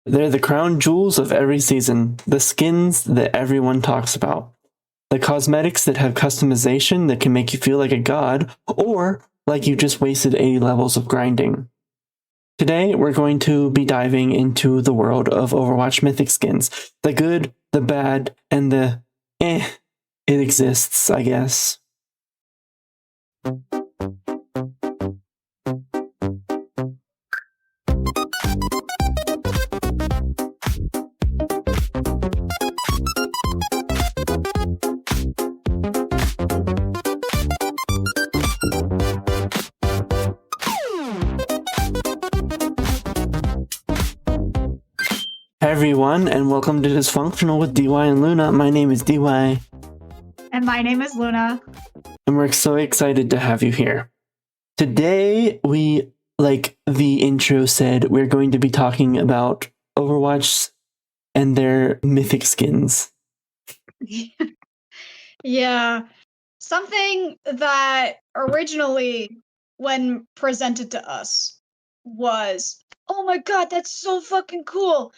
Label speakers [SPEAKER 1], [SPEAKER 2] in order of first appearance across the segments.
[SPEAKER 1] They're the crown jewels of every season, the skins that everyone talks about, the cosmetics that have customization that can make you feel like a god, or like you just wasted 80 levels of grinding. Today, we're going to be diving into the world of Overwatch Mythic skins. The good, the bad, and the it exists, I guess. Hey everyone, and welcome to Dysfunctional with DY and Luna. My name is DY.
[SPEAKER 2] And my name is Luna.
[SPEAKER 1] And we're so excited to have you here. Today, we, like the intro said, we're going to be talking about Overwatch and their mythic skins.
[SPEAKER 2] Yeah. Something that originally, when presented to us, was, oh my god, that's so fucking cool.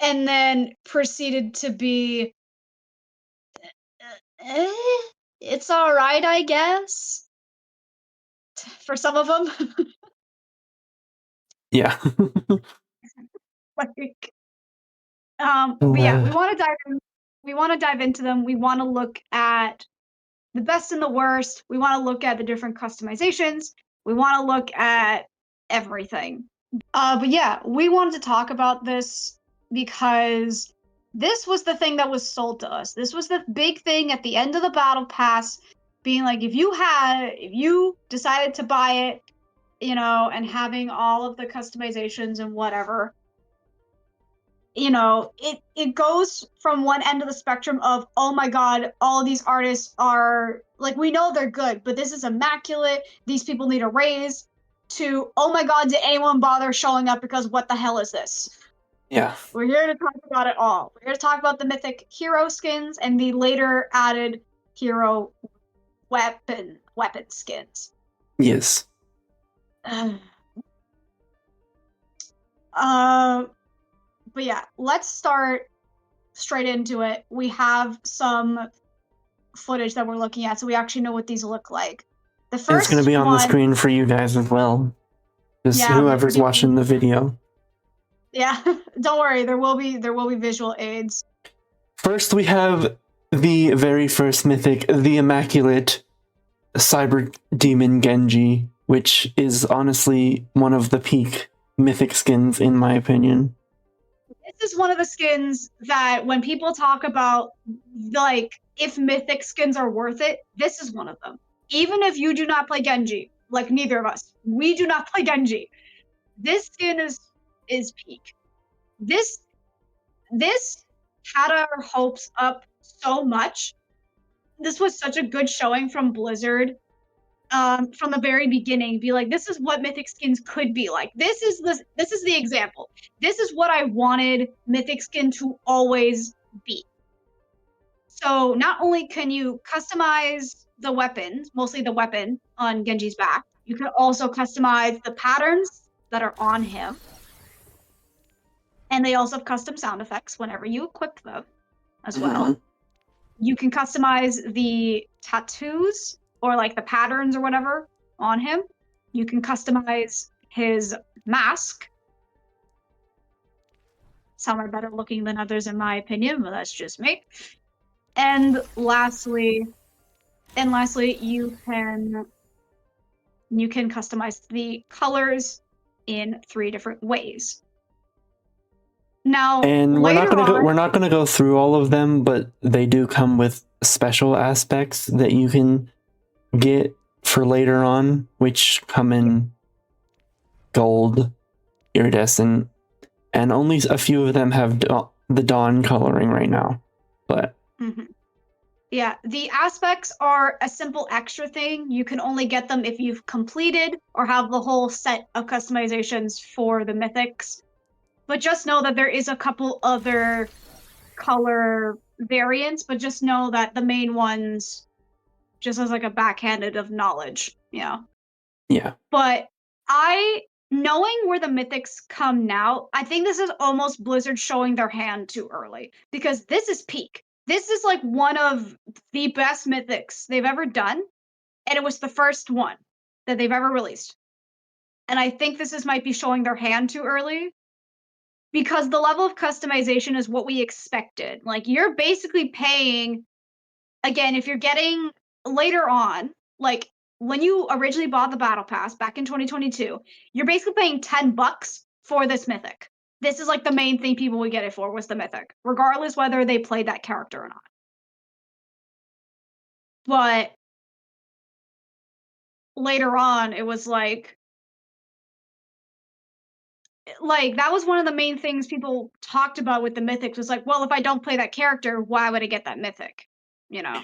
[SPEAKER 2] And then proceeded to be, it's alright, I guess. For some of them.
[SPEAKER 1] Yeah.
[SPEAKER 2] But yeah, we want to dive in. We want to dive into them. We want to look at the best and the worst. We want to look at the different customizations. We want to look at everything. But yeah, we wanted to talk about this because this was the thing that was sold to us. This was the big thing at the end of the battle pass, being like, if you decided to buy it, and having all of the customizations and whatever, it goes from one end of the spectrum of, oh my god, all of these artists are, like, we know they're good, but this is immaculate, these people need a raise, to, oh my god, did anyone bother showing up because what the hell is this?
[SPEAKER 1] Yeah.
[SPEAKER 2] We're here to talk about it all. We're here to talk about the mythic hero skins and the later added hero weapon skins.
[SPEAKER 1] Yes.
[SPEAKER 2] But yeah, let's start straight into it. We have some footage that we're looking at, so we actually know what these look like. The first
[SPEAKER 1] it's going to be on the screen for you guys as well. Just whoever's watching the video.
[SPEAKER 2] Yeah, don't worry, there will be visual aids.
[SPEAKER 1] First, we have the very first mythic, the immaculate Cyber Demon Genji, which is honestly one of the peak mythic skins in my opinion.
[SPEAKER 2] This is one of the skins that when people talk about, like, if mythic skins are worth it, this is one of them. Even if you do not play Genji, like neither of us, we do not play Genji, this skin is peak. This had our hopes up so much. This was such a good showing from Blizzard. From the very beginning, be like, this is what mythic skins could be like. This is the example. This is what I wanted mythic skin to always be. So not only can you customize the weapons, mostly the weapon on Genji's back, you can also customize the patterns that are on him. And they also have custom sound effects whenever you equip them as well. Mm-hmm. You can customize the tattoos or like the patterns or whatever on him. You can customize his mask. Some are better looking than others in my opinion, but that's just me. And lastly, you can customize the colors in 3 different ways. Now,
[SPEAKER 1] and we're not gonna go through all of them, but they do come with special aspects that you can get for later on, which come in gold, iridescent, and only a few of them have the dawn coloring right now. But
[SPEAKER 2] yeah, the aspects are a simple extra thing. You can only get them if you've completed or have the whole set of customizations for the mythics. But just know that there is a couple other color variants, but just know that the main ones, just as like a backhanded of knowledge,
[SPEAKER 1] Yeah.
[SPEAKER 2] But I knowing where the mythics come now, I think this is almost Blizzard showing their hand too early because this is peak. This is like one of the best mythics they've ever done, and it was the first one that they've ever released. And I think might be showing their hand too early because the level of customization is what we expected. Like you're basically paying again if you're getting later on, like when you originally bought the battle pass back in 2022, you're basically paying $10 for this mythic. This is like the main thing people would get it for was the mythic, regardless whether they played that character or not. But later on, it was like that was one of the main things people talked about with the mythics was like, well, if I don't play that character, why would I get that mythic? You know?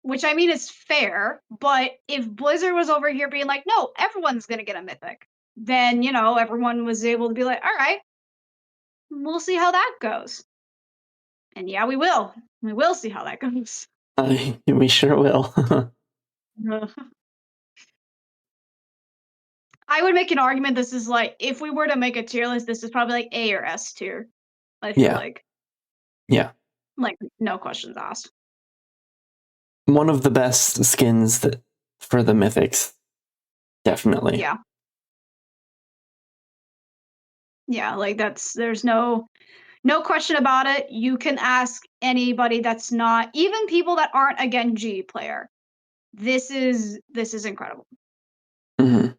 [SPEAKER 2] Which I mean is fair, but if Blizzard was over here being like, no, everyone's gonna get a mythic, then everyone was able to be like, all right, we'll see how that goes. And yeah, we will. We will see how that goes.
[SPEAKER 1] We sure will.
[SPEAKER 2] I would make an argument this is like if we were to make a tier list, this is probably like A or S tier. I feel like.
[SPEAKER 1] Yeah.
[SPEAKER 2] Like no questions asked.
[SPEAKER 1] One of the best skins for the mythics. Definitely.
[SPEAKER 2] Yeah. Yeah, like there's no question about it. You can ask anybody that's not even people that aren't a Genji player. This is incredible.
[SPEAKER 1] Mm-hmm.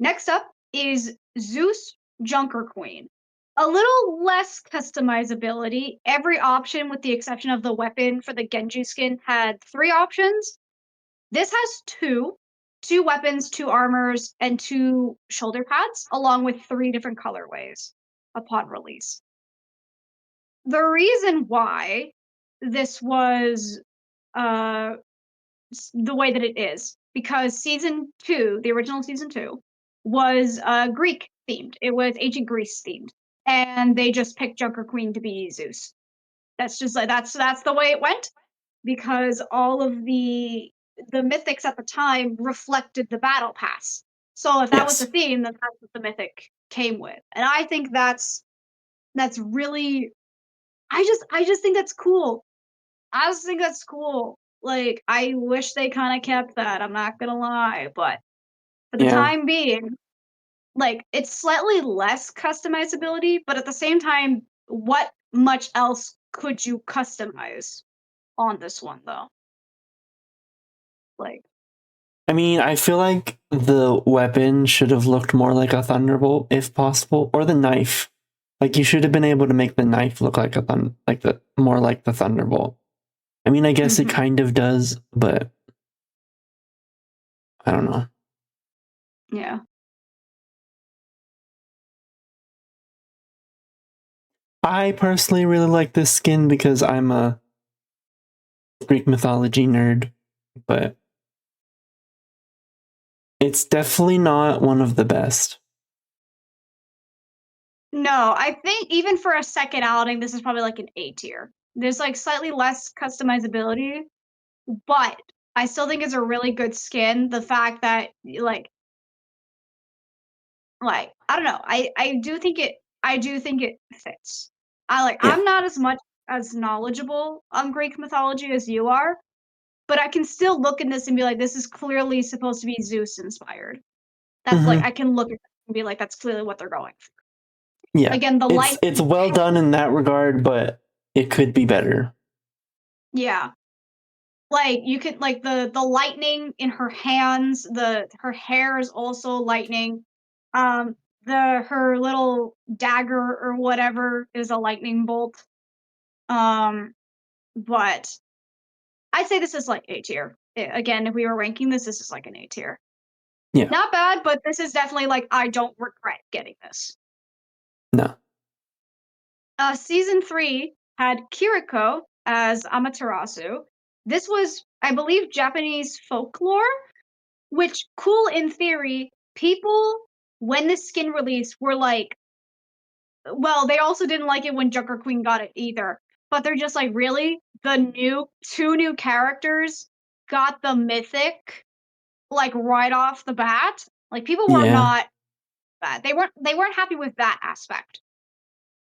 [SPEAKER 2] Next up is Zeus Junker Queen. A little less customizability. Every option, with the exception of the weapon for the Genji skin, had 3 options. This has 2. 2 weapons, 2 armors, and 2 shoulder pads, along with 3 different colorways upon release. The reason why this was the way that it is, because season 2, the original season 2, was Greek themed. It was ancient Greece themed, and they just picked Junker Queen to be Zeus. That's just like that's the way it went, because all of the mythics at the time reflected the battle pass. So if that was the theme, then that's what the mythic came with, and I think that's really. I just think that's cool. I just think that's cool. Like, I wish they kind of kept that. I'm not gonna lie, but for the time being, like, it's slightly less customizability, but at the same time, what much else could you customize on this one, though? Like,
[SPEAKER 1] I mean, I feel like the weapon should have looked more like a thunderbolt, if possible, or the knife. Like you should have been able to make the knife look like more like the thunderbolt. I mean, I guess it kind of does, but I don't know.
[SPEAKER 2] Yeah.
[SPEAKER 1] I personally really like this skin because I'm a Greek mythology nerd, but it's definitely not one of the best.
[SPEAKER 2] No, I think even for a second outing, this is probably like an A tier. There's like slightly less customizability, but I still think it's a really good skin. The fact that like I don't know, I do think it fits. I'm not as much as knowledgeable on Greek mythology as you are, but I can still look at this and be like, this is clearly supposed to be Zeus inspired. That's like I can look at it and be like, that's clearly what they're going for.
[SPEAKER 1] Yeah.
[SPEAKER 2] Again,
[SPEAKER 1] it's well done in that regard, but it could be better.
[SPEAKER 2] Yeah. Like you could like the lightning in her hands, her hair is also lightning. Her little dagger or whatever is a lightning bolt. But I'd say this is like A tier. Again, if we were ranking this is like an A tier.
[SPEAKER 1] Yeah.
[SPEAKER 2] Not bad, but this is definitely like I don't regret getting this.
[SPEAKER 1] No.
[SPEAKER 2] Season 3 had Kiriko as Amaterasu. This was, I believe, Japanese folklore, which cool in theory. People, when this skin released, were like, well, they also didn't like it when Junker Queen got it either. But they're just like, really? The 2 new characters got the mythic? like right off the bat. Like people were
[SPEAKER 1] Yeah.
[SPEAKER 2] not bad. They weren't happy with that aspect.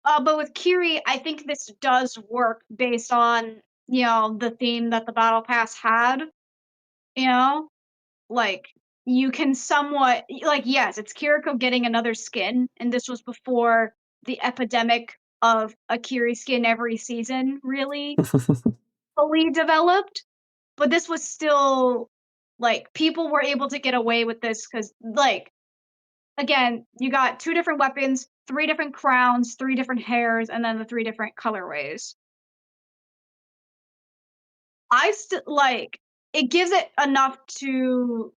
[SPEAKER 2] But with Kiri, I think this does work based on, the theme that the battle pass had, you know? Like you can somewhat like yes, it's Kiriko getting another skin, and this was before the epidemic of a Kiri skin every season really fully developed. But this was still like people were able to get away with this because like again, you got two different weapons, three different crowns, three different hairs, and then the three different colorways. I still like it gives it enough to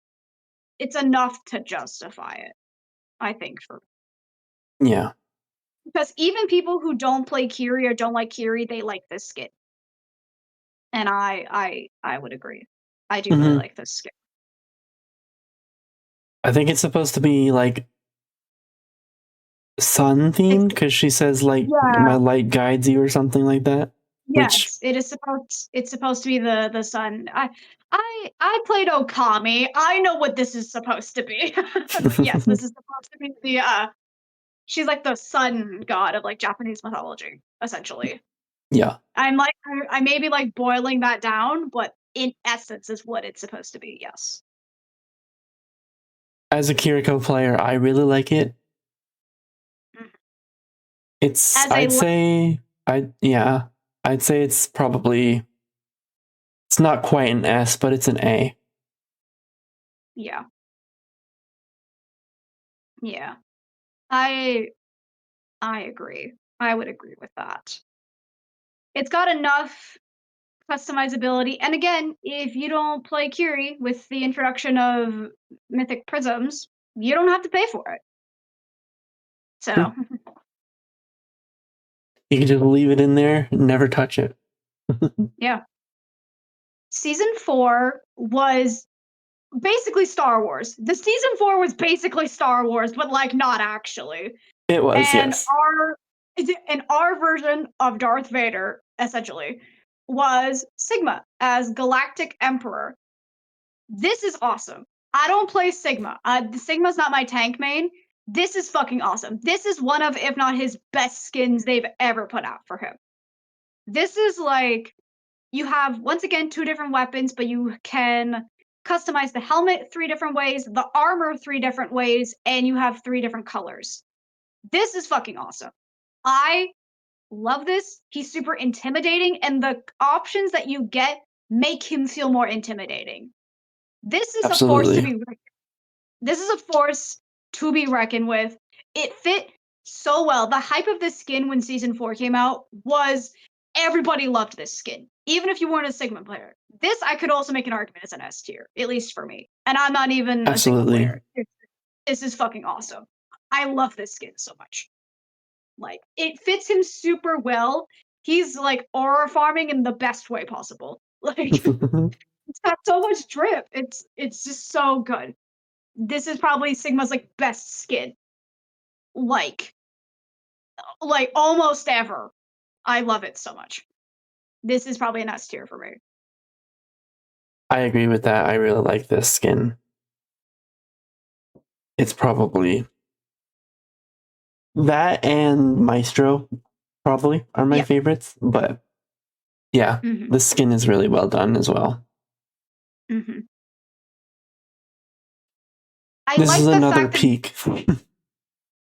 [SPEAKER 2] it's enough to justify it, I think, for
[SPEAKER 1] Yeah.
[SPEAKER 2] because even people who don't play Kiri or don't like Kiri, they like this skin. And I would agree. I do really
[SPEAKER 1] Hmm.
[SPEAKER 2] like this skin.
[SPEAKER 1] I think it's supposed to be like sun
[SPEAKER 2] It's
[SPEAKER 1] themed because she says like
[SPEAKER 2] yeah,
[SPEAKER 1] my light guides you or something like that. Which
[SPEAKER 2] yes, it's supposed to be the sun. I played Okami. I know what this is supposed to be. But yes, this is supposed to be the she's like the sun god of like Japanese mythology, essentially.
[SPEAKER 1] yeah.
[SPEAKER 2] I'm like I may be like boiling that down, but in essence is what it's supposed to be, yes.
[SPEAKER 1] As a Kiriko player, I really like it.
[SPEAKER 2] Mhm.
[SPEAKER 1] It's
[SPEAKER 2] As a
[SPEAKER 1] I'd say it's probably it's not quite an S, but it's an A.
[SPEAKER 2] yeah. Yeah. I I agree. I would agree with that. It's got enough customizability, and again, if you don't play Kiri with the introduction of Mythic Prisms, you don't have to pay for it.
[SPEAKER 1] True.
[SPEAKER 2] So,
[SPEAKER 1] You can just leave it in there, and never touch it.
[SPEAKER 2] yeah. Season 4 was basically Star Wars. The season 4 was basically Star Wars, but like not actually.
[SPEAKER 1] It was,
[SPEAKER 2] And
[SPEAKER 1] yes.
[SPEAKER 2] our version of Darth Vader, essentially, was Sigma as Galactic Emperor. This is awesome. I don't play Sigma. The Sigma's not my tank main. This is fucking awesome. This is one of, if not his best skins they've ever put out for him. This is like you have once again two different weapons, but you can customize the helmet three different ways, the armor three different ways, and you have three different colors. This is fucking awesome. I love this. He's super intimidating, and the options that you get make him feel more intimidating. This is a force to
[SPEAKER 1] Absolutely.
[SPEAKER 2] be this is a force to be reckoned with. It fit so well. The hype of this skin when season 4 came out was everybody loved this skin, even if you weren't a Sigma player. This I could also make an argument as an S tier, at least for me. And I'm not even a Sigma
[SPEAKER 1] Absolutely.
[SPEAKER 2] player. This is fucking awesome. I love this skin so much. Like it fits him super well. He's like aura farming in the best way possible. Like it's got so much drip. It's just so good. This is probably Sigma's like best skin. Like like almost ever. I love it so much. This is probably an S tier for me.
[SPEAKER 1] I agree with that. I really like this skin. It's probably that and Maestro probably are my
[SPEAKER 2] Yeah.
[SPEAKER 1] favorites, but yeah,
[SPEAKER 2] Mm-hmm.
[SPEAKER 1] the skin is really well done as well.
[SPEAKER 2] Mm-hmm. I
[SPEAKER 1] This is
[SPEAKER 2] like the
[SPEAKER 1] another
[SPEAKER 2] fact that
[SPEAKER 1] peak.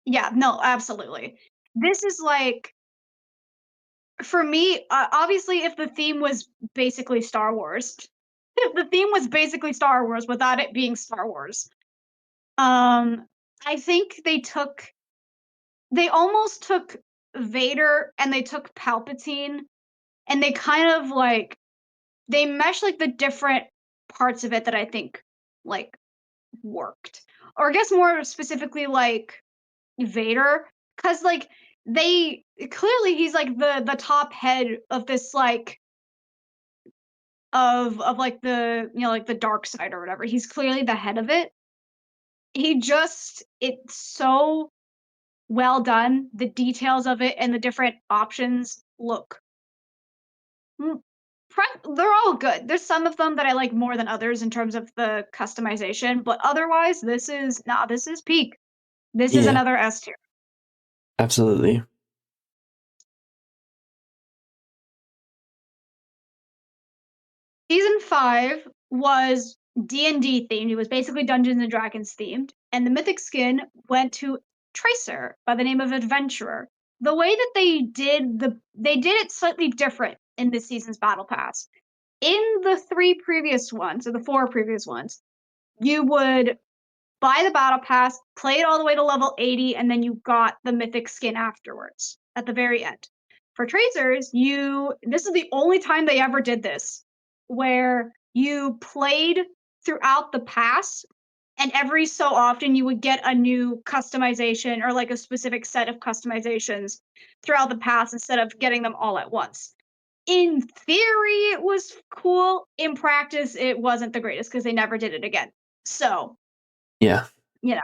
[SPEAKER 2] yeah, no, absolutely. This is like for me, obviously, if the theme was basically Star Wars, if the theme was basically Star Wars without it being Star Wars, um, I think they almost took Vader and they took Palpatine and they kind of like they meshed like the different parts of it that I think like worked, or I guess more specifically like Vader, because like they clearly he's like the top head of this like of like the like the dark side or whatever. He's clearly the head of it. He just it's so well done. The details of it and the different options look they're all good. There's some of them that I like more than others in terms of the customization, but otherwise, this is peak. This is
[SPEAKER 1] Yeah,
[SPEAKER 2] another S tier.
[SPEAKER 1] absolutely.
[SPEAKER 2] Season 5 was D&D themed. It was basically Dungeons and Dragons themed, and the Mythic skin went to Tracer by the name of Adventurer. The way that they did it slightly different in this season's battle pass. In the 3 previous ones, or the 4 previous ones, you would buy the battle pass, play it all the way to level 80, and then you got the Mythic skin afterwards at the very end. For Tracers, this is the only time they ever did this, where you played throughout the pass, and every so often you would get a new customization or like a specific set of customizations throughout the pass instead of getting them all at once. In theory, it was cool. In practice, it wasn't the greatest because they never did it again. So,
[SPEAKER 1] Yeah,
[SPEAKER 2] you know,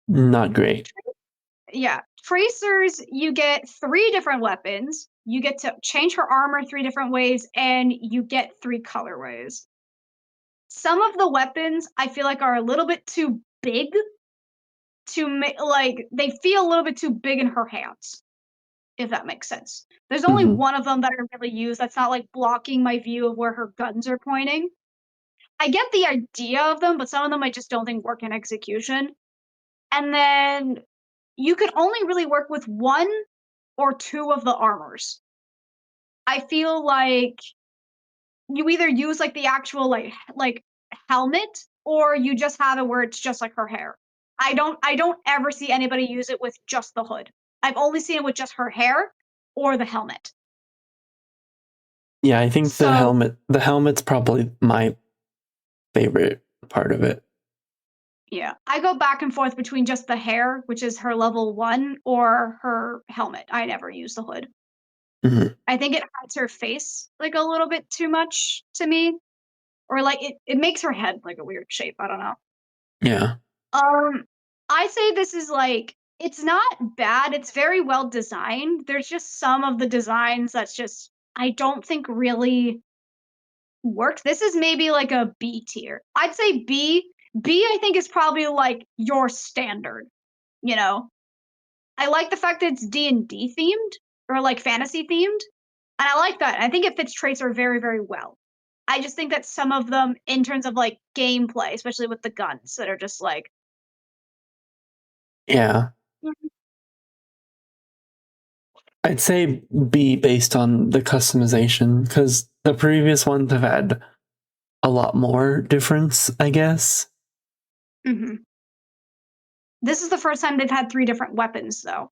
[SPEAKER 1] not great.
[SPEAKER 2] yeah. Tracers, you get 3 different weapons. You get to change her armor 3 different ways, and you get 3 colorways. Some of the weapons I feel like are a little bit too big to make, like, they feel a little bit too big in her hands, if that makes sense. There's only
[SPEAKER 1] Mhm.
[SPEAKER 2] one of them that I really use that's not like blocking my view of where her guns are pointing. I get the idea of them, but some of them I just don't think work in execution. And then you can only really work with 1 or 2 of the armors. I feel like you either use like the actual like helmet or you just have it where it's just like her hair. I don't ever see anybody use it with just the hood. I've only seen it with just her hair or the helmet.
[SPEAKER 1] Yeah, I think
[SPEAKER 2] So
[SPEAKER 1] the helmet's probably my favorite part of it.
[SPEAKER 2] yeah, I go back and forth between just the hair, which is her level 1, or her helmet. I never use the hood.
[SPEAKER 1] Mhm.
[SPEAKER 2] I think it hides her face like a little bit too much to me, or like it makes her head like a weird shape. I don't know.
[SPEAKER 1] Yeah,
[SPEAKER 2] Um, I say this is like it's not bad. It's very well designed. There's just some of the designs that's just I don't think really work. This is maybe like a B tier. I'd say B. B I think is probably like your standard, you know. I like the fact that it's D&D themed or like fantasy themed, and I like that. I think it fits Tracer very, very well. I just think that some of them, in terms of like gameplay, especially with the guns, that are just like,
[SPEAKER 1] yeah.
[SPEAKER 2] mhm.
[SPEAKER 1] I'd say B based on the customization because the previous ones have had a lot more difference, I guess.
[SPEAKER 2] Mhm. This is the first time they've had 3 different weapons, though.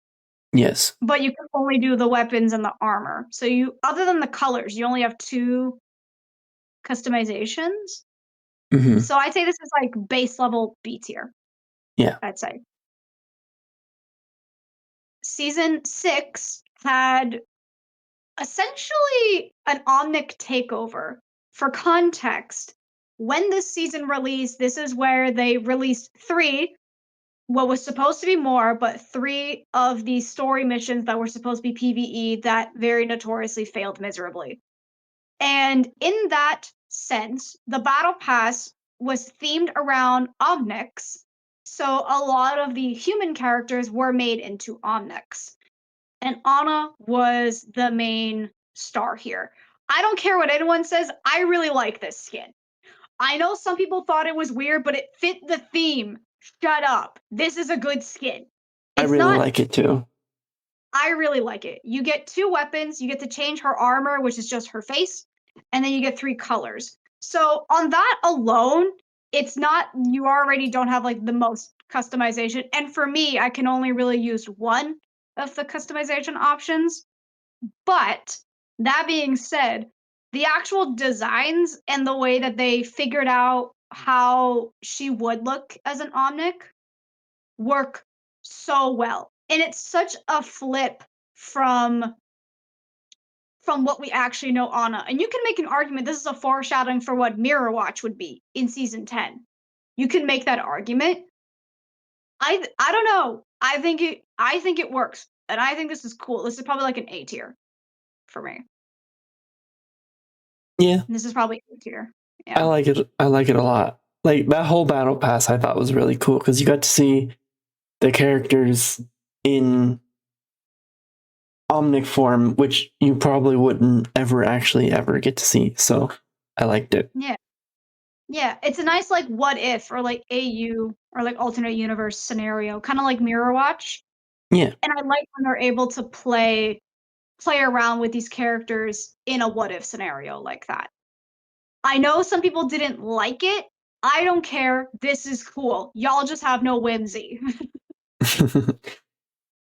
[SPEAKER 1] Yes.
[SPEAKER 2] But you can only do the weapons and the armor. So other than the colors, you only have 2 customizations.
[SPEAKER 1] Hmm.
[SPEAKER 2] So I'd say this is like base level B tier,
[SPEAKER 1] Yeah.
[SPEAKER 2] I'd say. Season 6 had essentially an Omnic takeover. For context, when this season released, this is where they released 3, what was supposed to be more, but 3 of the story missions that were supposed to be PvE that very notoriously failed miserably. And in that sense, the battle pass was themed around Omnics. So a lot of the human characters were made into Omnics. And Anna was the main star here. I don't care what anyone says, I really like this skin. I know some people thought it was weird, but it fit the theme. Shut up. This is a good skin.
[SPEAKER 1] I
[SPEAKER 2] It's
[SPEAKER 1] really
[SPEAKER 2] not
[SPEAKER 1] like it too.
[SPEAKER 2] I really like it. You get 2 weapons, you get to change her armor, which is just her face, and then you get 3 colors. So on that alone, it's not you already don't have like the most customization. And for me, I can only really use 1 of the customization options. But that being said, the actual designs and the way that they figured out how she would look as an Omnic work so well. And it's such a flip from what we actually know Anna. And you can make an argument this is a foreshadowing for what Mirror Watch would be in season 10. You can make that argument. I don't know. I think it works. And I think this is cool. This is probably like an A tier for me.
[SPEAKER 1] Yeah,
[SPEAKER 2] This is probably A tier.
[SPEAKER 1] I
[SPEAKER 2] Yeah.
[SPEAKER 1] like it. I like it a lot. Like that whole battle pass, I thought was really cool because you got to see the characters in omnic form, which you probably wouldn't ever get to see. So I liked it.
[SPEAKER 2] Yeah. Yeah. It's a nice like what if or like AU or like alternate universe scenario, kind of like Mirror Watch.
[SPEAKER 1] Yeah,
[SPEAKER 2] And I like when they're able to play around with these characters in a what if scenario like that. I know some people didn't like it. I don't care. This is cool. Y'all just have no whimsy.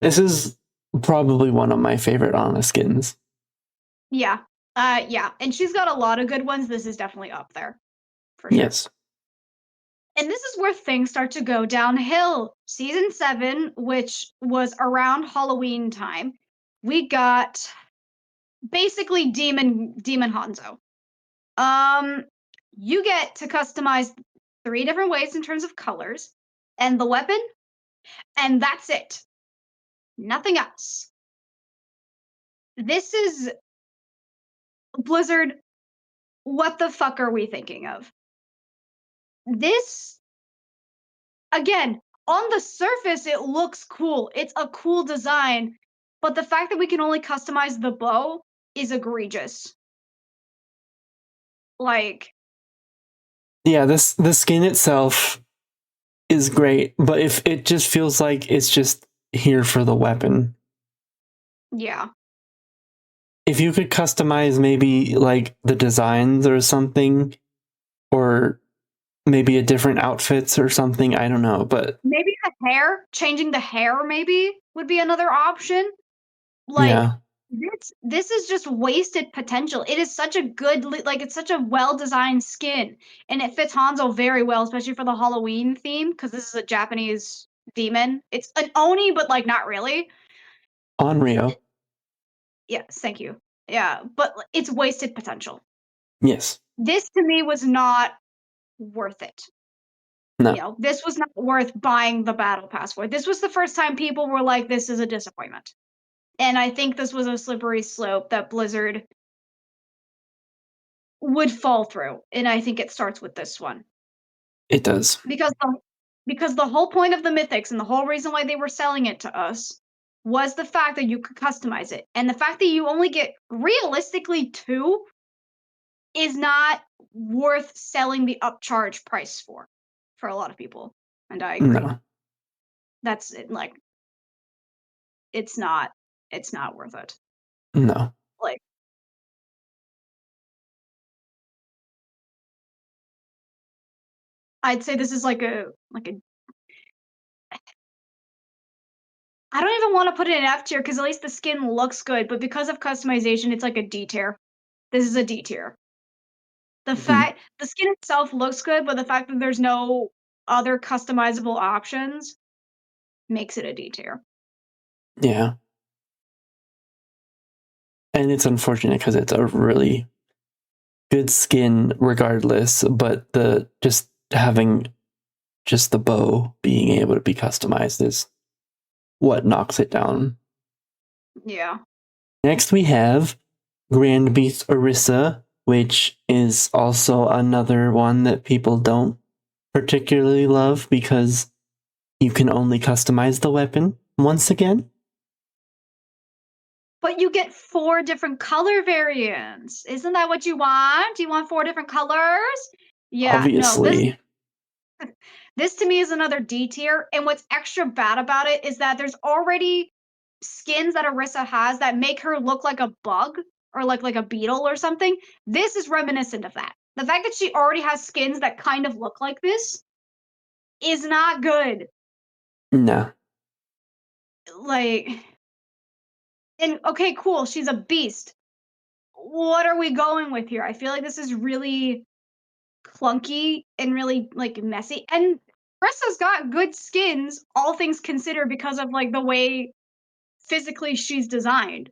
[SPEAKER 1] this is probably one of my favorite Anna skins.
[SPEAKER 2] Yeah. Yeah. And she's got a lot of good ones. This is definitely up there for sure.
[SPEAKER 1] Yes.
[SPEAKER 2] And this is where things start to go downhill. Season 7, which was around Halloween time, we got basically Demon Hanzo. Um, you get to customize 3 different ways in terms of colors and the weapon, and that's it. Nothing else. This is Blizzard. What the fuck are we thinking of? This, again, on the surface, it looks cool. It's a cool design, but the fact that we can only customize the bow is egregious. Like,
[SPEAKER 1] Yeah, this the skin itself is great, but if it just feels like it's just here for the weapon.
[SPEAKER 2] yeah.
[SPEAKER 1] If you could customize maybe like the designs or something, or maybe a different outfits or something, I don't know, but
[SPEAKER 2] Maybe the hair, changing the hair maybe would be another option. Like,
[SPEAKER 1] yeah,
[SPEAKER 2] this is just wasted potential. It is such a good like it's such a well-designed skin, and it fits Hanzo very well, especially for the Halloween theme, because this is a Japanese demon. It's an Oni, but like not really.
[SPEAKER 1] on Rio.
[SPEAKER 2] Yes, thank you. Yeah, but it's wasted potential.
[SPEAKER 1] Yes.
[SPEAKER 2] This to me was not worth it.
[SPEAKER 1] No,
[SPEAKER 2] This was not worth buying the battle pass for. This was the first time people were like, this is a disappointment. And I think this was a slippery slope that Blizzard would fall through. And I think it starts with this one.
[SPEAKER 1] it does.
[SPEAKER 2] Because the whole point of the Mythics and the whole reason why they were selling it to us was the fact that you could customize it. And the fact that you only get realistically 2 is not worth selling the upcharge price for a lot of people. And I agree.
[SPEAKER 1] No,
[SPEAKER 2] That's it, like it's not worth it.
[SPEAKER 1] no,
[SPEAKER 2] Like I'd say this is like a I don't even want to put it in F tier because at least the skin looks good, but because of customization, it's like a D tier. This is a D tier.
[SPEAKER 1] mhm,
[SPEAKER 2] The skin itself looks good, but the fact that there's no other customizable options makes it a D tier.
[SPEAKER 1] yeah. And it's unfortunate because it's a really good skin regardless, but the just having just the bow being able to be customized is what knocks it down.
[SPEAKER 2] Yeah.
[SPEAKER 1] Next, we have Grand Beast Orisa, which is also another one that people don't particularly love because you can only customize the weapon once again.
[SPEAKER 2] But you get 4 different color variants. Isn't that what you want? Do you want 4 different colors? Yeah, no. This
[SPEAKER 1] Obviously,
[SPEAKER 2] this to me is another D tier, and what's extra bad about it is that there's already skins that Orisa has that make her look like a bug or like a beetle or something. This is reminiscent of that. The fact that she already has skins that kind of look like this is not good.
[SPEAKER 1] no,
[SPEAKER 2] Like, and okay, cool, she's a beast. What are we going with here? I feel like this is really clunky and really like messy. And Orisa's got good skins, all things considered, because of like the way physically she's designed.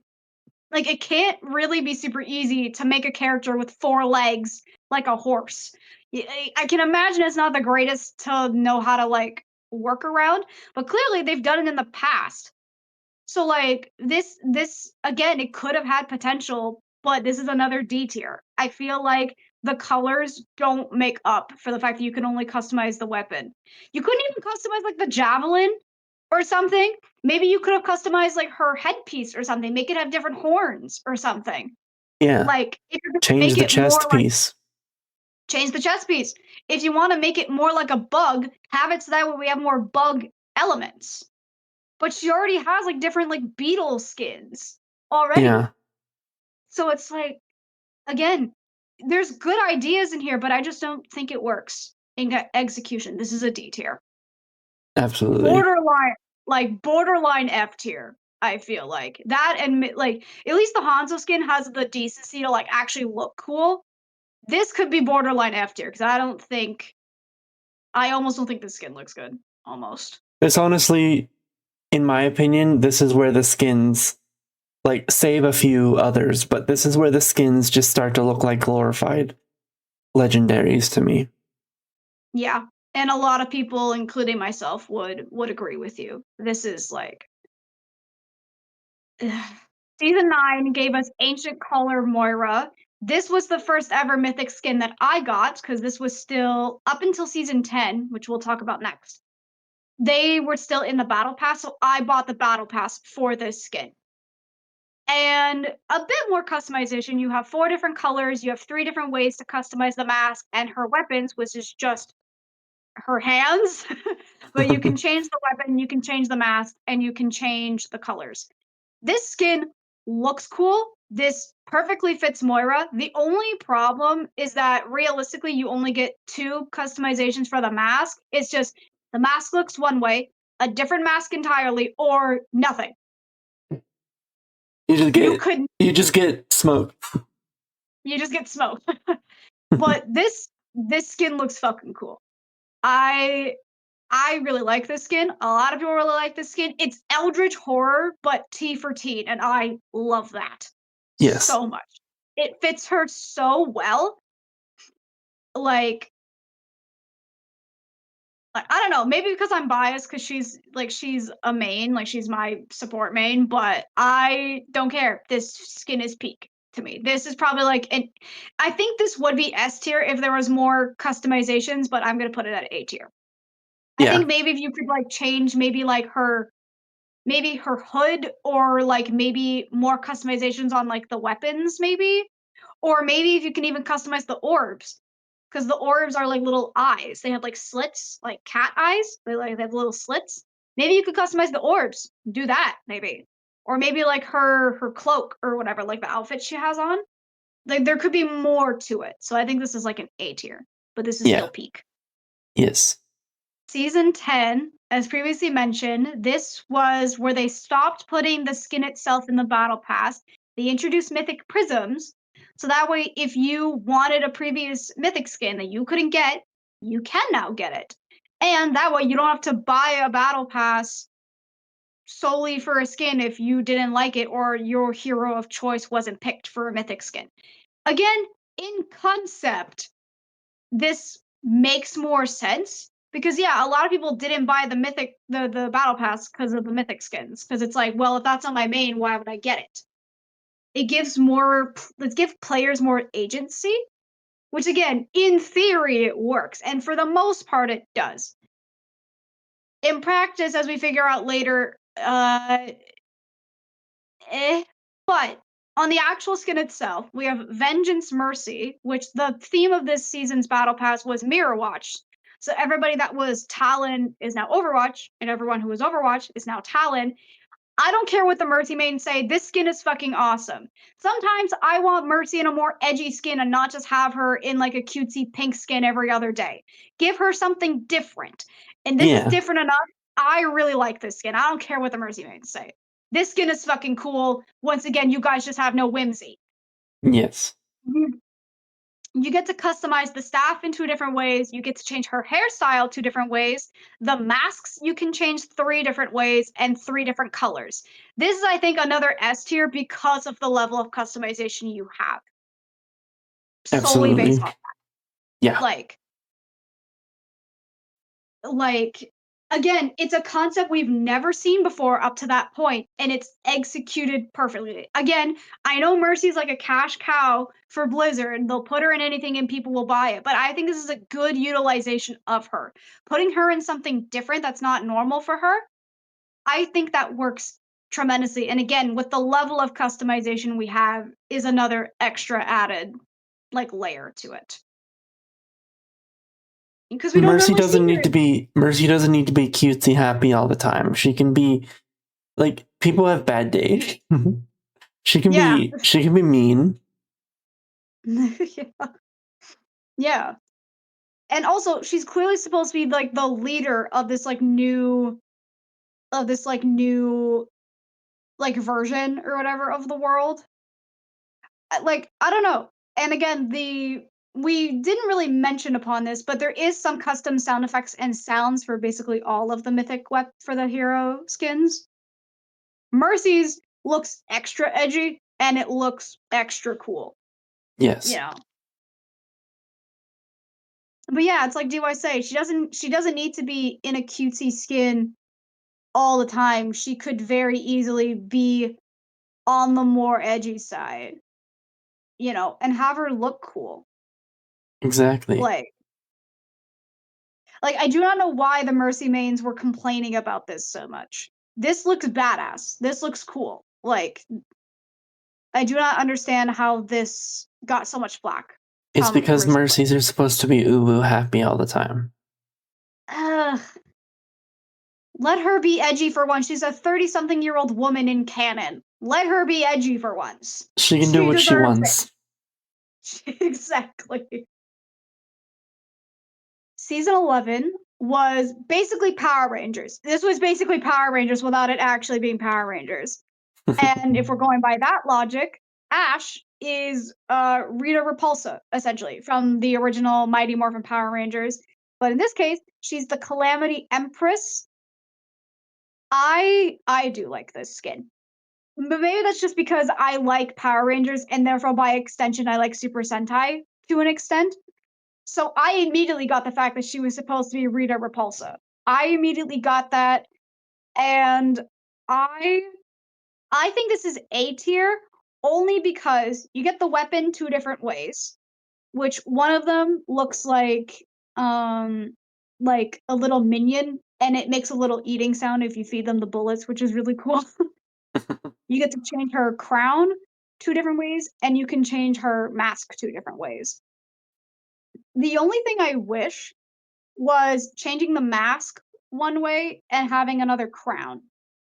[SPEAKER 2] Like it can't really be super easy to make a character with 4 legs like a horse. I can imagine it's not the greatest to know how to like work around, but clearly they've done it in the past. So like this again, it could have had potential, but this is another D tier. I feel like the colors don't make up for the fact that you can only customize the weapon. You couldn't even customize like the javelin or something. Maybe you could have customized like her headpiece or something, make it have different horns or something.
[SPEAKER 1] Yeah.
[SPEAKER 2] Like if you're gonna
[SPEAKER 1] Change
[SPEAKER 2] make
[SPEAKER 1] the
[SPEAKER 2] it more
[SPEAKER 1] chest
[SPEAKER 2] like
[SPEAKER 1] piece.
[SPEAKER 2] change the chest piece. If you want to make it more like a bug, have it so that way we have more bug elements. But she already has like different like beetle skins already.
[SPEAKER 1] Yeah.
[SPEAKER 2] So it's like, again, there's good ideas in here, but I just don't think it works in execution. This is a D tier.
[SPEAKER 1] Absolutely.
[SPEAKER 2] Borderline F tier. I feel like that, and like at least the Hanzo skin has the decency to like actually look cool. This could be borderline F tier because I almost don't think this skin looks good. Almost.
[SPEAKER 1] It's honestly, in my opinion, this is where the skins, like, save a few others, but this is where the skins just start to look like glorified legendaries to me.
[SPEAKER 2] Yeah, and a lot of people, including myself, would agree with you. This is like Season 9 gave us Ancient Color Moira. This was the first ever Mythic skin that I got because this was still up until Season 10, which we'll talk about next. They were still in the Battle Pass, so I bought the Battle Pass for this skin. And a bit more customization. You have 4 different colors, you have 3 different ways to customize the mask and her weapons, which is just her hands. But you can change the weapon, you can change the mask, and you can change the colors. This skin looks cool. This perfectly fits Moira. The only problem is that realistically, you only get 2 customizations for the mask. It's just the mask looks one way, a different mask entirely, or nothing.
[SPEAKER 1] You just get smoke.
[SPEAKER 2] You just get smoke. But this skin looks fucking cool. I really like this skin. A lot of people really like this skin. It's Eldritch Horror, but T for teen, and I love that
[SPEAKER 1] Yes.
[SPEAKER 2] so much. It fits her so well. Like I don't know, maybe because I'm biased because she's a main, like she's my support main, but I don't care. This skin is peak to me. This is probably like I think this would be S tier if there was more customizations, but I'm gonna put it at A tier. I
[SPEAKER 1] Yeah.
[SPEAKER 2] think maybe if you could like change maybe like her hood or like maybe more customizations on like the weapons maybe, or maybe if you can even customize the orbs because the orbs are like little eyes. They have like slits, like cat eyes. They have little slits. Maybe you could customize the orbs. Do that maybe, or maybe like her cloak or whatever, like the outfit she has on. Like there could be more to it. So I think this is like an A tier, but this is still peak.
[SPEAKER 1] Yes.
[SPEAKER 2] Season 10, as previously mentioned, this was where they stopped putting the skin itself in the battle pass. They introduced mythic prisms, so that way if you wanted a previous mythic skin that you couldn't get, you can now get it. And that way you don't have to buy a battle pass solely for a skin if you didn't like it or your hero of choice wasn't picked for a mythic skin. Again, in concept, this makes more sense because yeah, a lot of people didn't buy the battle pass because of the mythic skins because it's like, well, if that's on my main, why would I get it? Let's give players more agency, which again, in theory it works, and for the most part it does. In practice, as we figure out later, but on the actual skin itself, we have Vengeance Mercy, which the theme of this season's Battle Pass was Mirror Watch. So everybody that was Talon is now Overwatch, and everyone who was Overwatch is now Talon. I don't care what the Mercy mains say, this skin is fucking awesome. Sometimes I want Mercy in a more edgy skin and not just have her in like a cutesy pink skin every other day. Give her something different. And this is different enough. I really like this skin. I don't care what the Mercy mains say. This skin is fucking cool. Once again, you guys just have no whimsy.
[SPEAKER 1] Yes.
[SPEAKER 2] You get to customize the staff in 2 different ways. You get to change her hairstyle 2 different ways. The masks you can change 3 different ways and 3 different colors. This is, I think, another S tier because of the level of customization you have. Solely
[SPEAKER 1] Absolutely.
[SPEAKER 2] based on that.
[SPEAKER 1] Yeah.
[SPEAKER 2] Like again, it's a concept we've never seen before up to that point, and it's executed perfectly. Again, I know Mercy's like a cash cow for Blizzard. They'll put her in anything and people will buy it. But I think this is a good utilization of her. Putting her in something different that's not normal for her, I think that works tremendously. And again, with the level of customization we have is another extra added like layer to it. Because we don't normally see her.
[SPEAKER 1] Mercy doesn't need to be cutesy happy all the time. She can be like, people have bad days. She can be mean.
[SPEAKER 2] Yeah. Yeah. And also, she's clearly supposed to be like the leader of this new like version or whatever of the world. Like, I don't know. And again, we didn't really mention upon this, but there is some custom sound effects and sounds for basically all of the mythic for the hero skins. Mercy's looks extra edgy and it looks extra cool.
[SPEAKER 1] Yes.
[SPEAKER 2] You know. But yeah, it's like, do I say she doesn't need to be in a cutesy skin all the time. She could very easily be on the more edgy side, you know, and have her look cool.
[SPEAKER 1] Exactly.
[SPEAKER 2] Like I do not know why the Mercy mains were complaining about this so much. This looks badass. This looks cool. Like I do not understand how this got so much flack.
[SPEAKER 1] It's because Mercies are supposed to be uwu happy all the time.
[SPEAKER 2] Let her be edgy for once. She's a 30-something-year-old woman in canon. Let her be edgy for once.
[SPEAKER 1] She can do what she wants.
[SPEAKER 2] Exactly. Season 11 was basically Power Rangers. This was basically Power Rangers without it actually being Power Rangers. And if we're going by that logic, Ash is Rita Repulsa, essentially, from the original Mighty Morphin Power Rangers. But in this case, she's the Calamity Empress. I do like this skin. But maybe that's just because I like Power Rangers, and therefore, by extension, I like Super Sentai to an extent. So I immediately got the fact that she was supposed to be Rita Repulsa. I immediately got that, and I think this is A tier only because you get the weapon two different ways, which one of them looks like a little minion, and it makes a little eating sound if you feed them the bullets, which is really cool. You get to change her crown two different ways, and you can change her mask two different ways. The only thing I wish was changing the mask one way and having another crown.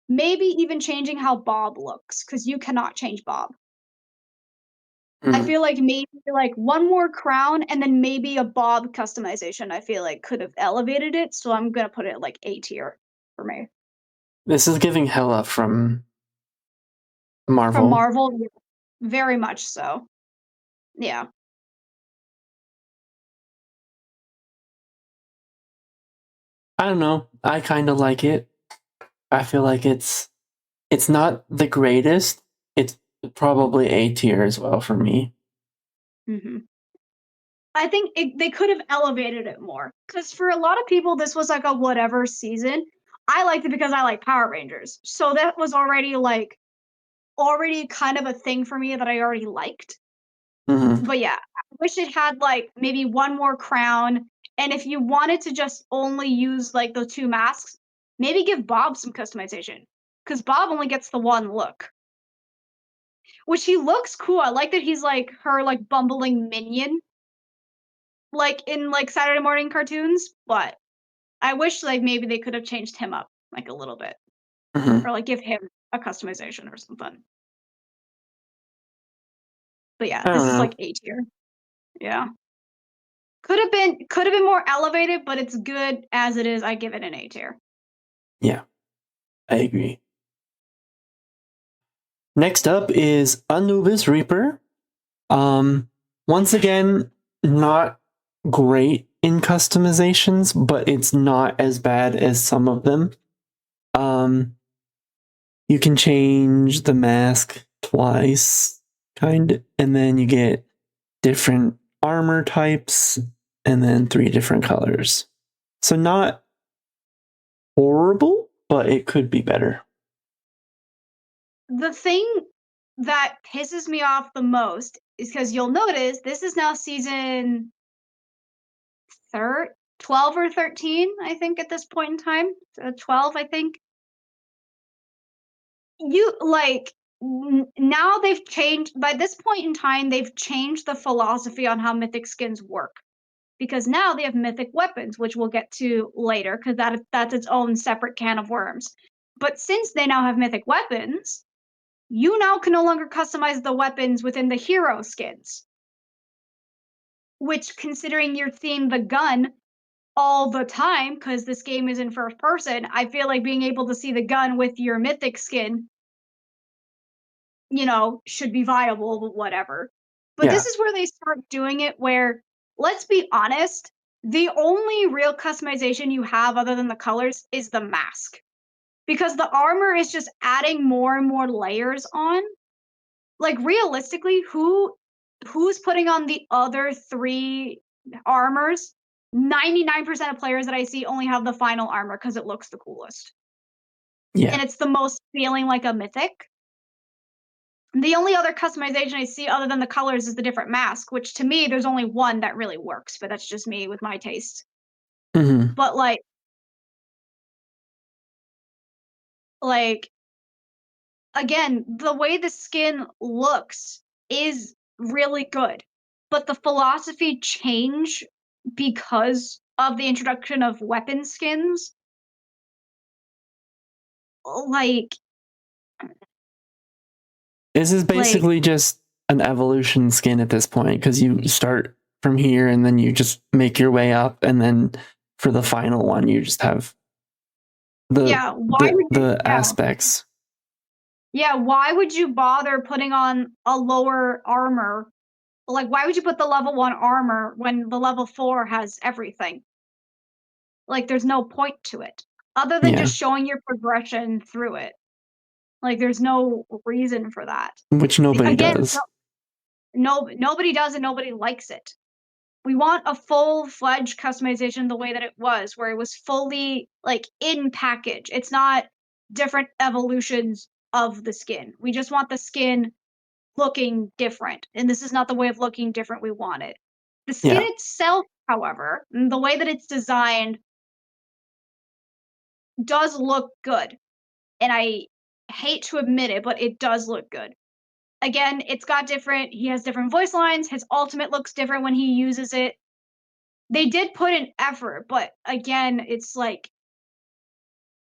[SPEAKER 2] Maybe even changing how Bob looks, because you cannot change Bob. I feel like maybe like one more crown and then maybe a Bob customization, I feel like could have elevated it. So I'm gonna put it like A tier for me.
[SPEAKER 1] This is giving Hela from Marvel.
[SPEAKER 2] From Marvel, very much so. Yeah.
[SPEAKER 1] I don't know. I kind of like it. I feel like it's not the greatest. It's probably A tier as well for me.
[SPEAKER 2] Mm-hmm. I think they could have elevated it more. Because for a lot of people, this was like a whatever season. I liked it because I like Power Rangers. So that was already kind of a thing for me that I already liked.
[SPEAKER 1] Mm-hmm.
[SPEAKER 2] But yeah, I wish it had like maybe one more crown. And if you wanted to just only use like the two masks, maybe give Bob some customization. Because Bob only gets the one look. Which he looks cool. I like that he's like her like bumbling minion. Like in like Saturday morning cartoons, but I wish like maybe they could have changed him up like a little bit.
[SPEAKER 1] Mm-hmm.
[SPEAKER 2] Or like give him a customization or something. But yeah, this is like A tier. Yeah. Could have been more elevated, but it's good as it is. I give it an A tier.
[SPEAKER 1] Yeah. I agree. Next up is Anubis Reaper. Once again, not great in customizations, but it's not as bad as some of them. You can change the mask twice, and then you get different armor types, and then 3 different colors. So not horrible, but it could be better.
[SPEAKER 2] The thing that pisses me off the most is because you'll notice this is now season 12 or 13, I think, at this point in time. 12, I think. You like now they've changed. By this point in time, they've changed the philosophy on how mythic skins work. Because now they have mythic weapons, which we'll get to later, because that's its own separate can of worms. But since they now have mythic weapons, you now can no longer customize the weapons within the hero skins. Which, considering you're seeing the gun all the time, because this game is in first person, I feel like being able to see the gun with your mythic skin, should be viable, but whatever. But
[SPEAKER 1] Yeah.
[SPEAKER 2] this is where they start doing it where, let's be honest, the only real customization you have other than the colors is the mask. Because the armor is just adding more and more layers on. Like realistically, who's putting on the other 3 armors? 99% of players that I see only have the final armor because it looks the coolest.
[SPEAKER 1] Yeah.
[SPEAKER 2] And it's the most feeling like a mythic. The only other customization I see other than the colors is the different mask, which to me, there's only one that really works, but that's just me with my taste.
[SPEAKER 1] Mm-hmm.
[SPEAKER 2] But like, again, the way the skin looks is really good, but the philosophy change because of the introduction of weapon skins. Like,
[SPEAKER 1] This is basically just an evolution skin at this point, because you start from here and then you just make your way up, and then for the final one you just have the aspects.
[SPEAKER 2] Yeah, why would you bother putting on a lower armor? Like, why would you put the level 1 armor when the level 4 has everything? Like, there's no point to it other than just showing your progression through it. Like, there's no reason for that.
[SPEAKER 1] Which nobody does.
[SPEAKER 2] Nobody does, and nobody likes it. We want a full-fledged customization the way that it was, where it was fully, like, in package. It's not different evolutions of the skin. We just want the skin looking different, and this is not the way of looking different we want it. The skin itself, however, the way that it's designed does look good, and I hate to admit it, but it does look good. Again, he has different voice lines, his ultimate looks different when he uses it. They did put in effort, but again, it's like,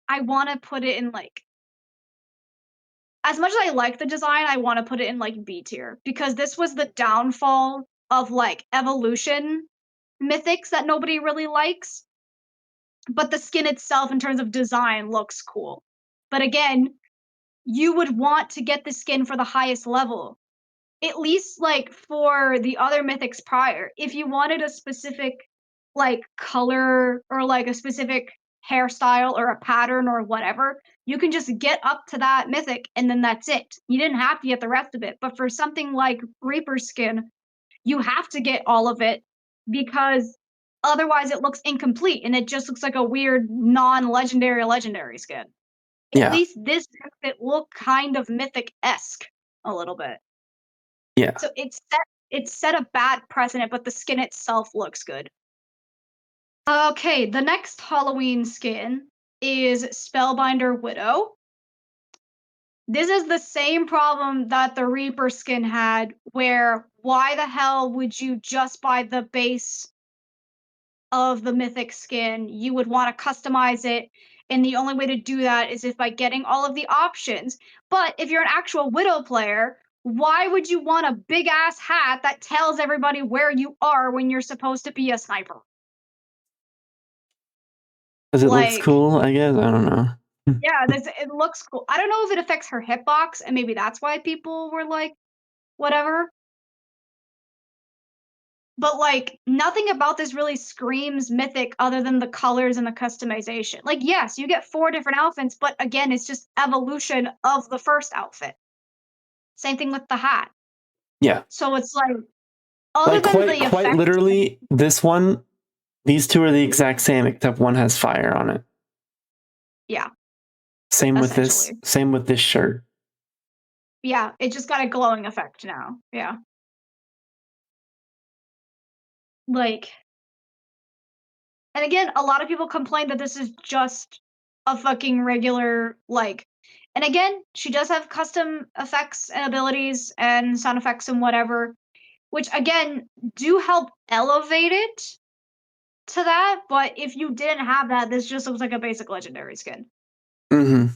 [SPEAKER 2] I want to put it in like, as much as I like the design, I want to put it in like B tier, because this was the downfall of like evolution mythics that nobody really likes. But the skin itself, in terms of design, looks cool. But again, you would want to get the skin for the highest level. At least like for the other mythics prior, if you wanted a specific like color or like a specific hairstyle or a pattern or whatever, you can just get up to that mythic and then that's it. You didn't have to get the rest of it. But for something like Reaper skin, you have to get all of it, because otherwise it looks incomplete and it just looks like a weird legendary skin. At least this makes it look kind of mythic-esque a little bit.
[SPEAKER 1] Yeah.
[SPEAKER 2] So it set a bad precedent, but the skin itself looks good. Okay, the next Halloween skin is Spellbinder Widow. This is the same problem that the Reaper skin had, where why the hell would you just buy the base of the mythic skin? You would want to customize it, and the only way to do that is if by getting all of the options. But if you're an actual Widow player, why would you want a big ass hat that tells everybody where you are when you're supposed to be a sniper?
[SPEAKER 1] Because it looks cool, I guess. I don't know.
[SPEAKER 2] Yeah, it looks cool. I don't know if it affects her hitbox, and maybe that's why people were like, whatever. But like, nothing about this really screams mythic other than the colors and the customization. Like, yes, you get 4 different outfits, but again, it's just evolution of the first outfit. Same thing with the hat.
[SPEAKER 1] Yeah.
[SPEAKER 2] So it's like, other than the
[SPEAKER 1] quite literally, these 2 are the exact same, except one has fire on it.
[SPEAKER 2] Yeah,
[SPEAKER 1] Same with this.
[SPEAKER 2] essentially.
[SPEAKER 1] Same with this shirt.
[SPEAKER 2] Yeah, it just got a glowing effect now. Yeah. Like, and again, a lot of people complain that this is just a fucking regular, like, and again, she does have custom effects and abilities and sound effects and whatever, which again do help elevate it to that. But if you didn't have that, this just looks like a basic legendary skin.
[SPEAKER 1] Mm-hmm.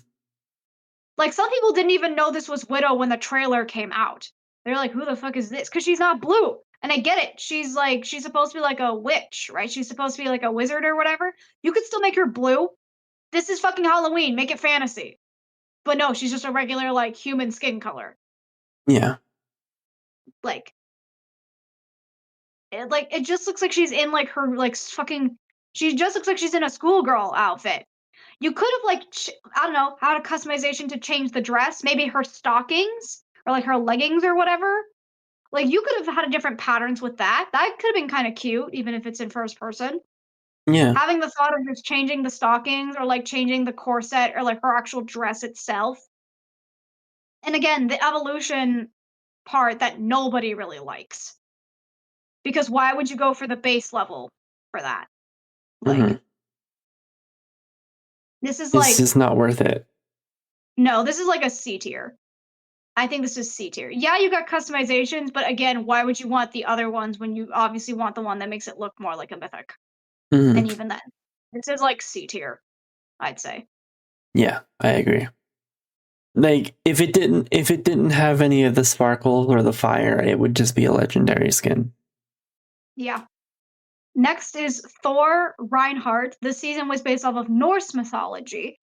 [SPEAKER 2] Like, some people didn't even know this was Widow when the trailer came out. They're like, who the fuck is this? Because she's not blue. And I get it. She's like, she's supposed to be like a witch, right? She's supposed to be like a wizard or whatever. You could still make her blue. This is fucking Halloween. Make it fantasy. But no, she's just a regular, like, human skin color.
[SPEAKER 1] Yeah.
[SPEAKER 2] Like, it just looks like she's in, like, her, like, fucking. She just looks like she's in a schoolgirl outfit. You could have, like, I don't know, had a customization to change the dress. Maybe her stockings or, like, her leggings or whatever. Like, you could have had different patterns with that. That could have been kind of cute, even if it's in first person.
[SPEAKER 1] Yeah.
[SPEAKER 2] Having the thought of just changing the stockings or like changing the corset or like her actual dress itself. And again, the evolution part that nobody really likes. Because why would you go for the base level for that?
[SPEAKER 1] Mm-hmm.
[SPEAKER 2] Like, this is
[SPEAKER 1] It's
[SPEAKER 2] like,
[SPEAKER 1] just not worth it.
[SPEAKER 2] no, this is like a C tier. I think this is C tier. Yeah, you got customizations, but again, why would you want the other ones when you obviously want the one that makes it look more like a mythic? And
[SPEAKER 1] Mm-hmm.
[SPEAKER 2] even then, this is like C tier, I'd say.
[SPEAKER 1] Yeah, I agree. Like if it didn't have any of the sparkles or the fire, it would just be a legendary skin.
[SPEAKER 2] Yeah. Next is Thor Reinhardt. This season was based off of Norse mythology.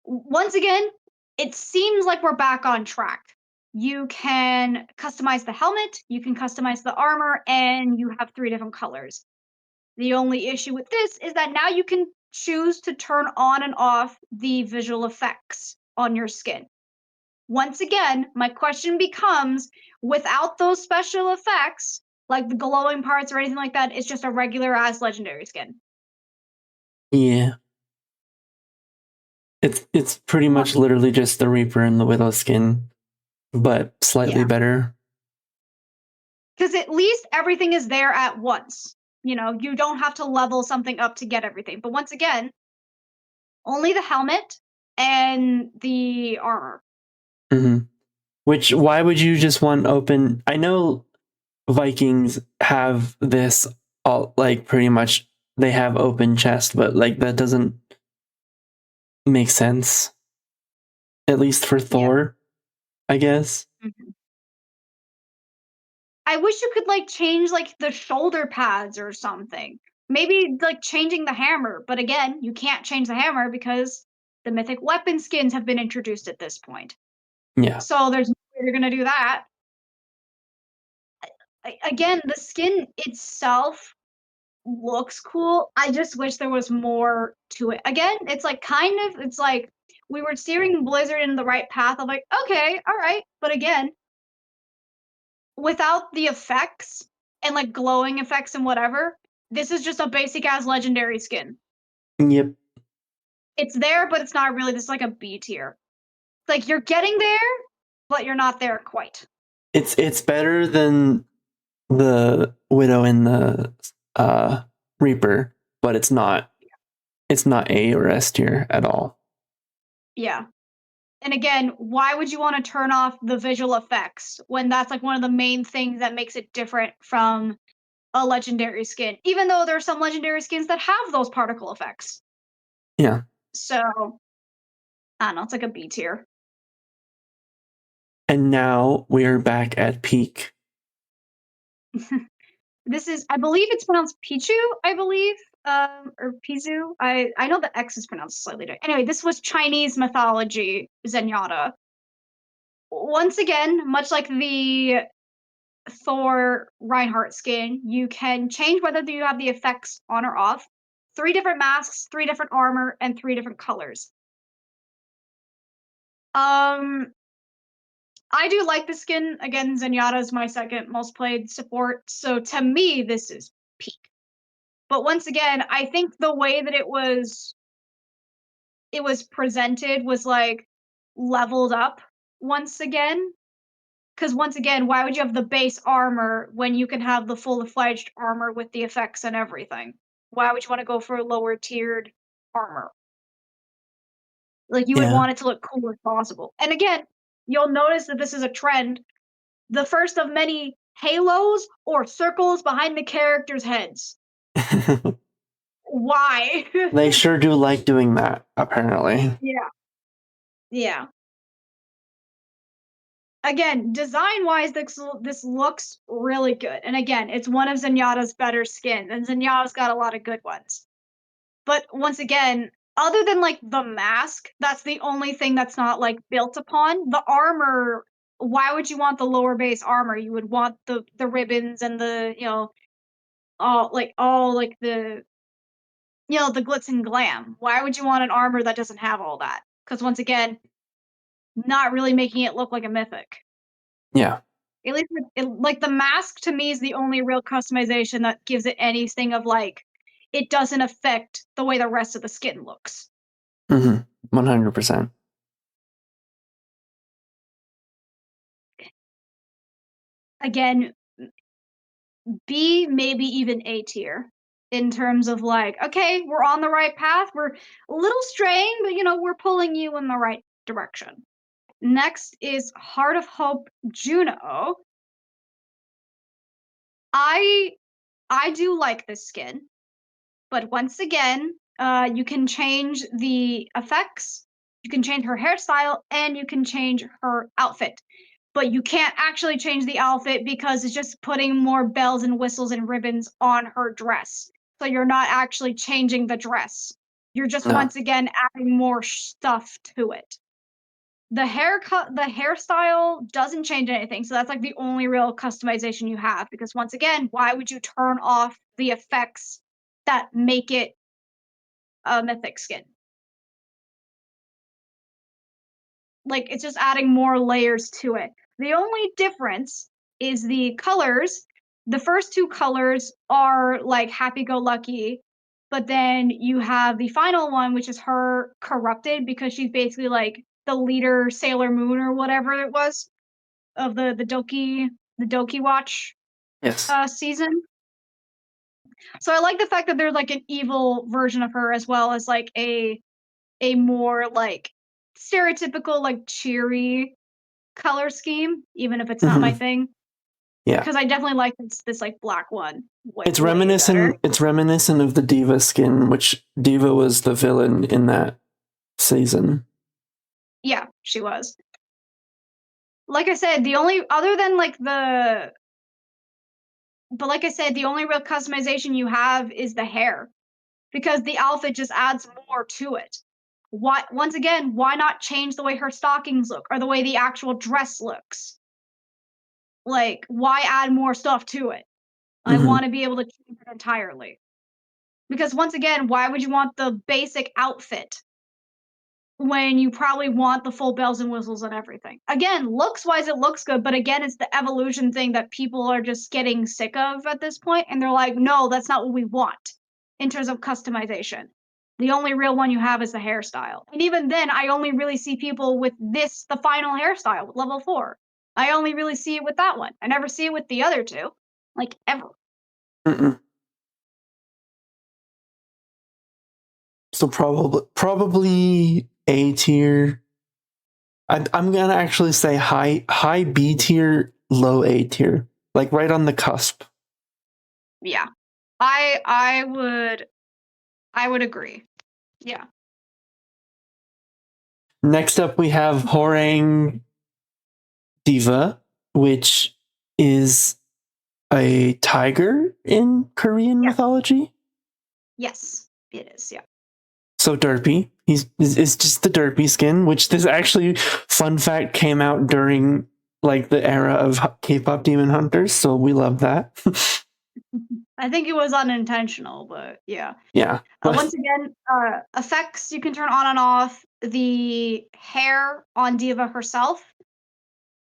[SPEAKER 2] Once again, it seems like we're back on track. You can customize the helmet, you can customize the armor, and you have 3 different colors. The only issue with this is that now you can choose to turn on and off the visual effects on your skin. Once again, my question becomes, without those special effects, like the glowing parts or anything like that, it's just a regular ass legendary skin.
[SPEAKER 1] Yeah. It's pretty much literally just the Reaper and the Widow skin, but slightly
[SPEAKER 2] Yeah.
[SPEAKER 1] better.
[SPEAKER 2] Because at least everything is there at once. You know, you don't have to level something up to get everything. But once again, only the helmet and the armor.
[SPEAKER 1] Mm-hmm. Which why would you just want open? I know Vikings have this all like pretty much they have open chest, but like that doesn't make sense. At least for Thor, I guess.
[SPEAKER 2] Mhm. I wish you could like change like the shoulder pads or something. Maybe like changing the hammer, but again, you can't change the hammer because the mythic weapon skins have been introduced at this point.
[SPEAKER 1] Yeah.
[SPEAKER 2] So there's no way you're gonna do that. Again, the skin itself looks cool. I just wish there was more to it. Again, it's like it's like we were steering Blizzard in the right path. I'm like, okay, all right. But again, without the effects and like glowing effects and whatever, this is just a basic ass legendary skin.
[SPEAKER 1] Yep.
[SPEAKER 2] It's there, but it's not really. This is like a B tier. It's like you're getting there, but you're not there quite.
[SPEAKER 1] It's better than the Widow and the Reaper, but it's not A or S tier at all.
[SPEAKER 2] Yeah. And again, why would you want to turn off the visual effects when that's like one of the main things that makes it different from a legendary skin? Even though there are some legendary skins that have those particle effects.
[SPEAKER 1] Yeah.
[SPEAKER 2] So, I don't know, it's like a B tier.
[SPEAKER 1] And now we are back at peak.
[SPEAKER 2] This is, I believe it's pronounced Pichu, I believe, or Pizu. I know the X is pronounced slightly different. Anyway, this was Chinese mythology Zenyatta. Once again, much like the Thor Reinhardt skin, you can change whether you have the effects on or off. 3 different masks, 3 different armor, and 3 different colors. I do like the skin. Again, Zenyatta is my second most played support, so to me, this is peak. But once again, I think the way that it was it was presented was like leveled up once again. Because once again, why would you have the base armor when you can have the full-fledged armor with the effects and everything? Why would you want to go for a lower tiered armor? Like, you would
[SPEAKER 1] Yeah.
[SPEAKER 2] want it to look cool as possible. And again, you'll notice that this is a trend. The first of many halos or circles behind the characters' heads. Why?
[SPEAKER 1] They sure do like doing that, apparently.
[SPEAKER 2] Yeah. Yeah. Again, design-wise, this looks really good. And again, it's one of Zenyatta's better skins, and Zenyatta's got a lot of good ones. But once again, other than like the mask, that's the only thing that's not like built upon. The armor, why would you want the lower base armor? You would want the ribbons and the, all like the the glitz and glam. Why would you want an armor that doesn't have all that? Because once again, not really making it look like a mythic.
[SPEAKER 1] Yeah.
[SPEAKER 2] At least like the mask to me is the only real customization that gives it anything of like it doesn't affect the way the rest of the skin looks.
[SPEAKER 1] 100%.
[SPEAKER 2] Again, B, maybe even A tier in terms of like, okay, we're on the right path. We're a little straying, but we're pulling you in the right direction. Next is Heart of Hope Juno. I do like this skin, but once again, you can change the effects, you can change her hairstyle, and you can change her outfit. But you can't actually change the outfit because it's just putting more bells and whistles and ribbons on her dress. So you're not actually changing the dress. You're just
[SPEAKER 1] No.
[SPEAKER 2] once again adding more stuff to it. The hairstyle doesn't change anything. So that's like the only real customization you have because once again, why would you turn off the effects that make it a mythic skin? Like it's just adding more layers to it. The only difference is the colors. The first two colors are like happy-go-lucky, but then you have the final one, which is her corrupted because she's basically like the leader Sailor Moon or whatever it was of the Doki Watch
[SPEAKER 1] Yes.
[SPEAKER 2] season. So I like the fact that there's like an evil version of her as well as like a more like stereotypical like cheery color scheme, even if it's not my thing.
[SPEAKER 1] Yeah.
[SPEAKER 2] Because I definitely like this like black one.
[SPEAKER 1] It's
[SPEAKER 2] way
[SPEAKER 1] reminiscent.
[SPEAKER 2] better.
[SPEAKER 1] It's reminiscent of the Diva skin, which Diva was the villain in that season.
[SPEAKER 2] Yeah, she was. Like I said, the only other than like the, but like I said, the only real customization you have is the hair, because the outfit just adds more to it. Why? Once again, why not change the way her stockings look or the way the actual dress looks? Like, why add more stuff to it? I want to be able to change it entirely. Because once again, why would you want the basic outfit when you probably want the full bells and whistles and everything? Again, looks-wise, it looks good, but again, it's the evolution thing that people are just getting sick of at this point, and they're like, no, that's not what we want in terms of customization. The only real one you have is the hairstyle. And even then, I only really see people with this, the final hairstyle, with level 4. I only really see it with that one. I never see it with the other two. Like, ever.
[SPEAKER 1] So probably A tier. I'm gonna actually say high B tier, low A tier, like right on the cusp.
[SPEAKER 2] Yeah. I would agree. Yeah.
[SPEAKER 1] Next up, we have Horang Diva, which is a tiger in Korean mythology.
[SPEAKER 2] Yes, it is. Yeah.
[SPEAKER 1] So derpy. It's just the derpy skin, which this actually, fun fact, came out during like the era of K-pop Demon Hunters, so we love that.
[SPEAKER 2] I think it was unintentional, but yeah.
[SPEAKER 1] Yeah.
[SPEAKER 2] Once again, effects you can turn on and off. The hair on Diva herself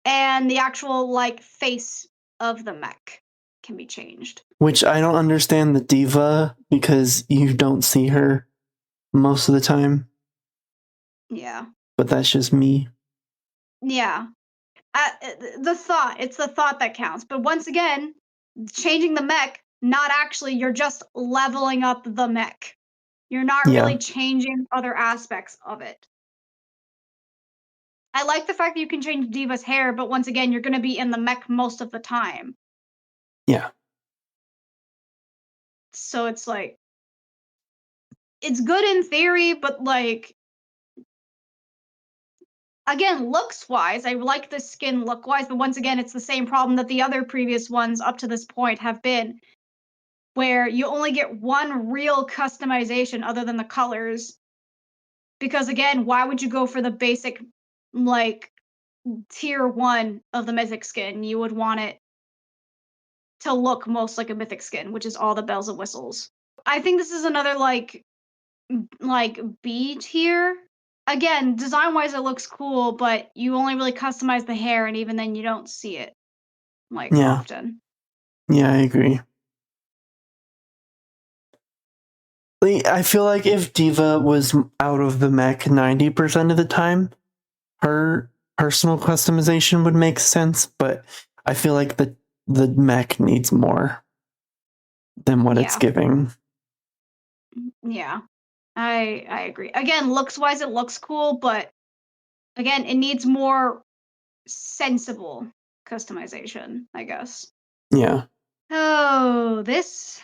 [SPEAKER 2] and the actual like face of the mech can be changed.
[SPEAKER 1] Which I don't understand the Diva because you don't see her most of the time.
[SPEAKER 2] Yeah.
[SPEAKER 1] But that's just me.
[SPEAKER 2] Yeah. It's the thought that counts. But once again, changing the mech, not actually, you're just leveling up the mech. You're not
[SPEAKER 1] Yeah.
[SPEAKER 2] really changing other aspects of it. I like the fact that you can change Diva's hair, but once again, you're going to be in the mech most of the time.
[SPEAKER 1] Yeah.
[SPEAKER 2] So it's like, it's good in theory, but like, again, looks wise, I like the skin look wise, but once again, it's the same problem that the other previous ones up to this point have been, where you only get one real customization other than the colors. Because again, why would you go for the basic, like, tier 1 of the mythic skin? You would want it to look most like a mythic skin, which is all the bells and whistles. I think this is another like B tier. Again, design wise it looks cool, but you only really customize the hair, and even then you don't see it like
[SPEAKER 1] Yeah.
[SPEAKER 2] often.
[SPEAKER 1] Yeah, I agree. Like, I feel like if Diva was out of the mech 90% of the time, her personal customization would make sense, but I feel like the mech needs more than what it's
[SPEAKER 2] Yeah.
[SPEAKER 1] giving.
[SPEAKER 2] Yeah. I agree. Again, looks wise it looks cool, but again, it needs more sensible customization, I guess.
[SPEAKER 1] Yeah.
[SPEAKER 2] Oh, this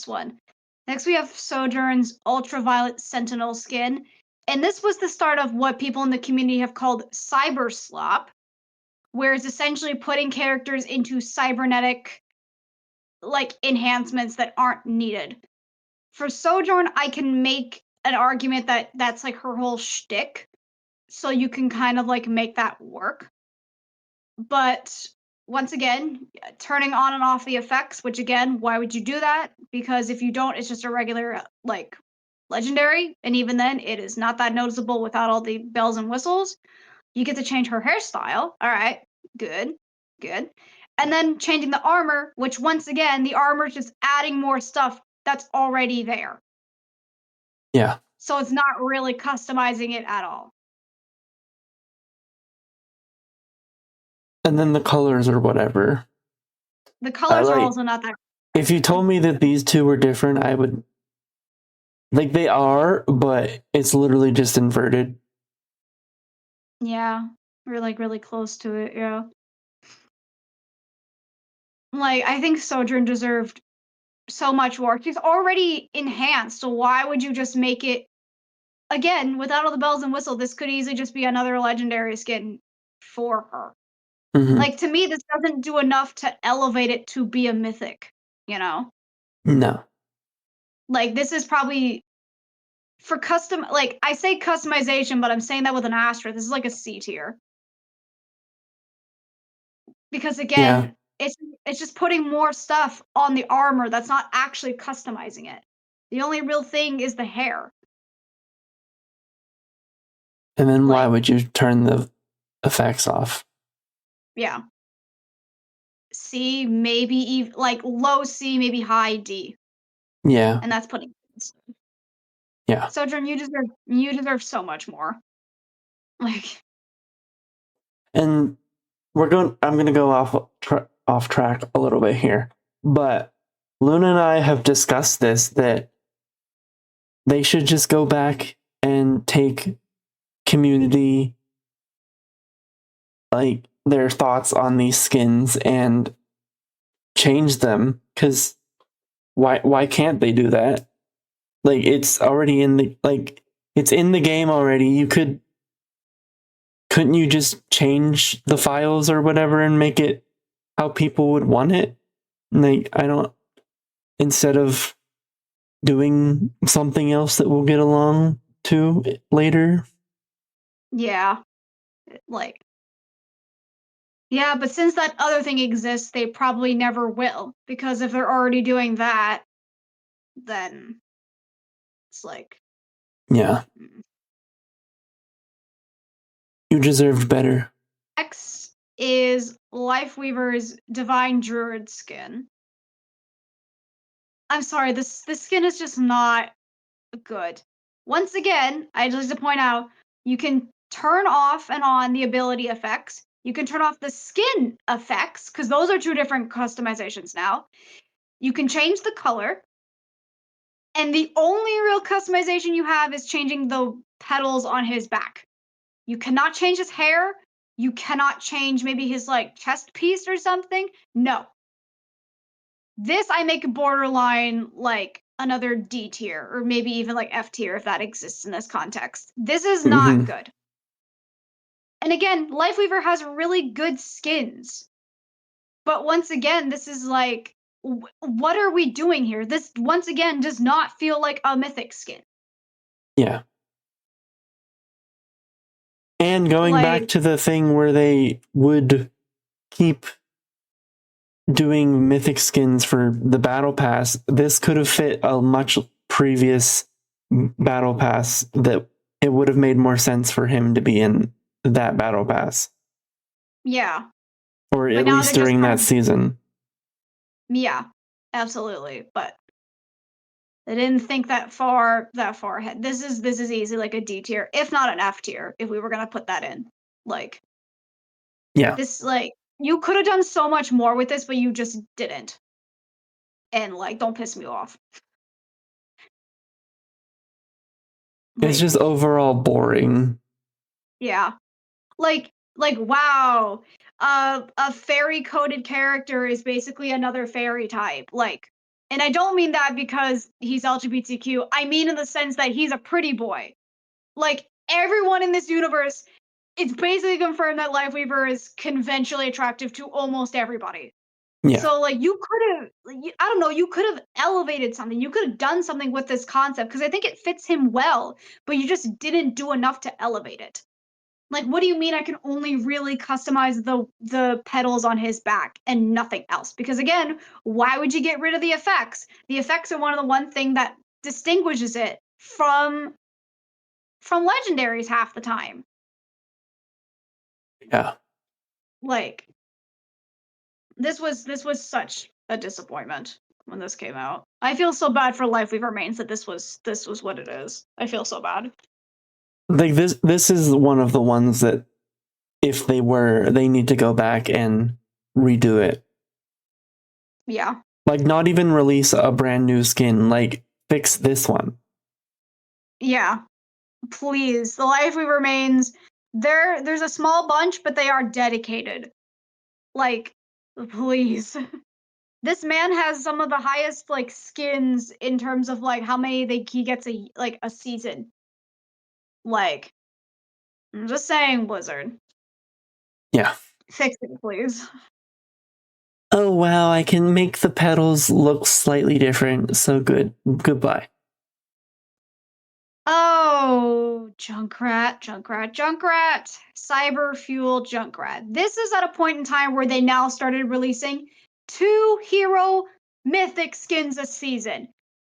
[SPEAKER 2] one. Next, we have Sojourn's Ultraviolet Sentinel skin. And this was the start of what people in the community have called cyber slop, where it's essentially putting characters into cybernetic like enhancements that aren't needed. For Sojourn, I can make an argument that that's like her whole shtick, so you can kind of like make that work. But once again, turning on and off the effects, which again, why would you do that? Because if you don't, it's just a regular like legendary, and even then it is not that noticeable without all the bells and whistles. You get to change her hairstyle. All right, good, good. And then changing the armor, which once again, the armor is just adding more stuff that's already there.
[SPEAKER 1] Yeah.
[SPEAKER 2] So it's not really customizing it at all.
[SPEAKER 1] And then the colors or whatever.
[SPEAKER 2] The
[SPEAKER 1] I
[SPEAKER 2] colors are
[SPEAKER 1] like
[SPEAKER 2] also not that.
[SPEAKER 1] if you told me that these two were different, I would like they are, but it's literally just inverted.
[SPEAKER 2] Yeah, we're like really close to it. Yeah. Like, I think Sojourn deserved so much more. She's already enhanced, so why would you just make it again without all the bells and whistles? This could easily just be another legendary skin for her.
[SPEAKER 1] Mm-hmm.
[SPEAKER 2] Like, to me, this doesn't do enough to elevate it to be a mythic, you know?
[SPEAKER 1] No.
[SPEAKER 2] Like, this is probably for custom, like, I say customization, but I'm saying that with an asterisk. This is like a C tier. Because
[SPEAKER 1] Yeah.
[SPEAKER 2] again, it's just putting more stuff on the armor that's not actually customizing it. The only real thing is the hair.
[SPEAKER 1] And then why
[SPEAKER 2] Like,
[SPEAKER 1] would you turn the effects off?
[SPEAKER 2] yeah. C, maybe even like low C, maybe high D.
[SPEAKER 1] Yeah.
[SPEAKER 2] And that's putting
[SPEAKER 1] Yeah.
[SPEAKER 2] Sojourn, you deserve so much more. Like,
[SPEAKER 1] And I'm going to go off track a little bit here. But Luna and I have discussed this that they should just go back and take community like their thoughts on these skins and change them, cuz why can't they do that? Like it's already in the like it's in the game already. Couldn't you just change the files or whatever and make it how people would want it? Like I don't instead of doing something else that we'll get along to later.
[SPEAKER 2] yeah. Like, yeah, but since that other thing exists, they probably never will. Because if they're already doing that, then it's like,
[SPEAKER 1] Yeah,
[SPEAKER 2] mm.
[SPEAKER 1] you deserved better.
[SPEAKER 2] Next is Lifeweaver's Divine Druid skin. I'm sorry, this skin is just not good. Once again, I just like to point out, You can turn off and on the ability effects. You can turn off the skin effects, because those are 2 different customizations now. You can change the color. And the only real customization you have is changing the petals on his back. You cannot change his hair. You cannot change maybe his like chest piece or something. No. This I make borderline like another D tier or maybe even like F tier if that exists in this context. This is not
[SPEAKER 1] Mm-hmm.
[SPEAKER 2] good. And again, Lifeweaver has really good skins. But once again, this is like what are we doing here? This once again does not feel like a Mythic skin.
[SPEAKER 1] Yeah. And going back
[SPEAKER 2] Like
[SPEAKER 1] to the thing where they would keep doing Mythic skins for the Battle Pass, this could have fit a much previous Battle Pass that it would have made more sense for him to be in that Battle Pass.
[SPEAKER 2] yeah.
[SPEAKER 1] Or
[SPEAKER 2] But
[SPEAKER 1] at
[SPEAKER 2] now
[SPEAKER 1] least
[SPEAKER 2] they're just
[SPEAKER 1] during
[SPEAKER 2] kind
[SPEAKER 1] that
[SPEAKER 2] of
[SPEAKER 1] season.
[SPEAKER 2] yeah, absolutely. But they didn't think that far ahead. This is easy like a D tier, if not an F tier, if we were gonna put that in. Like
[SPEAKER 1] Yeah.
[SPEAKER 2] this, like you could have done so much more with this, but you just didn't. And like, don't piss me off.
[SPEAKER 1] It's
[SPEAKER 2] Like,
[SPEAKER 1] just overall boring.
[SPEAKER 2] yeah. Like wow. A fairy coded character is basically another fairy type. Like, and I don't mean that because he's LGBTQ. I mean in the sense that he's a pretty boy. Like everyone in this universe, it's basically confirmed that Lifeweaver is conventionally attractive to almost everybody.
[SPEAKER 1] Yeah.
[SPEAKER 2] So like you could have, I don't know, you could have elevated something. You could have done something with this concept because I think it fits him well, but you just didn't do enough to elevate it. Like, what do you mean I can only really customize the petals on his back and nothing else? Because again, why would you get rid of the effects? The effects are one thing that distinguishes it from legendaries half the time.
[SPEAKER 1] Yeah.
[SPEAKER 2] Like this was such a disappointment when this came out. I feel so bad for Life We've Remains that this was what it is. I feel so bad.
[SPEAKER 1] Like this is one of the ones that if they need to go back and redo it.
[SPEAKER 2] Yeah.
[SPEAKER 1] Like not even release a brand new skin, like fix this one.
[SPEAKER 2] Yeah. Please. The Life We Remains, there's a small bunch, but they are dedicated. Like, please. This man has some of the highest like skins in terms of like how many he gets a season. Like, I'm just saying, Blizzard.
[SPEAKER 1] Yeah.
[SPEAKER 2] Fix it, please.
[SPEAKER 1] Oh wow, I can make the petals look slightly different. So good. Goodbye.
[SPEAKER 2] Oh, Junkrat. Cyber Fuel Junkrat. This is at a point in time where they now started releasing 2 hero mythic skins a season,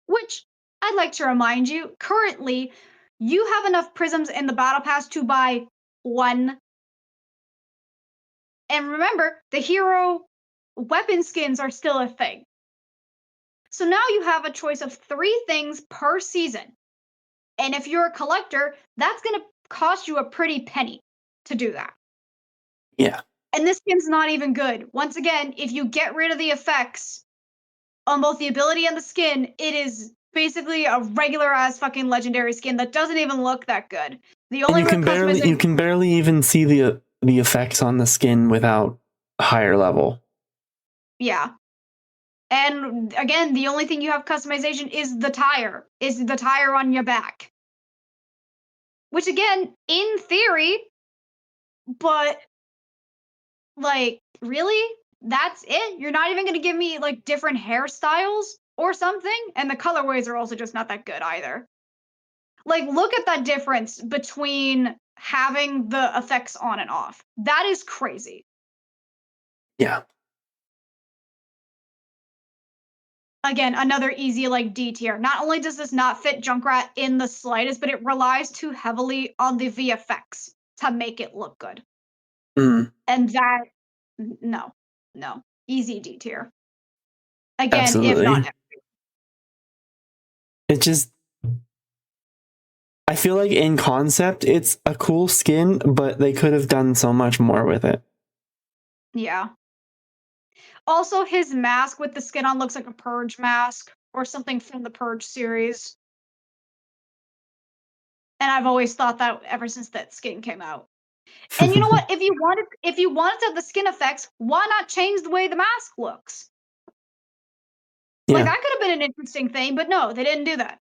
[SPEAKER 2] which I'd like to remind you, currently, you have enough prisms in the battle pass to buy 1. And remember, the hero weapon skins are still a thing. So now you have a choice of 3 things per season. And if you're a collector, that's going to cost you a pretty penny to do that.
[SPEAKER 1] Yeah.
[SPEAKER 2] And this skin's not even good. Once again, if you get rid of the effects on both the ability and the skin, it is basically a regular ass fucking legendary skin that doesn't even look that good. The
[SPEAKER 1] And
[SPEAKER 2] only real customization,
[SPEAKER 1] you can barely even see the effects on the skin without higher level.
[SPEAKER 2] yeah. And again, the only thing you have customization is the tire on your back. Which again, in theory, but like, really? That's it? You're not even going to give me like different hairstyles or something? And the colorways are also just not that good either. Like, look at that difference between having the effects on and off. That is crazy.
[SPEAKER 1] Yeah.
[SPEAKER 2] Again, another easy like D tier. Not only does this not fit Junkrat in the slightest, but it relies too heavily on the VFX to make it look good.
[SPEAKER 1] Mm,
[SPEAKER 2] And that, no, easy D tier. Again, if
[SPEAKER 1] absolutely.
[SPEAKER 2] not,
[SPEAKER 1] It just I feel like in concept, it's a cool skin, but they could have done so much more with it.
[SPEAKER 2] Yeah. Also, his mask with the skin on looks like a Purge mask or something from the Purge series. And I've always thought that ever since that skin came out. And you know what? If you wanted to have the skin effects, why not change the way the mask looks? Like
[SPEAKER 1] Yeah.
[SPEAKER 2] that could have been an interesting thing, but no, they didn't do that.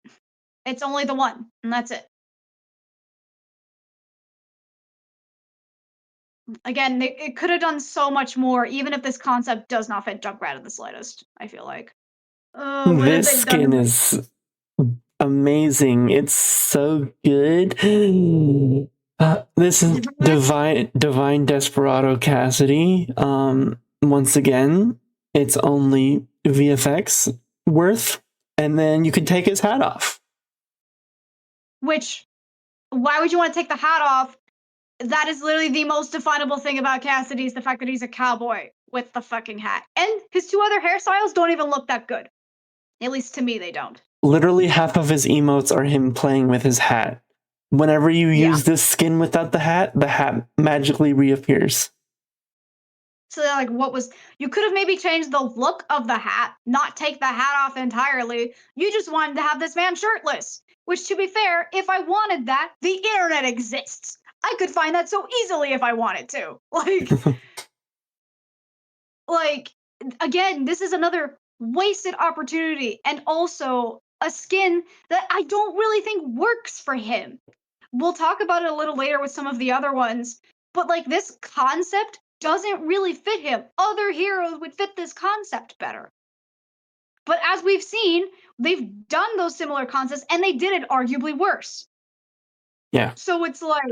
[SPEAKER 2] It's only the one, and that's it. Again, it could have done so much more, even if this concept does not fit Junkrat in the slightest. I feel like. Oh, what have
[SPEAKER 1] This
[SPEAKER 2] they done to
[SPEAKER 1] skin
[SPEAKER 2] my?
[SPEAKER 1] is amazing. It's so good. This is Divine Desperado Cassidy. Once again, it's only VFX worth, and then you can take his hat off.
[SPEAKER 2] Which, why would you want to take the hat off? That is literally the most definable thing about Cassidy is the fact that he's a cowboy with the fucking hat. And his two other hairstyles don't even look that good. At least to me, they don't.
[SPEAKER 1] Literally half of his emotes are him playing with his hat. Whenever you use this skin without the hat magically reappears.
[SPEAKER 2] So they're like, what was... You could have maybe changed the look of the hat, not take the hat off entirely. You just wanted to have this man shirtless. Which, to be fair, if I wanted that, the internet exists. I could find that so easily if I wanted to. Like, again, this is another wasted opportunity and also a skin that I don't really think works for him. We'll talk about it a little later with some of the other ones, but like this concept doesn't really fit him. Other heroes would fit this concept better. But as we've seen, they've done those similar concepts and they did it arguably worse.
[SPEAKER 1] Yeah.
[SPEAKER 2] So it's like...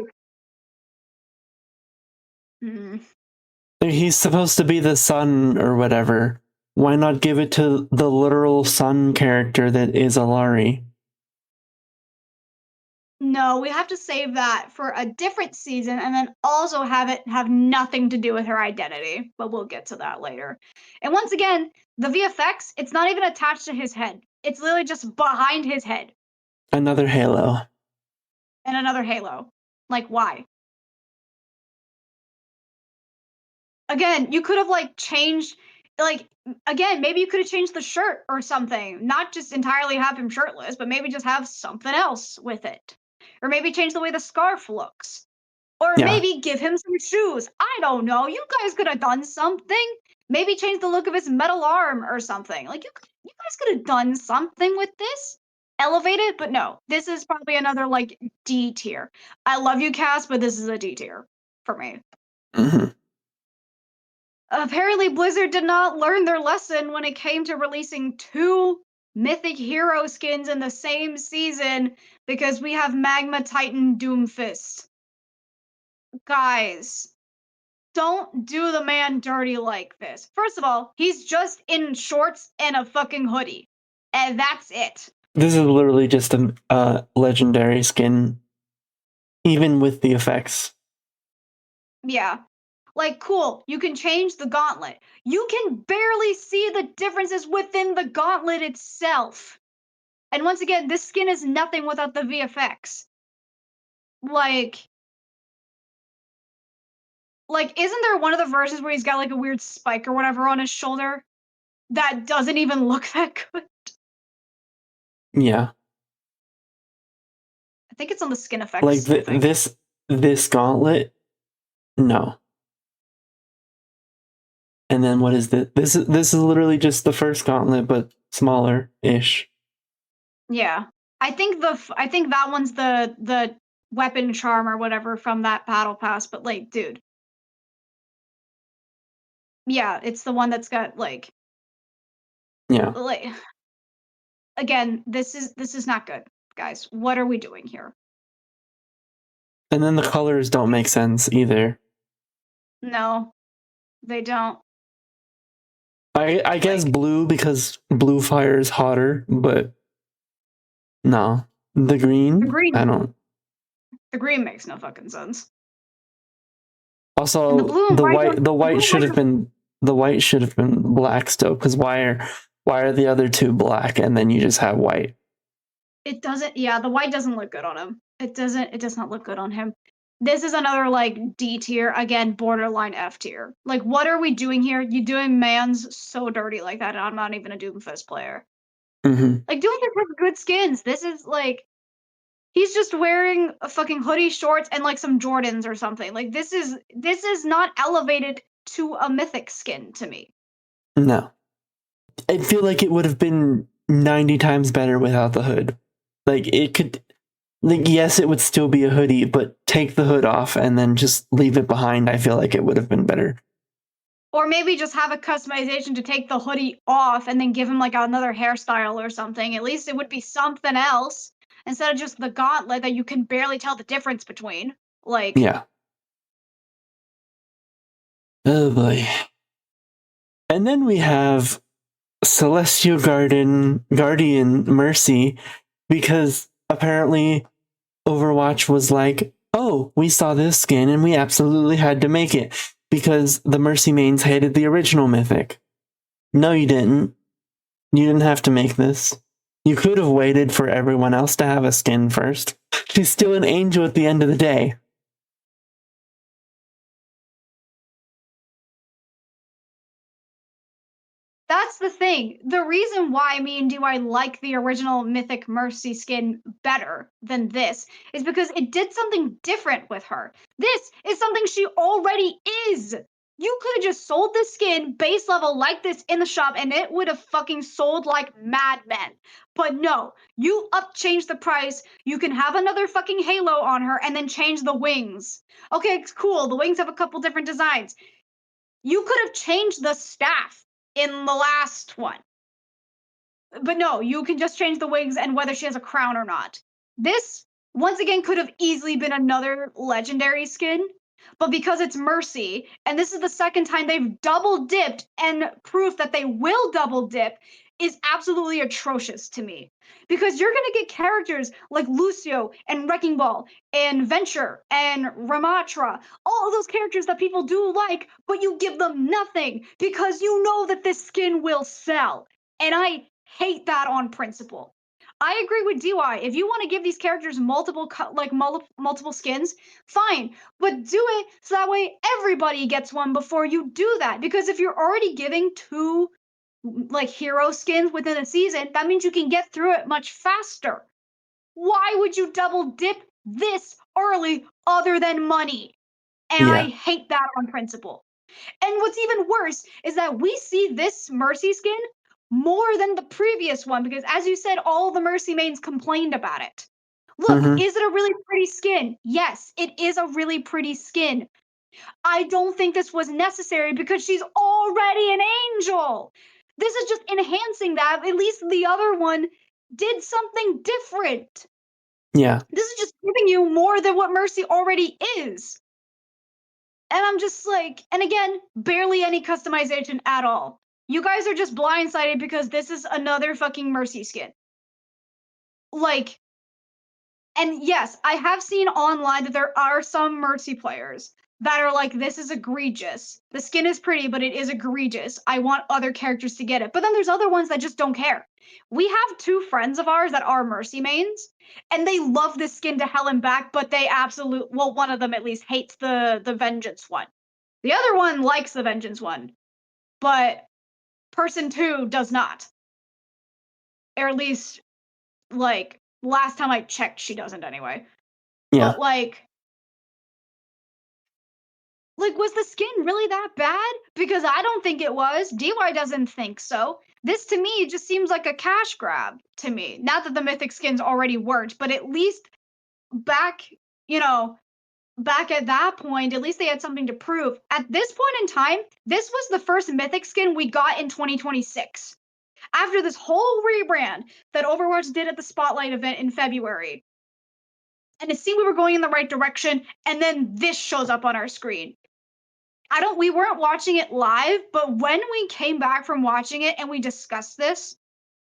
[SPEAKER 1] He's supposed to be the sun or whatever. Why not give it to the literal sun character that is Alari?
[SPEAKER 2] No, we have to save that for a different season and then also have it have nothing to do with her identity. But we'll get to that later. And once again, the VFX, it's not even attached to his head. It's literally just behind his head.
[SPEAKER 1] Another halo.
[SPEAKER 2] And another halo. Like, why? Again, you could have, like, changed... Like, again, maybe you could have changed the shirt or something. Not just entirely have him shirtless, but maybe just have something else with it. Or maybe change the way the scarf looks. Or maybe give him some shoes. I don't know. You guys could have done something. Maybe change the look of his metal arm or something. Like, you guys could have done something with this. Elevate it, but no. This is probably another, like, D tier. I love you, Cass, but this is a D tier for me.
[SPEAKER 1] Mm-hmm.
[SPEAKER 2] Apparently, Blizzard did not learn their lesson when it came to releasing 2 Mythic hero skins in the same season because we have Magma Titan Doomfist. Guys, don't do the man dirty like this. First of all, he's just in shorts and a fucking hoodie. And that's it.
[SPEAKER 1] This is literally just a legendary skin. Even with the effects.
[SPEAKER 2] Yeah. Like, cool, you can change the gauntlet. You can barely see the differences within the gauntlet itself. And once again, this skin is nothing without the VFX. Like, isn't there one of the versions where he's got, like, a weird spike or whatever on his shoulder? That doesn't even look that good.
[SPEAKER 1] Yeah.
[SPEAKER 2] I think it's on the skin effects.
[SPEAKER 1] Like, this gauntlet? No. And then what is this? This is literally just the first gauntlet, but smaller-ish.
[SPEAKER 2] Yeah. I think that one's the weapon charm or whatever from that battle pass, but like, dude. Yeah, it's the one that's got like...
[SPEAKER 1] Yeah.
[SPEAKER 2] Like, again, this is not good, guys. What are we doing here?
[SPEAKER 1] And then the colors don't make sense either.
[SPEAKER 2] No, they don't.
[SPEAKER 1] I guess blue because blue fire is hotter, but no. The green? I don't.
[SPEAKER 2] The green makes no fucking sense.
[SPEAKER 1] Also, the white should have been black still, because why are the other two black and then you just have white?
[SPEAKER 2] It doesn't... Yeah, the white doesn't look good on him. It does not look good on him. This is another like D tier, again, borderline F tier. Like, what are we doing here? You doing Mans so dirty like that, and I'm not even a Doomfist player.
[SPEAKER 1] Mm-hmm.
[SPEAKER 2] Like, Doomfist has good skins. This is like, he's just wearing a fucking hoodie, shorts, and like some Jordans or something. Like, this is not elevated to a Mythic skin to me.
[SPEAKER 1] No. I feel like it would have been 90 times better without the hood. Like, it could, like, yes, it would still be a hoodie, but take the hood off and then just leave it behind. I feel like it would have been better.
[SPEAKER 2] Or maybe just have a customization to take the hoodie off and then give him like another hairstyle or something. At least it would be something else instead of just the gauntlet that you can barely tell the difference between. Like,
[SPEAKER 1] Yeah. Oh boy. And then we have Celestial Guardian Mercy, because apparently Overwatch was like, oh, we saw this skin and we absolutely had to make it because the Mercy mains hated the original Mythic. No, you didn't. You didn't have to make this. You could have waited for everyone else to have a skin first. She's still an angel at the end of the day.
[SPEAKER 2] that's the thing. The reason why me and DY like the original Mythic Mercy skin better than this is because it did something different with her. This is something she already is. You could have just sold this skin base level like this in the shop and it would have fucking sold like madmen. But no, you change the price. You can have another fucking halo on her and then change the wings. Okay, it's cool. The wings have a couple different designs. You could have changed the staff in the last one. But no, you can just change the wings and whether she has a crown or not. This, once again, could have easily been another legendary skin, but because it's Mercy, and this is the second time they've double dipped, and proof that they will double dip is absolutely atrocious to me. Because you're gonna get characters like Lucio and Wrecking Ball and Venture and Ramatra, all of those characters that people do like, but you give them nothing because you know that this skin will sell. And I hate that on principle. I agree with DY. If you want to give these characters multiple skins, fine, but do it so that way everybody gets one before you do that. Because if you're already giving two like hero skins within a season, that means you can get through it much faster. Why would you double dip this early other than money? And I
[SPEAKER 1] Yeah.
[SPEAKER 2] hate that on principle. And what's even worse is that we see this Mercy skin more than the previous one because, as you said, all the Mercy mains complained about it. Look,
[SPEAKER 1] Mm-hmm.
[SPEAKER 2] is it a really pretty skin? Yes, it is a really pretty skin. I don't think this was necessary because she's already an angel. This is just enhancing that. At least the other one did something different.
[SPEAKER 1] Yeah.
[SPEAKER 2] This is just giving you more than what Mercy already is. And I'm just like, and again, barely any customization at all. You guys are just blindsided because this is another fucking Mercy skin. Like, and yes, I have seen online that there are some Mercy players that are like, this is egregious. The skin is pretty, but it is egregious. I want other characters to get it. But then there's other ones that just don't care. We have two friends of ours that are Mercy mains, and they love this skin to hell and back, but they well, one of them at least hates the Vengeance one. The other one likes the Vengeance one, but person two does not. Or at least, like, last time I checked, she doesn't anyway.
[SPEAKER 1] Yeah.
[SPEAKER 2] But was the skin really that bad? Because I don't think it was. DY doesn't think so. This to me just seems like a cash grab to me. Not that the Mythic skins already worked, but at least back, back at that point, at least they had something to prove. At this point in time, this was the first Mythic skin we got in 2026. After this whole rebrand that Overwatch did at the Spotlight event in February. And it seemed we were going in the right direction, and then this shows up on our screen. We weren't watching it live, but when we came back from watching it and we discussed this,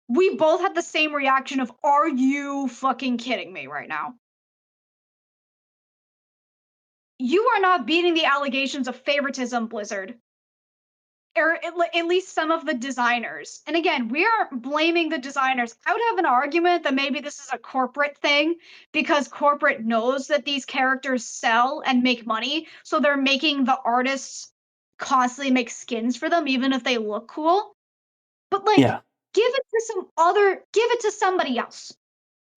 [SPEAKER 2] we both had the same reaction of, are you fucking kidding me right now? You are not beating the allegations of favoritism, Blizzard. or at least some of the designers. And again, we aren't blaming the designers. I would have an argument that maybe this is a corporate thing because corporate knows that these characters sell and make money, so they're making the artists constantly make skins for them, even if they look cool. But like,
[SPEAKER 1] Yeah.
[SPEAKER 2] give it to somebody else.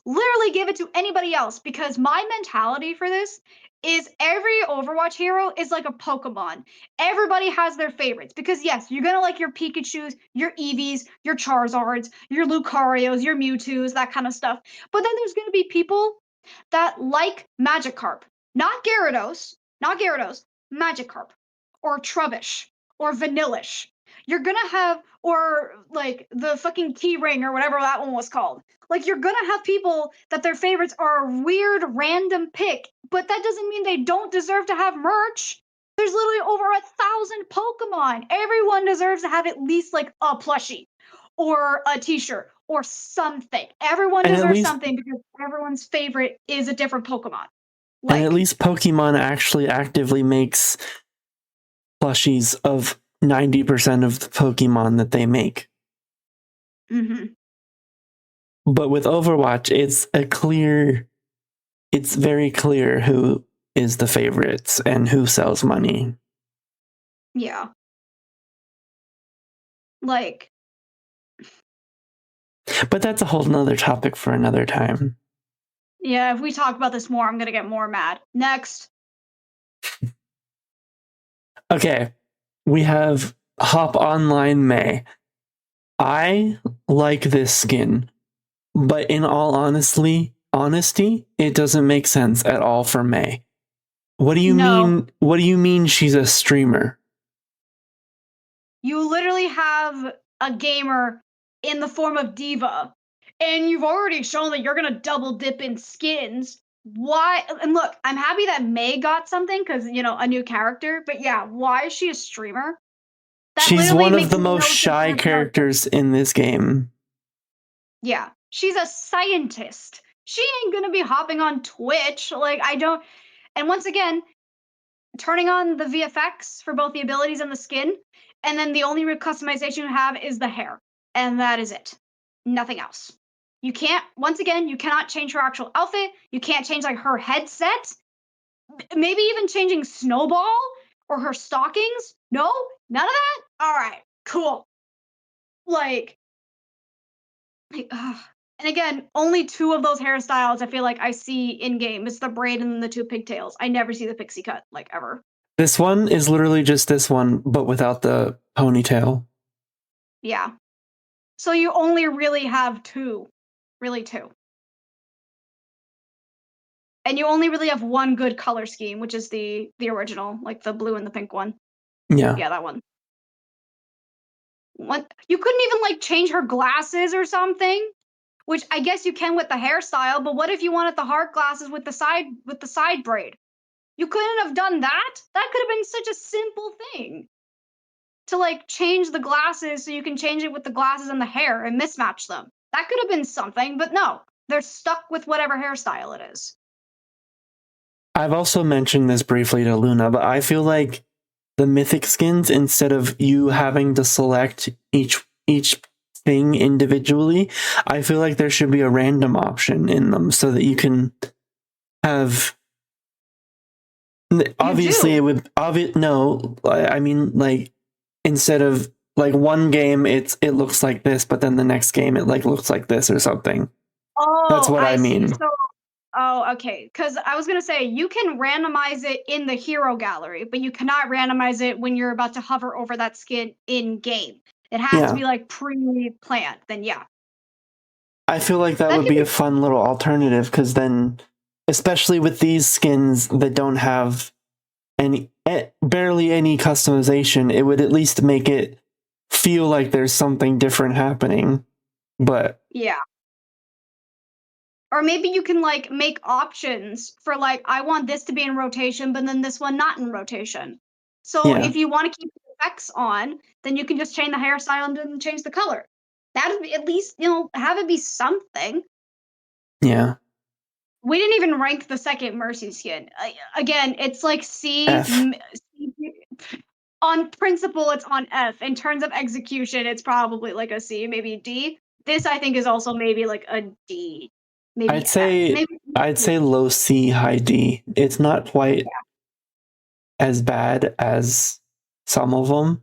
[SPEAKER 2] Literally give it to anybody else, because my mentality for this is every Overwatch hero is like a Pokemon. Everybody has their favorites because yes, you're gonna like your Pikachus, your Eevees, your Charizards, your Lucarios, your Mewtwo's, that kind of stuff. But then there's gonna be people that like Magikarp, not Gyarados, Magikarp, or Trubbish, or Vanillish. You're gonna have, or like the fucking Key Ring or whatever that one was called. Like, you're gonna have people that their favorites are a weird random pick, but that doesn't mean they don't deserve to have merch. There's literally over 1,000 Pokemon. Everyone deserves to have at least like a plushie or a t-shirt or something. Everyone
[SPEAKER 1] And at
[SPEAKER 2] deserves
[SPEAKER 1] least
[SPEAKER 2] something because everyone's favorite is a different Pokemon.
[SPEAKER 1] and at
[SPEAKER 2] Like,
[SPEAKER 1] least Pokemon actually actively makes plushies of 90% of the Pokemon that they make.
[SPEAKER 2] mm-hmm.
[SPEAKER 1] But with Overwatch, it's very clear who is the favorites and who sells money.
[SPEAKER 2] Yeah. Like,
[SPEAKER 1] But that's a whole nother topic for another time.
[SPEAKER 2] yeah, if we talk about this more, I'm gonna get more mad. Next.
[SPEAKER 1] Okay, we have Hop Online May. I like this skin, but in all honesty, it doesn't make sense at all for May. What do you mean? What do you mean she's a streamer?
[SPEAKER 2] You literally have a gamer in the form of Diva, and you've already shown that you're gonna double dip in skins. Why? And look, I'm happy that May got something because, a new character. But yeah, why is she a streamer? That
[SPEAKER 1] She's
[SPEAKER 2] literally
[SPEAKER 1] one of
[SPEAKER 2] makes
[SPEAKER 1] the
[SPEAKER 2] no
[SPEAKER 1] most
[SPEAKER 2] sense
[SPEAKER 1] shy
[SPEAKER 2] for a character.
[SPEAKER 1] characters in this game.
[SPEAKER 2] Yeah, she's a scientist. She ain't gonna be hopping on Twitch. Like, I don't. And once again, turning on the VFX for both the abilities and the skin, and then the only real customization you have is the hair, and that is it. Nothing else. You can't. Once again, you cannot change her actual outfit. You can't change like her headset. Maybe even changing Snowball or her stockings. No, none of that. All right, cool. Like, and again, only two of those hairstyles I feel like I see in game. It's the braid and the two pigtails. I never see the pixie cut, like, ever.
[SPEAKER 1] This one is literally just this one, but without the ponytail.
[SPEAKER 2] Yeah. So you only really have two. Really two. And you only really have one good color scheme, which is the original, like the blue and the pink one.
[SPEAKER 1] Yeah.
[SPEAKER 2] Yeah, that one. What? You couldn't even like change her glasses or something? Which I guess you can with the hairstyle, but what if you wanted the heart glasses with the side braid? You couldn't have done that? That could have been such a simple thing. To like change the glasses so you can change it with the glasses and the hair and mismatch them. That could have been something, but no. They're stuck with whatever hairstyle it is.
[SPEAKER 1] I've also mentioned this briefly to Luna, but I feel like the mythic skins, instead of you having to select each thing individually, I feel like there should be a random option in them so that you can have. Obviously, it would. No, I mean, like, instead of like one game, it looks like this, but then the next game it like looks like this or something.
[SPEAKER 2] Oh,
[SPEAKER 1] That's what I mean.
[SPEAKER 2] See. So, okay. Because I was gonna say you can randomize it in the hero gallery, but you cannot randomize it when you're about to hover over that skin in game. It has to be like pre-planned. Then yeah.
[SPEAKER 1] I feel like that would be a fun little alternative because then, especially with these skins that don't have barely any customization, it would at least make it feel like there's something different happening. But
[SPEAKER 2] yeah. Or maybe you can like make options for like, I want this to be in rotation, but then this one not in rotation. So if you want to keep the effects on, then you can just change the hairstyle and then change the color. That'd be at least, have it be something.
[SPEAKER 1] Yeah.
[SPEAKER 2] We didn't even rank the second Mercy skin. Again, it's like C. on principle, it's on F. In terms of execution, it's probably like a C, maybe D. This I think is also maybe like a D, maybe
[SPEAKER 1] I'd
[SPEAKER 2] F,
[SPEAKER 1] say
[SPEAKER 2] maybe.
[SPEAKER 1] I'd say low C, high D. It's not quite as bad as some of them,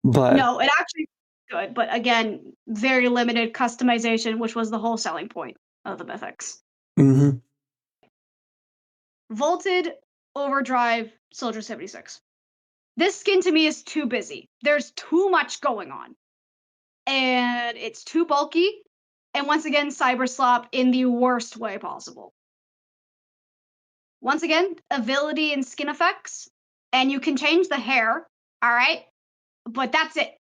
[SPEAKER 1] but
[SPEAKER 2] No, it actually good, but again, very limited customization, which was the whole selling point of the Mythics.
[SPEAKER 1] mhm.
[SPEAKER 2] Vaulted Overdrive Soldier 76. This skin to me is too busy. There's too much going on. And it's too bulky. And once again, cyber slop in the worst way possible. Once again, ability and skin effects. And you can change the hair, alright? But that's it.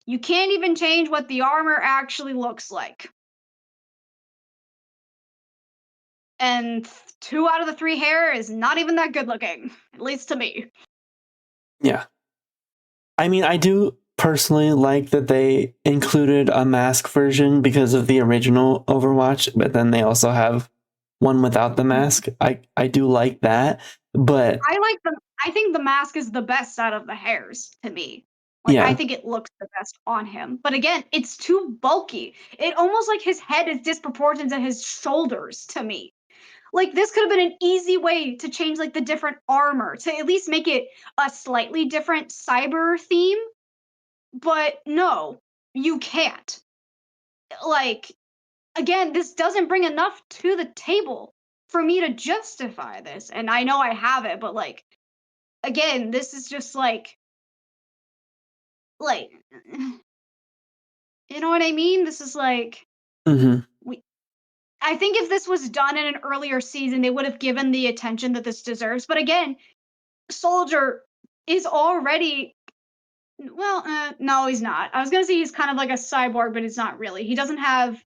[SPEAKER 2] You can't even change what the armor actually looks like. And 2 out of the 3 hair is not even that good looking, at least to me.
[SPEAKER 1] Yeah. I mean, I do personally like that they included a mask version because of the original Overwatch, but then they also have one without the mask. I do like that, but
[SPEAKER 2] I think the mask is the best out of the hairs to me. Like, I
[SPEAKER 1] yeah,
[SPEAKER 2] think it looks the best on him. But again, it's too bulky. It almost like his head is disproportionate to his shoulders to me. Like, this could have been an easy way to change like the different armor to at least make it a slightly different cyber theme. But no, you can't. Like, again, this doesn't bring enough to the table for me to justify this. And I know I have it, but like, again, this is just like, you know what I mean? This is like
[SPEAKER 1] mhm.
[SPEAKER 2] we I think if this was done in an earlier season, they would have given the attention that this deserves. But again, Soldier is already well, no, he's not. I was gonna say he's kind of like a cyborg, but he's not really. He doesn't have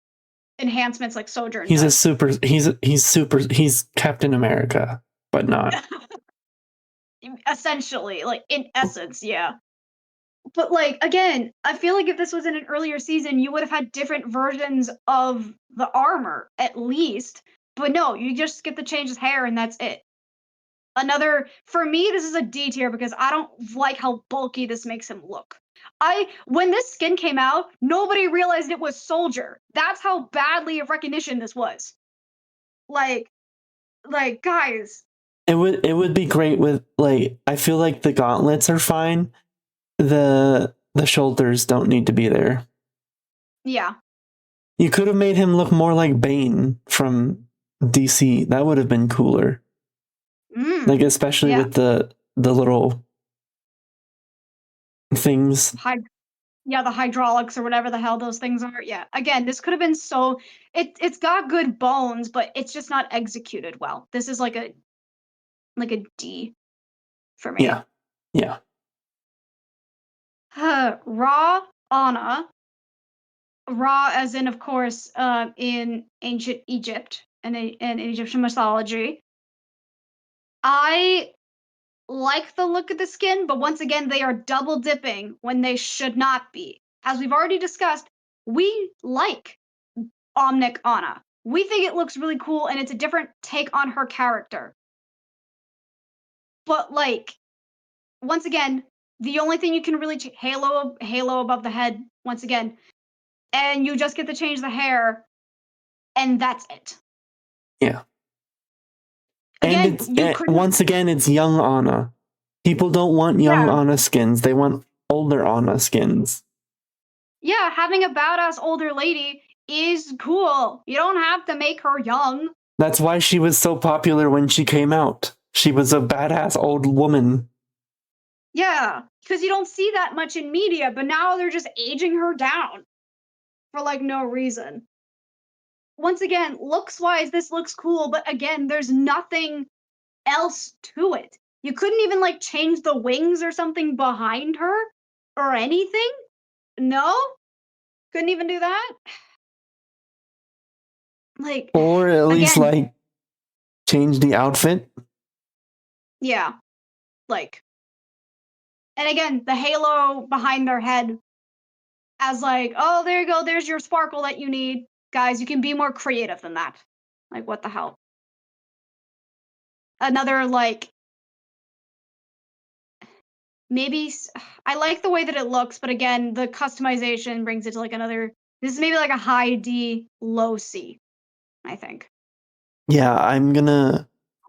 [SPEAKER 2] enhancements like Sojourn
[SPEAKER 1] He's a
[SPEAKER 2] does.
[SPEAKER 1] super he's Captain America, but not.
[SPEAKER 2] Essentially, like in essence, yeah. But like again, I feel like if this was in an earlier season, you would have had different versions of the armor at least. But no, you just get to change his hair and that's it. Another for me, this is a D tier because I don't like how bulky this makes him look. I when this skin came out, nobody realized it was Soldier. That's how badly of recognition this was. Like guys,
[SPEAKER 1] It would be great with like I feel like the gauntlets are fine. The shoulders don't need to be there.
[SPEAKER 2] yeah.
[SPEAKER 1] You could have made him look more like Bane from DC. That would have been cooler. Like
[SPEAKER 2] Mm,
[SPEAKER 1] especially
[SPEAKER 2] yeah.
[SPEAKER 1] with the little things.
[SPEAKER 2] Yeah, the hydraulics or whatever the hell those things are. Yeah. Again, this could have been so it's got good bones, but it's just not executed well. This is like a D for me.
[SPEAKER 1] Yeah. Yeah.
[SPEAKER 2] Raw Anna. Ra as in of course in ancient Egypt and in Egyptian mythology. I like the look of the skin, but once again they are double dipping when they should not be. As we've already discussed, we like Omnic Anna. We think it looks really cool and it's a different take on her character. But like once again, the only thing you can really halo above the head once again, and you just get to change the hair, and that's it.
[SPEAKER 1] Yeah. And
[SPEAKER 2] Again,
[SPEAKER 1] it's
[SPEAKER 2] you couldn't.
[SPEAKER 1] once again it's young Anna. People don't want young
[SPEAKER 2] Yeah,
[SPEAKER 1] Anna skins. They want older Anna skins.
[SPEAKER 2] yeah. Having a badass older lady is cool. You don't have to make her young.
[SPEAKER 1] That's why she was so popular when she came out. She was a badass old woman.
[SPEAKER 2] Yeah, because you don't see that much in media, but now they're just aging her down for like no reason. Once again, looks wise, this looks cool, but again, there's nothing else to it. You couldn't even like change the wings or something behind her or anything? No? Couldn't even do that? Like,
[SPEAKER 1] Or at least
[SPEAKER 2] again,
[SPEAKER 1] like change the outfit.
[SPEAKER 2] yeah, like, and again, the halo behind their head as like, oh, there you go, there's your sparkle that you need. Guys, you can be more creative than that. Like, what the hell? Another, like, maybe I like the way that it looks, but again, the customization brings it to like another. This is maybe like a high D, low C, I think.
[SPEAKER 1] Yeah, I'm gonna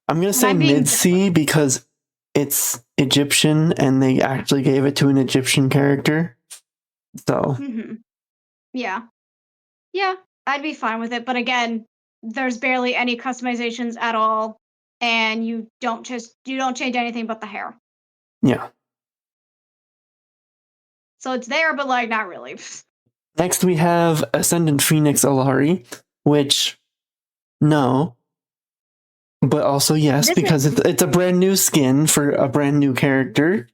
[SPEAKER 2] And
[SPEAKER 1] say
[SPEAKER 2] I'm being
[SPEAKER 1] mid C because it's Egyptian and they actually gave it to an Egyptian character. So
[SPEAKER 2] yeah, yeah, I'd be fine with it. But again, there's barely any customizations at all, and you don't change anything but the hair.
[SPEAKER 1] yeah.
[SPEAKER 2] So it's there, but like not really.
[SPEAKER 1] Next we have Ascendant Phoenix Alari, which no, but also yes,
[SPEAKER 2] This is
[SPEAKER 1] because it's a brand new skin for a brand new character.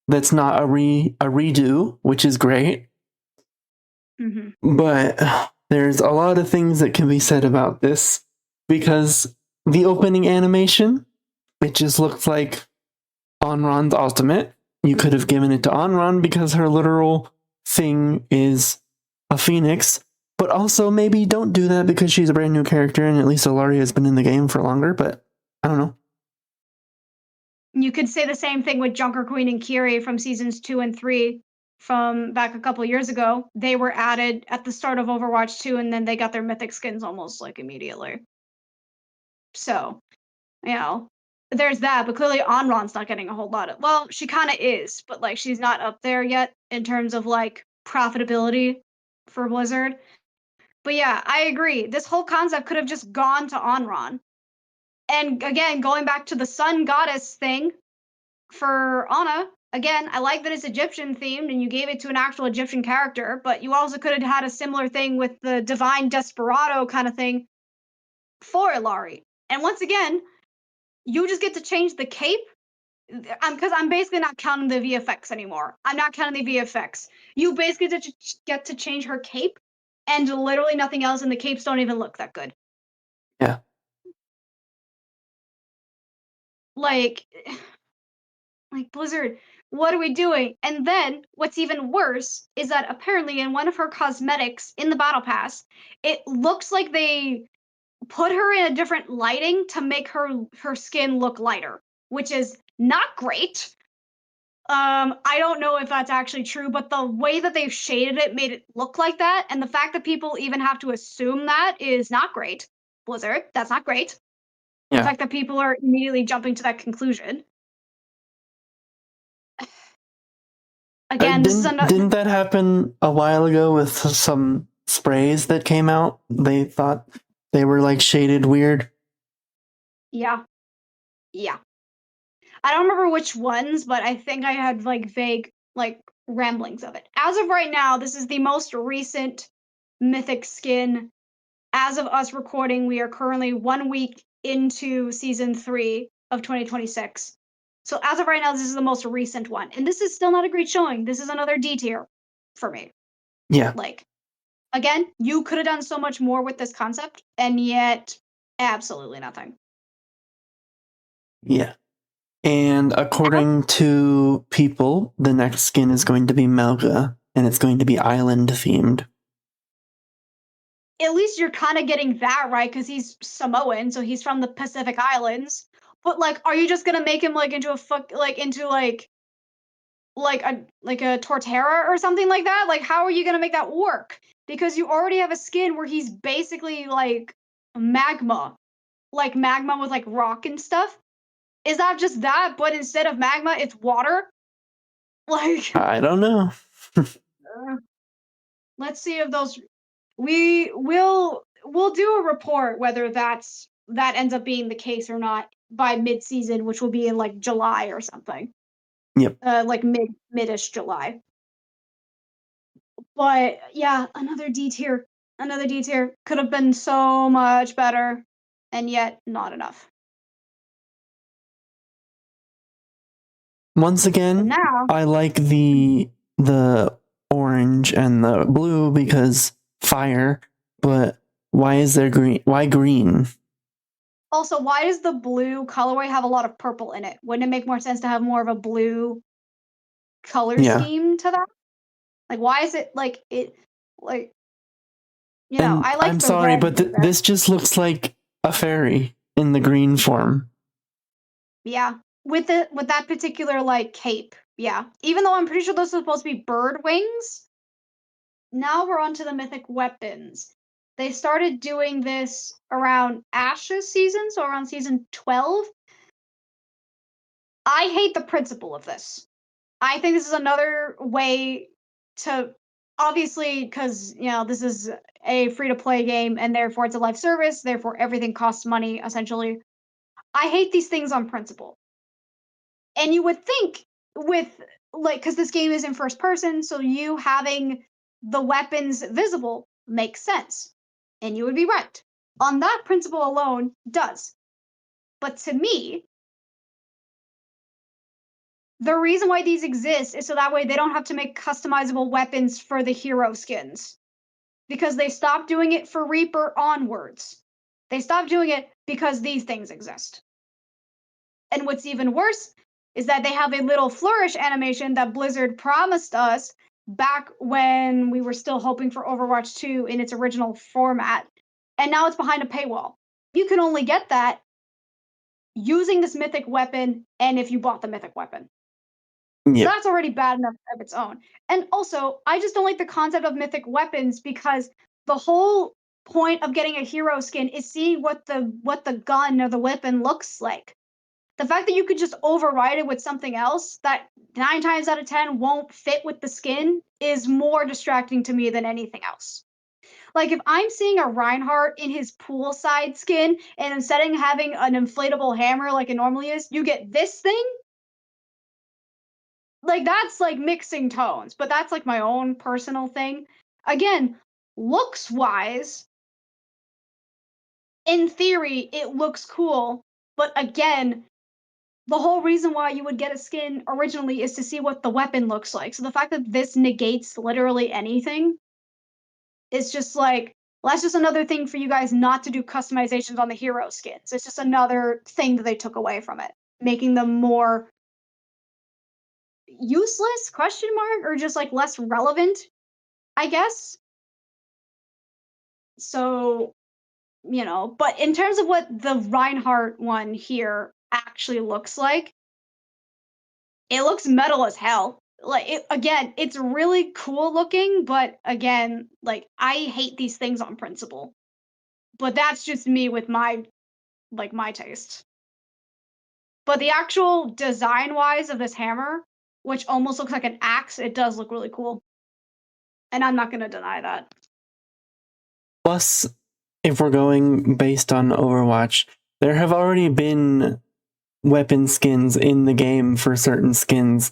[SPEAKER 1] That's not a redo, which is great. But there's a lot of things that can be said about this because the opening animation, it just looked like Onron's ultimate. You could have given it to Onron because her literal thing is a phoenix, but also maybe don't do that because she's a brand new character and at least Alari has been in the game for longer, but I don't know.
[SPEAKER 2] You could say the same thing with Junker Queen and Kiri from seasons 2 and 3 from back a couple years ago. They were added at the start of Overwatch 2 and then they got their mythic skins almost like immediately. So, you know, there's that, but clearly Onron's not getting a whole lot of, well, she kind of is, but like she's not up there yet in terms of like profitability for Blizzard. But yeah, I agree. This whole concept could have just gone to Onron. And again, going back to the sun goddess thing for Ana, again, I like that it's Egyptian themed and you gave it to an actual Egyptian character, but you also could have had a similar thing with the divine desperado kind of thing for Ilari. And once again, you just get to change the cape because I'm basically not counting the VFX anymore. I'm not counting the VFX. You basically get to change her cape and literally nothing else, and the capes don't even look that good.
[SPEAKER 1] Yeah.
[SPEAKER 2] Like Blizzard, what are we doing? And then what's even worse is that apparently in one of her cosmetics in the battle pass, it looks like they put her in a different lighting to make her skin look lighter, which is not great. I don't know if that's actually true, but the way that they've shaded it made it look like that, and the fact that people even have to assume that is not great. Blizzard, that's not great.
[SPEAKER 1] Yeah.
[SPEAKER 2] The fact that people are immediately jumping to that conclusion. Again, this is
[SPEAKER 1] didn't that happen a while ago with some sprays that came out? They thought they were like shaded weird.
[SPEAKER 2] Yeah. I don't remember which ones, but I think I had like vague like ramblings of it. As of right now, this is the most recent mythic skin. As of us recording, we are currently 1 week into season 3 of 2026. So as of right now, this is the most recent one. And this is still not a great showing. This is another D tier for me.
[SPEAKER 1] Yeah.
[SPEAKER 2] Like, again, you could have done so much more with this concept, and yet absolutely nothing.
[SPEAKER 1] Yeah. And according to people, the next skin is going to be Melga, and it's going to be island themed.
[SPEAKER 2] At least you're kind of getting that right because he's Samoan, so he's from the Pacific Islands. But like, are you just gonna make him like into a a Torterra or something like that? Like, how are you gonna make that work? Because you already have a skin where he's basically like magma with like rock and stuff. Is that just that? But instead of magma, it's water. Like,
[SPEAKER 1] I don't know.
[SPEAKER 2] Let's see if those. We'll do a report whether that ends up being the case or not by mid-season, which will be in like July or something.
[SPEAKER 1] Yep.
[SPEAKER 2] Like mid-ish July. But yeah, another D tier. Another D tier could have been so much better, and yet not enough.
[SPEAKER 1] Once again,
[SPEAKER 2] now,
[SPEAKER 1] I like the orange and the blue because fire, but why is there green? Why green?
[SPEAKER 2] Also, why does the blue colorway have a lot of purple in it? Wouldn't it make more sense to have more of a blue color scheme to that? Like, why is it like it like I like
[SPEAKER 1] I'm
[SPEAKER 2] the
[SPEAKER 1] sorry,
[SPEAKER 2] red
[SPEAKER 1] but this just looks like a fairy in the green form.
[SPEAKER 2] Yeah, with that particular like cape Yeah. Even though I'm pretty sure those are supposed to be bird wings. Now we're on to the mythic weapons. They started doing this around Ash's season, so around season 12. I hate the principle of this. I think this is another way to, obviously, because this is a free to play game and therefore it's a live service, therefore everything costs money essentially. I hate these things on principle. And you would think with, like, because this game is in first person, so you having the weapons visible makes sense. And you would be right. On that principle alone, does. But to me, the reason why these exist is so that way they don't have to make customizable weapons for the hero skins. Because they stopped doing it for Reaper onwards. They stopped doing it because these things exist. And what's even worse is that they have a little flourish animation that Blizzard promised us back when we were still hoping for Overwatch 2 in its original format. And now it's behind a paywall. You can only get that using this mythic weapon and if you bought the mythic weapon. So
[SPEAKER 1] Yep.
[SPEAKER 2] that's already bad enough of its own. And also, I just don't like the concept of mythic weapons because the whole point of getting a hero skin is seeing what the gun or the weapon looks like. The fact that you could just override it with something else that 9 times out of 10 won't fit with the skin is more distracting to me than anything else. Like if I'm seeing a Reinhardt in his poolside skin and instead of having an inflatable hammer like it normally is, you get this thing, like that's like mixing tones, but that's like my own personal thing. Again, looks wise, in theory, it looks cool, but again, the whole reason why you would get a skin originally is to see what the weapon looks like. So the fact that this negates literally anything is just like, well, that's just another thing for you guys not to do customizations on the hero skins. It's just another thing that they took away from it, making them more useless question mark or just like less relevant, I guess. So, but in terms of what the Reinhardt one here actually looks like, it looks metal as hell. Like again, it's really cool looking, but again, like I hate these things on principle. But that's just me with my taste. But the actual design wise of this hammer, which almost looks like an axe, it does look really cool. And I'm not gonna deny that.
[SPEAKER 1] Plus, if we're going based on Overwatch, there have already been weapon skins in the game for certain skins.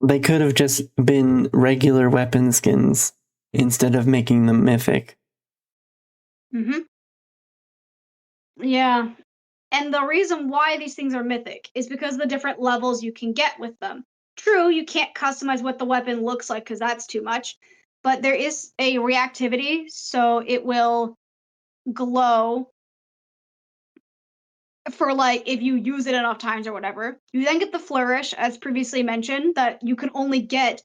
[SPEAKER 1] They could have just been regular weapon skins instead of making them mythic.
[SPEAKER 2] Mm-hmm. Yeah. And the reason why these things are mythic is because of the different levels you can get with them. True, you can't customize what the weapon looks like because that's too much, but there is a reactivity, so it will glow for like if you use it enough times or whatever. You then get the flourish, as previously mentioned, that you can only get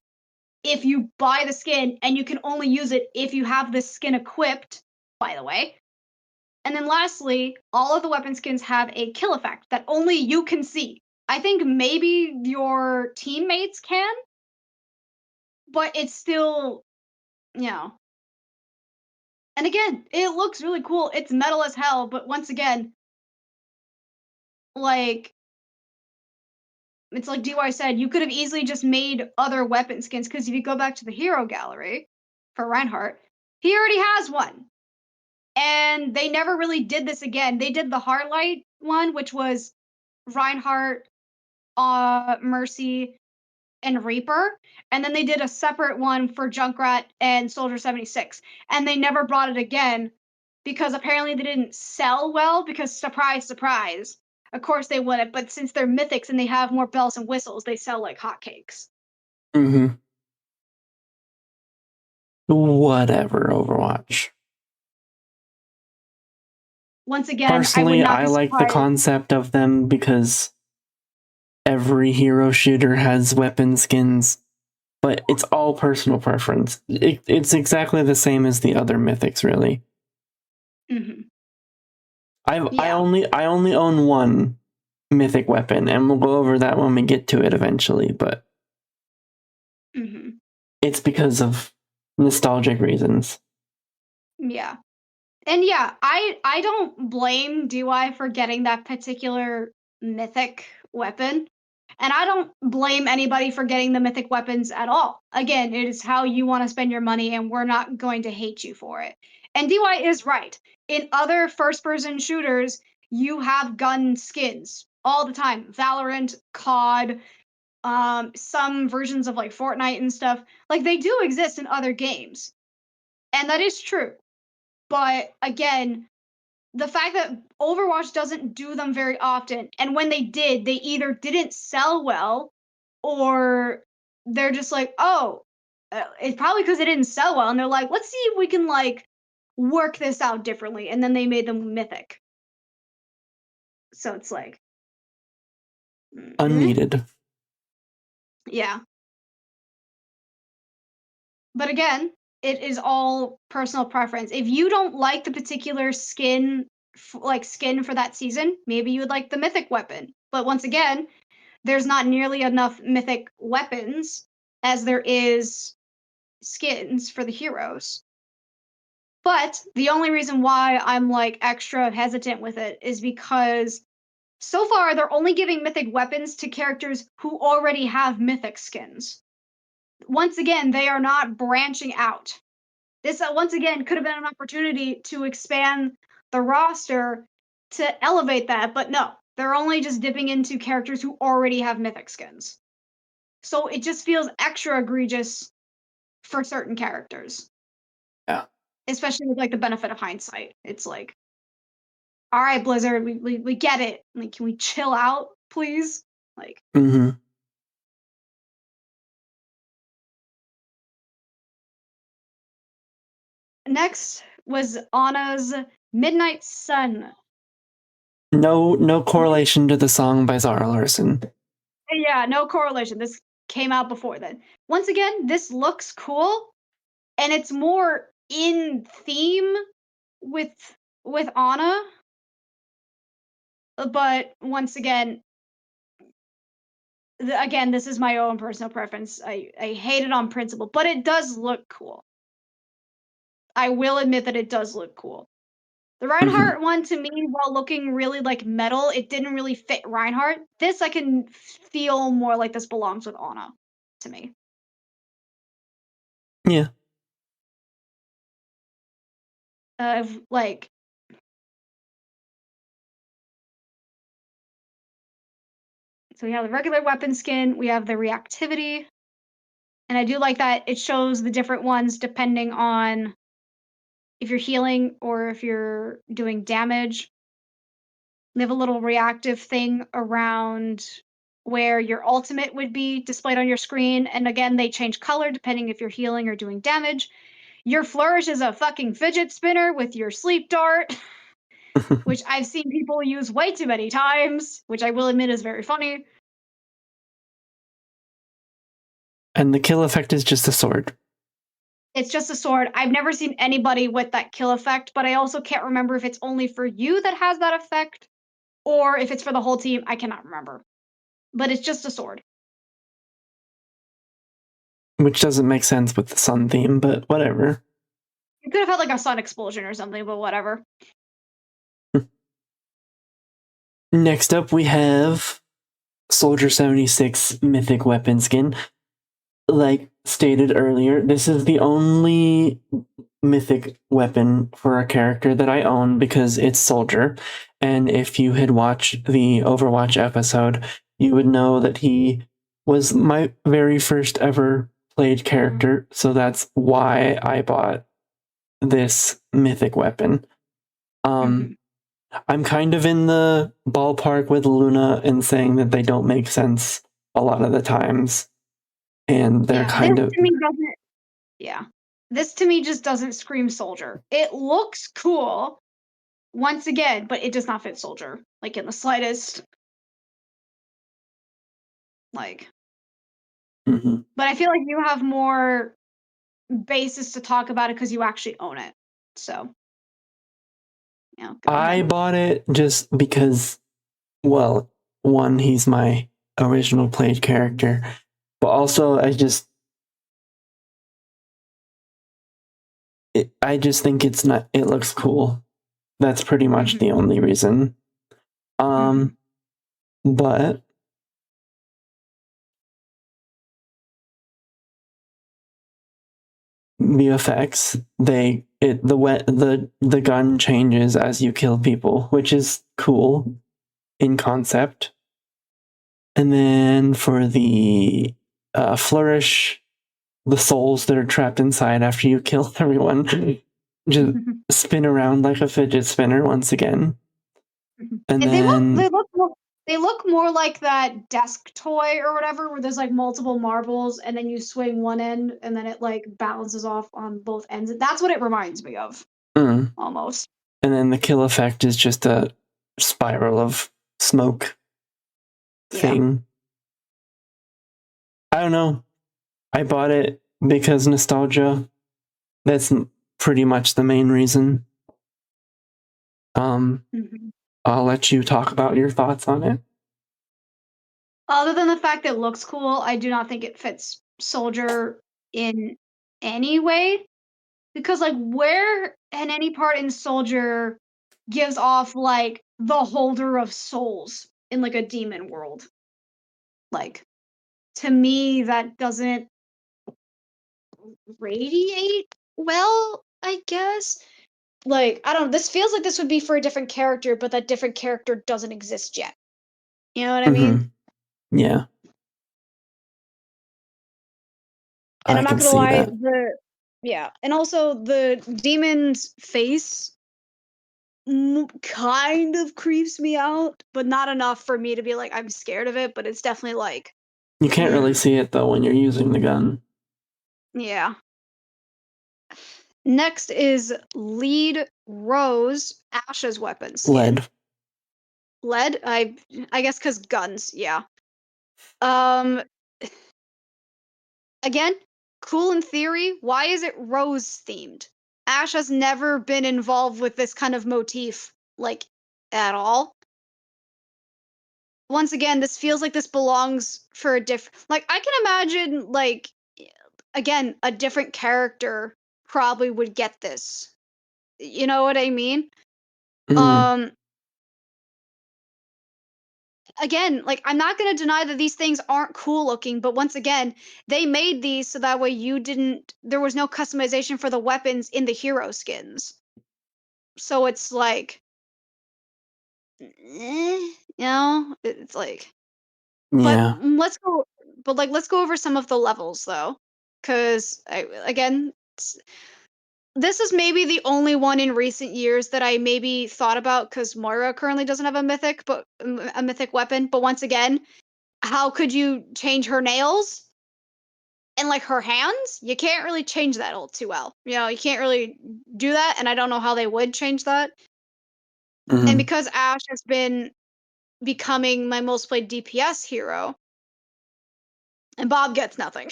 [SPEAKER 2] if you buy the skin, and you can only use it if you have the skin equipped, by the way. And then lastly, all of the weapon skins have a kill effect that only you can see. I think maybe your teammates can, but it's still, you know. And again, it looks really cool. It's metal as hell, but once again, like it's like DY said, you could have easily just made other weapon skins because if you go back to the hero gallery for Reinhardt, he already has one. And they never really did this again. They did the Heartlight one, which was Reinhardt, Mercy, and Reaper, and then they did a separate one for Junkrat and Soldier 76, and they never brought it again because apparently they didn't sell well because surprise, surprise. Of course they wouldn't, but since they're mythics and they have more bells and whistles, they sell like hotcakes.
[SPEAKER 1] Mm-hmm. Whatever, Overwatch.
[SPEAKER 2] Once again, I would
[SPEAKER 1] Personally,
[SPEAKER 2] not
[SPEAKER 1] I
[SPEAKER 2] be
[SPEAKER 1] like the
[SPEAKER 2] surprised.
[SPEAKER 1] concept of them because every hero shooter has weapon skins, but it's all personal preference. It's exactly the same as the other mythics, really.
[SPEAKER 2] Mm-hmm.
[SPEAKER 1] I
[SPEAKER 2] Yeah.
[SPEAKER 1] only own one mythic weapon, and we'll go over that when we get to it eventually. But
[SPEAKER 2] Mm-hmm.
[SPEAKER 1] it's because of nostalgic reasons.
[SPEAKER 2] Yeah. And yeah, I don't blame DY for getting that particular mythic weapon. And I don't blame anybody for getting the mythic weapons at all. Again, it is how you want to spend your money, and we're not going to hate you for it. And DY is right. In other first person shooters, you have gun skins all the time. Valorant, COD, some versions of like Fortnite and stuff. Like they do exist in other games. And that is true. But again, the fact that Overwatch doesn't do them very often, and when they did, they either didn't sell well, or they're just like, oh, it's probably because it didn't sell well, and they're like, let's see if we can like work this out differently, and then they made them mythic. So it's like,
[SPEAKER 1] Unneeded.
[SPEAKER 2] yeah. But again, it is all personal preference. If you don't like the particular skin, skin for that season, maybe you would like the mythic weapon. But once again, there's not nearly enough mythic weapons as there is skins for the heroes. But the only reason why I'm like extra hesitant with it is because so far they're only giving mythic weapons to characters who already have mythic skins. Once again, they are not branching out. This once again could have been an opportunity to expand the roster to elevate that, but no, they're only just dipping into characters who already have mythic skins. So it just feels extra egregious for certain characters.
[SPEAKER 1] Yeah.
[SPEAKER 2] Especially with like the benefit of hindsight. It's like, all right, Blizzard, we get it. Like, can we chill out, please? Like,
[SPEAKER 1] Mm-hmm.
[SPEAKER 2] next was Anna's Midnight Sun.
[SPEAKER 1] No correlation to the song by Zara Larsson.
[SPEAKER 2] Yeah, no correlation. This came out before then. Once again, this looks cool, and it's more in theme with Anna. But once again, again, this is my own personal preference. I hate it on principle, but it does look cool. I will admit that it does look cool. The Reinhardt one, to me, while looking really like metal, it didn't really fit Reinhardt. This I can feel more like this belongs with Ana, to me.
[SPEAKER 1] Yeah.
[SPEAKER 2] Like, so we have the regular weapon skin, we have the reactivity, and I do like that it shows the different ones depending on if you're healing or if you're doing damage. They have a little reactive thing around where your ultimate would be displayed on your screen, and again, they change color depending if you're healing or doing damage. Your flourish is a fucking fidget spinner with your sleep dart, which I've seen people use way too many times, which I will admit is very funny.
[SPEAKER 1] And the kill effect is just a sword.
[SPEAKER 2] It's just a sword. I've never seen anybody with that kill effect, but I also can't remember if it's only for you that has that effect or if it's for the whole team. I cannot remember. But it's just a sword.
[SPEAKER 1] Which doesn't make sense with the sun theme, but whatever.
[SPEAKER 2] You could have had like a sun explosion or something, but whatever.
[SPEAKER 1] Next up, we have Soldier 76 Mythic Weapon Skin. Like stated earlier, this is the only mythic weapon for a character that I own because it's Soldier. And if you had watched the Overwatch episode, you would know that he was my very first ever played character. So that's why I bought this mythic weapon. I'm kind of in the ballpark with Luna in saying that they don't make sense a lot of the times. And they're kind of.
[SPEAKER 2] This to me just doesn't scream Soldier. It looks cool, once again, but it does not fit Soldier, like in the slightest. Like, but I feel like you have more basis to talk about it because you actually own it. So, yeah.
[SPEAKER 1] I bought it just because, well, one, he's my original played character, but also I just I just think it's not. It looks cool. That's pretty much the only reason. But the effects, the gun changes as you kill people, which is cool in concept. And then for the flourish, the souls that are trapped inside after you kill everyone just spin around like a fidget spinner once again. And then
[SPEAKER 2] they look more like that desk toy or whatever, where there's like multiple marbles, and then you swing one end, and then it like balances off on both ends. That's what it reminds me of, almost.
[SPEAKER 1] And then the kill effect is just a spiral of smoke thing. I don't know. I bought it because nostalgia. That's pretty much the main reason. I'll let you talk about your thoughts on it.
[SPEAKER 2] Other than the fact that it looks cool, I do not think it fits Soldier in any way. Because, like, where in any part in Soldier gives off, like, the holder of souls in, like, a demon world? Like, to me, that doesn't radiate well, I guess? Like, I don't know, this feels like this would be for a different character, but that different character doesn't exist yet. You know what I mean?
[SPEAKER 1] Yeah.
[SPEAKER 2] And I'm
[SPEAKER 1] I
[SPEAKER 2] not
[SPEAKER 1] can
[SPEAKER 2] gonna
[SPEAKER 1] see
[SPEAKER 2] lie,
[SPEAKER 1] that.
[SPEAKER 2] and also the demon's face kind of creeps me out, but not enough for me to be like, I'm scared of it, but it's definitely like...
[SPEAKER 1] You can't really see it, though, when you're using the gun.
[SPEAKER 2] Yeah. Next is Lead Rose, Asha's weapon skin. Lead? I guess because guns, yeah. Again, cool in theory. Why is it rose themed? Ash has never been involved with this kind of motif, like, at all. Once again, this feels like this belongs for a different... Like, I can imagine, like, again, a different character probably would get this. You know what I mean? Again, like, I'm not gonna deny that these things aren't cool looking, but once again, they made these so that way there was no customization for the weapons in the hero skins. So it's like, you know, it's like...
[SPEAKER 1] Yeah.
[SPEAKER 2] Let's go over some of the levels though, because again, this is maybe the only one in recent years that I maybe thought about, because Moira currently doesn't have a mythic weapon. But once again, how could you change her nails and like her hands? You can't really change that all too well. You know, you can't really do that, and I don't know how they would change that. And because Ash has been becoming my most played DPS hero, and Bob gets nothing.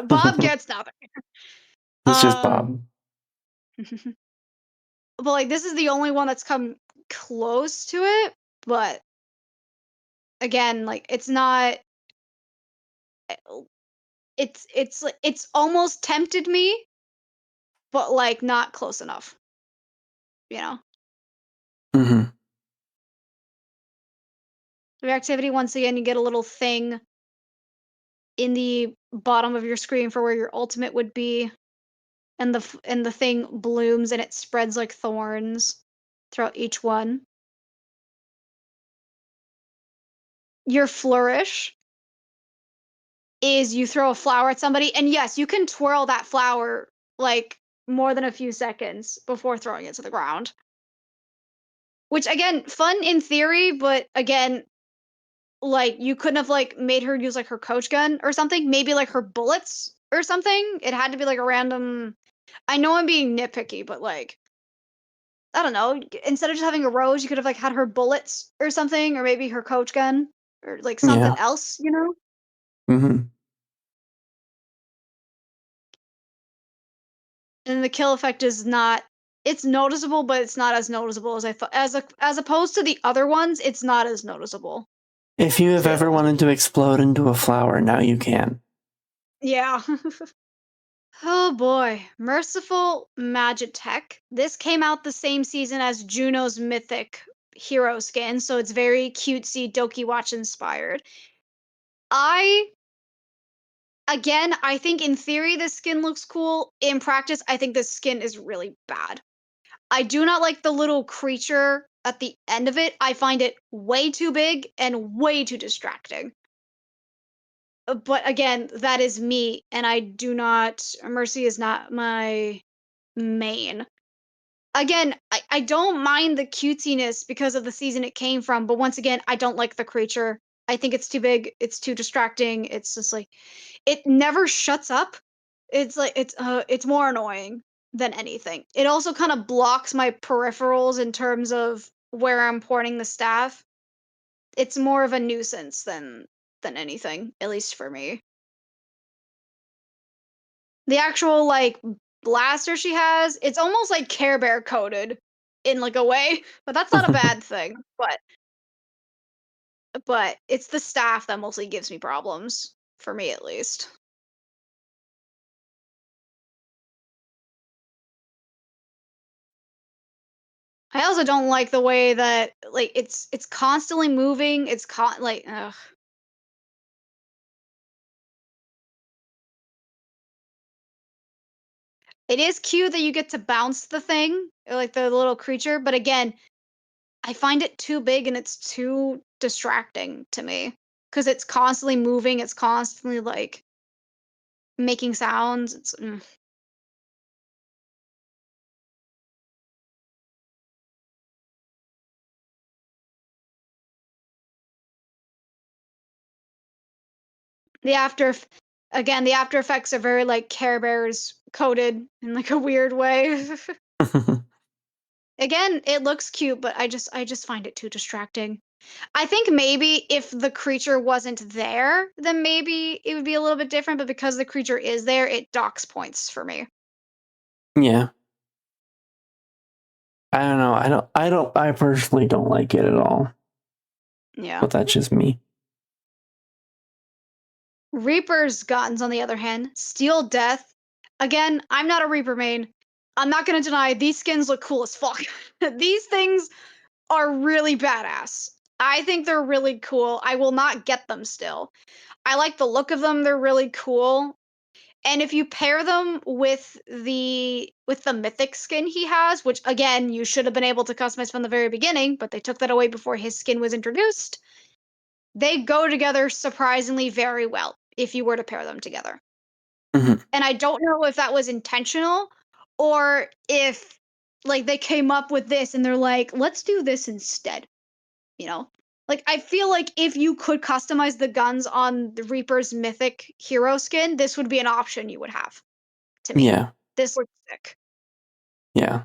[SPEAKER 2] Bob gets nothing.
[SPEAKER 1] It's just Bob.
[SPEAKER 2] But like, this is the only one that's come close to it. But again, like, it's not... It's almost tempted me, but like not close enough. You know. Reactivity, once again, you get a little thing in the bottom of your screen for where your ultimate would be, and the thing blooms and it spreads like thorns throughout each one. Your flourish is you throw a flower at somebody, and yes, you can twirl that flower like more than a few seconds before throwing it to the ground. Which, again, fun in theory, but again, like, you couldn't have like made her use like her coach gun or something. Maybe like her bullets or something. It had to be like a random... I know I'm being nitpicky, but like, I don't know. Instead of just having a rose, you could have like had her bullets or something, or maybe her coach gun, or like something else, you know? And the kill effect is not... It's noticeable, but it's not as noticeable as I thought. As opposed to the other ones, it's not as noticeable.
[SPEAKER 1] If you have ever wanted to explode into a flower, now you can.
[SPEAKER 2] Yeah. Oh boy, Merciful Magitech. This came out the same season as Juno's Mythic hero skin, so it's very cutesy, Doki Watch inspired. I Again, I think in theory this skin looks cool. In practice, I think this skin is really bad. I do not like the little creature at the end of it. I find it way too big and way too distracting. But again, that is me, and I do not. Mercy is not my main. Again, I don't mind the cutesiness because of the season it came from, but once again, I don't like the creature. I think it's too big, it's too distracting. It's just like it never shuts up. It's like it's more annoying than anything. It also kind of blocks my peripherals in terms of where I'm pointing the staff. It's more of a nuisance than anything, at least for me. The actual like blaster she has, it's almost like Care Bear coded in like a way, but that's not a bad thing. But it's the staff that mostly gives me problems for me at least. I also don't like the way that like it's constantly moving. Like ugh. It is cute that you get to bounce the thing, like the little creature, but again, I find it too big and it's too distracting to me because it's constantly moving. It's constantly like making sounds. The after Again, the after effects are very like Care Bears coded in like a weird way. Again, it looks cute, but I just find it too distracting. I think maybe if the creature wasn't there, then maybe it would be a little bit different, but because the creature is there, it docks points for me.
[SPEAKER 1] Yeah. I don't know. I personally don't like it at all.
[SPEAKER 2] Yeah.
[SPEAKER 1] But that's just me.
[SPEAKER 2] Reaper's Guns, on the other hand, Steel Death. Again, I'm not a Reaper main. I'm not gonna deny these skins look cool as fuck. These things are really badass. I think they're really cool. I will not get them still. I like the look of them. They're really cool. And if you pair them with the mythic skin he has, which again, you should have been able to customize from the very beginning, but they took that away before his skin was introduced, they go together surprisingly very well if you were to pair them together.
[SPEAKER 1] Mhm.
[SPEAKER 2] And I don't know if that was intentional or if like they came up with this and they're like, let's do this instead, you know? Like I feel like if you could customize the guns on the Reaper's mythic hero skin, this would be an option you would have to me.
[SPEAKER 1] Yeah.
[SPEAKER 2] This looks sick.
[SPEAKER 1] Yeah.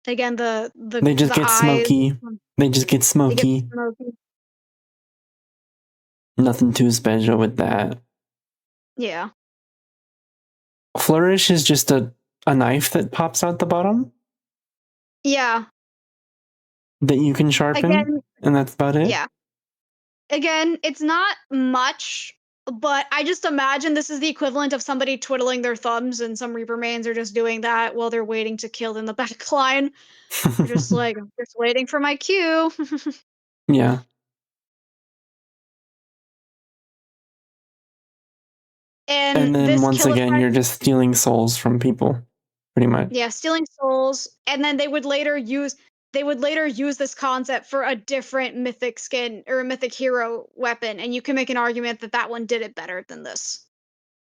[SPEAKER 2] Again,
[SPEAKER 1] They just
[SPEAKER 2] the
[SPEAKER 1] get
[SPEAKER 2] eyes,
[SPEAKER 1] smoky. They just get
[SPEAKER 2] they get
[SPEAKER 1] smoky.
[SPEAKER 2] smoky.
[SPEAKER 1] Nothing too special with that.
[SPEAKER 2] Yeah.
[SPEAKER 1] Flourish is just a knife that pops out the bottom
[SPEAKER 2] Yeah.
[SPEAKER 1] that you can sharpen,
[SPEAKER 2] Again,
[SPEAKER 1] and that's about it.
[SPEAKER 2] yeah. Again, it's not much, but I just imagine this is the equivalent of somebody twiddling their thumbs, and some Reaper mains are just doing that while they're waiting to kill in the back line. They're just like, I'm just waiting for my cue.
[SPEAKER 1] Yeah.
[SPEAKER 2] And
[SPEAKER 1] And then
[SPEAKER 2] this
[SPEAKER 1] once
[SPEAKER 2] kill
[SPEAKER 1] again,
[SPEAKER 2] effect,
[SPEAKER 1] you're just stealing souls from people, pretty much.
[SPEAKER 2] yeah, stealing souls, and then they would later use this concept for a different mythic skin or a mythic hero weapon, and you can make an argument that that one did it better than this.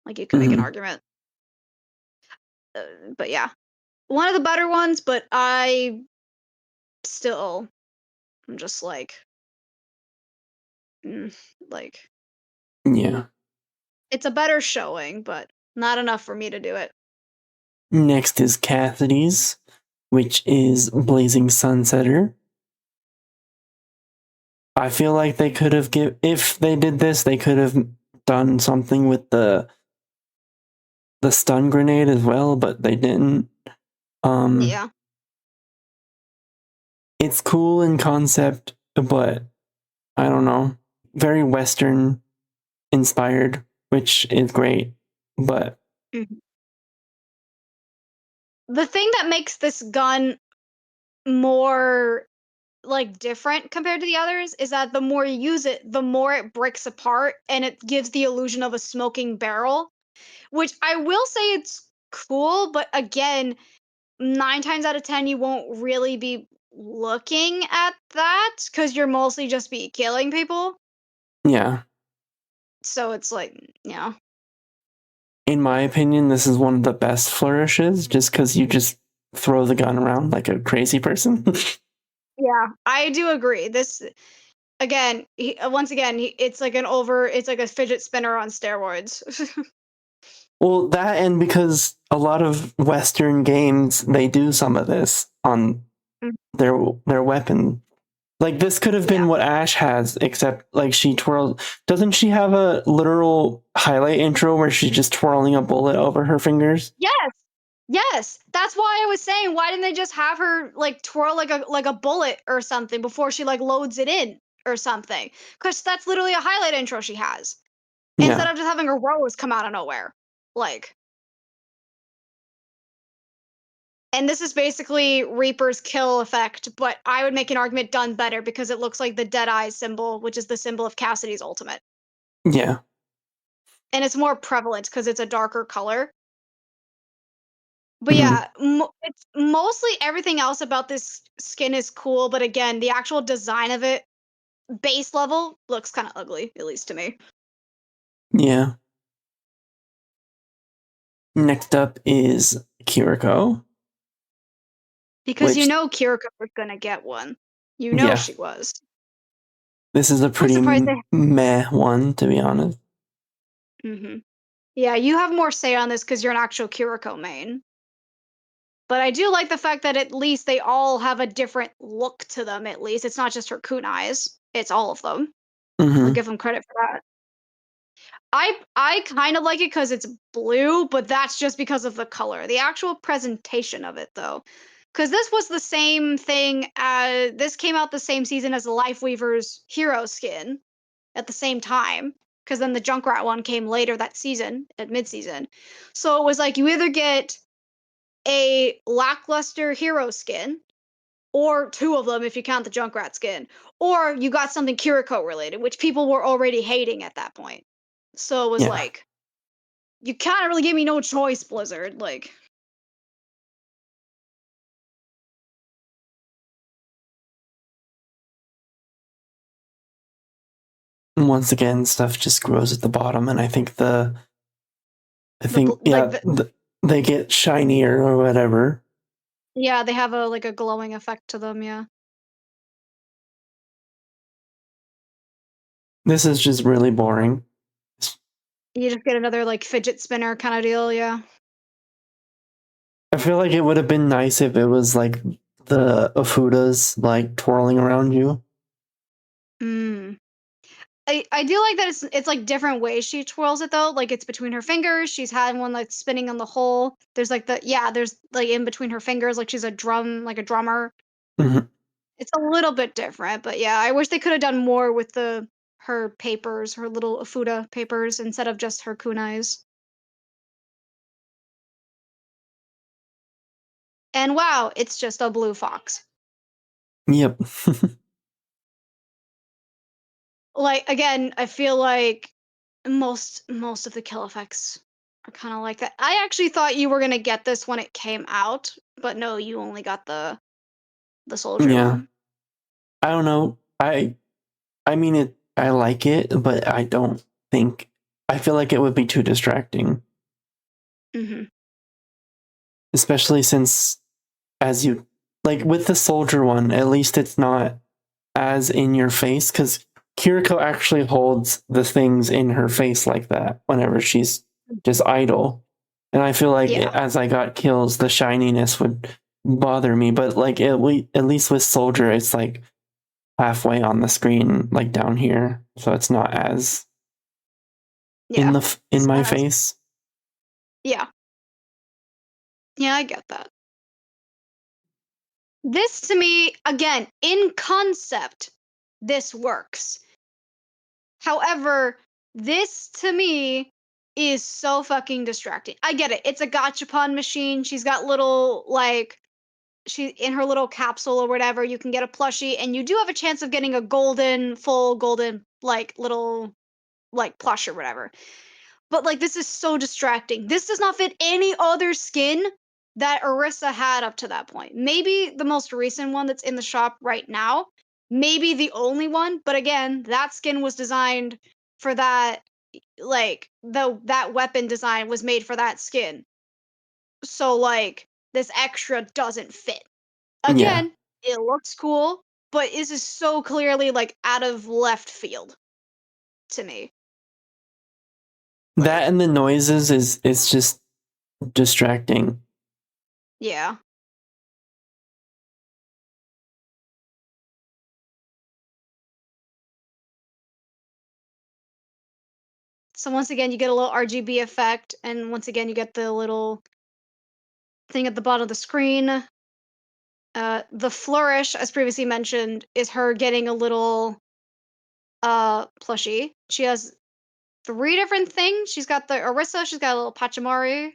[SPEAKER 2] Like you can make an
[SPEAKER 1] Mhm.
[SPEAKER 2] argument. But yeah, one of the better ones, but still I'm just mm, like
[SPEAKER 1] Yeah.
[SPEAKER 2] it's a better showing, but not enough for me to do it.
[SPEAKER 1] Next is Cassidy's, which is Blazing Sunsetter. I feel like they could have if they did this, they could have done something with the stun grenade as well, but they didn't.
[SPEAKER 2] Yeah.
[SPEAKER 1] It's cool in concept, but I don't know. Very Western. inspired, which is great. But
[SPEAKER 2] Mhm. The thing that makes this gun more like different compared to the others is that the more you use it, the more it breaks apart and it gives the illusion of a smoking barrel, which I will say it's cool, but again, 9 times out of 10 you won't really be looking at that cuz you're mostly just be killing people.
[SPEAKER 1] yeah,
[SPEAKER 2] So it's like, yeah.
[SPEAKER 1] in my opinion, this is one of the best flourishes just because you just throw the gun around like a crazy person.
[SPEAKER 2] Yeah, I do agree. This again, once again, it's like a fidget spinner on steroids.
[SPEAKER 1] Well, that and because a lot of Western games they do some of this on
[SPEAKER 2] Mm,
[SPEAKER 1] their weapon. Like this could have
[SPEAKER 2] yeah.
[SPEAKER 1] been what Ash has, except like she twirls. Doesn't she have a literal highlight intro where she's just twirling a bullet over her fingers?
[SPEAKER 2] Yes. Yes. That's why I was saying, why didn't they just have her like twirl like a bullet or something before she like loads it in or something? Because that's literally a highlight intro she has. Instead
[SPEAKER 1] Yeah,
[SPEAKER 2] of just having a rose come out of nowhere. Like, and this is basically Reaper's kill effect, but I would make an argument done better because it looks like the dead eye symbol, which is the symbol of Cassidy's ultimate.
[SPEAKER 1] yeah,
[SPEAKER 2] And it's more prevalent because it's a darker color. But
[SPEAKER 1] mhm,
[SPEAKER 2] yeah, it's mostly everything else about this skin is cool, but again, the actual design of it, base level, looks kind of ugly, at least to me.
[SPEAKER 1] yeah. Next up is Kiriko,
[SPEAKER 2] Because you
[SPEAKER 1] which
[SPEAKER 2] know Kiriko was gonna get one. You know
[SPEAKER 1] yeah,
[SPEAKER 2] she was.
[SPEAKER 1] this is a
[SPEAKER 2] I'm
[SPEAKER 1] pretty
[SPEAKER 2] surprised they.
[SPEAKER 1] meh one to be honest.
[SPEAKER 2] Yeah, you have more say on this because you're an actual Kiriko main. But I do like the fact that at least they all have a different look to them. At least it's not just her kunais; it's all of them. I'll
[SPEAKER 1] Hmm.
[SPEAKER 2] give them credit for that. I kind of like it because it's blue, but that's just because of the color. The actual presentation of it, though, because this was the same thing. This came out the same season as the Lifeweaver's hero skin at the same time. Because then the Junkrat one came later that season, at mid-season. So it was like you either get a lackluster hero skin, or two of them if you count the Junkrat skin, or you got something Kiriko related, which people were already hating at that point. So it was
[SPEAKER 1] Yeah.
[SPEAKER 2] like, you kinda really gave me no choice, Blizzard, like.
[SPEAKER 1] Once again, stuff just grows at the bottom, and I
[SPEAKER 2] The
[SPEAKER 1] think
[SPEAKER 2] like
[SPEAKER 1] yeah,
[SPEAKER 2] the
[SPEAKER 1] they get shinier or whatever.
[SPEAKER 2] Yeah, they have a like a glowing effect to them, yeah.
[SPEAKER 1] This is just really boring.
[SPEAKER 2] You just get another, like, fidget spinner kinda deal, yeah.
[SPEAKER 1] I feel like it would have been nice if it was like the Ofudas like twirling around you.
[SPEAKER 2] Mm. I do like that it's, like, different ways she twirls it, though, like, it's between her fingers, she's had one that's spinning on the hole, there's, like, there's, like, in between her fingers, like she's a drummer.
[SPEAKER 1] Mhm.
[SPEAKER 2] It's a little bit different, but yeah, I wish they coulda done more with her papers, her little Ofuda papers, instead of just her kunais. And wow, it's just a blue fox.
[SPEAKER 1] Yep.
[SPEAKER 2] Like, again, I feel like most of the kill effects are kinda like that. I actually thought you were gonna get this when it came out, but no, you only got the soldier
[SPEAKER 1] Yeah.
[SPEAKER 2] one.
[SPEAKER 1] I don't know. I mean it. I like it, but I don't think. I feel like it would be too distracting,
[SPEAKER 2] Mhm.
[SPEAKER 1] especially since as you like with the soldier one. At least it's not as in your face because Kiriko actually holds the things in her face like that whenever she's just idle. And I feel like
[SPEAKER 2] Yeah,
[SPEAKER 1] as I got kills, the shininess would bother me. But like at least with Soldier, it's like halfway on the screen, like down here, so it's not as
[SPEAKER 2] yeah.
[SPEAKER 1] in my
[SPEAKER 2] Sad.
[SPEAKER 1] face.
[SPEAKER 2] Yeah. Yeah, I get that. This to me, again, in concept, this works. However, This to me is so fucking distracting. I get it. It's a gachapon machine. She's got little like she in her little capsule or whatever. You can get a plushie, and you do have a chance of getting a full golden like little like plush or whatever. But like this is so distracting. This does not fit any other skin that Orisa had up to that point. Maybe the most recent one that's in the shop right now. Maybe the only one, but again, that skin was designed for that like that weapon design was made for that skin. So like this extra doesn't fit.
[SPEAKER 1] Yeah.
[SPEAKER 2] Again, it looks cool, but this is so clearly like out of left field to me.
[SPEAKER 1] That
[SPEAKER 2] Like,
[SPEAKER 1] and the noises is just distracting.
[SPEAKER 2] yeah. So once again, you get a little RGB effect, and once again, you get the little thing at the bottom of the screen. The flourish, as previously mentioned, is her getting a little plushie. She has 3 different things. She's got the Orisa, she's got a little Pachamari,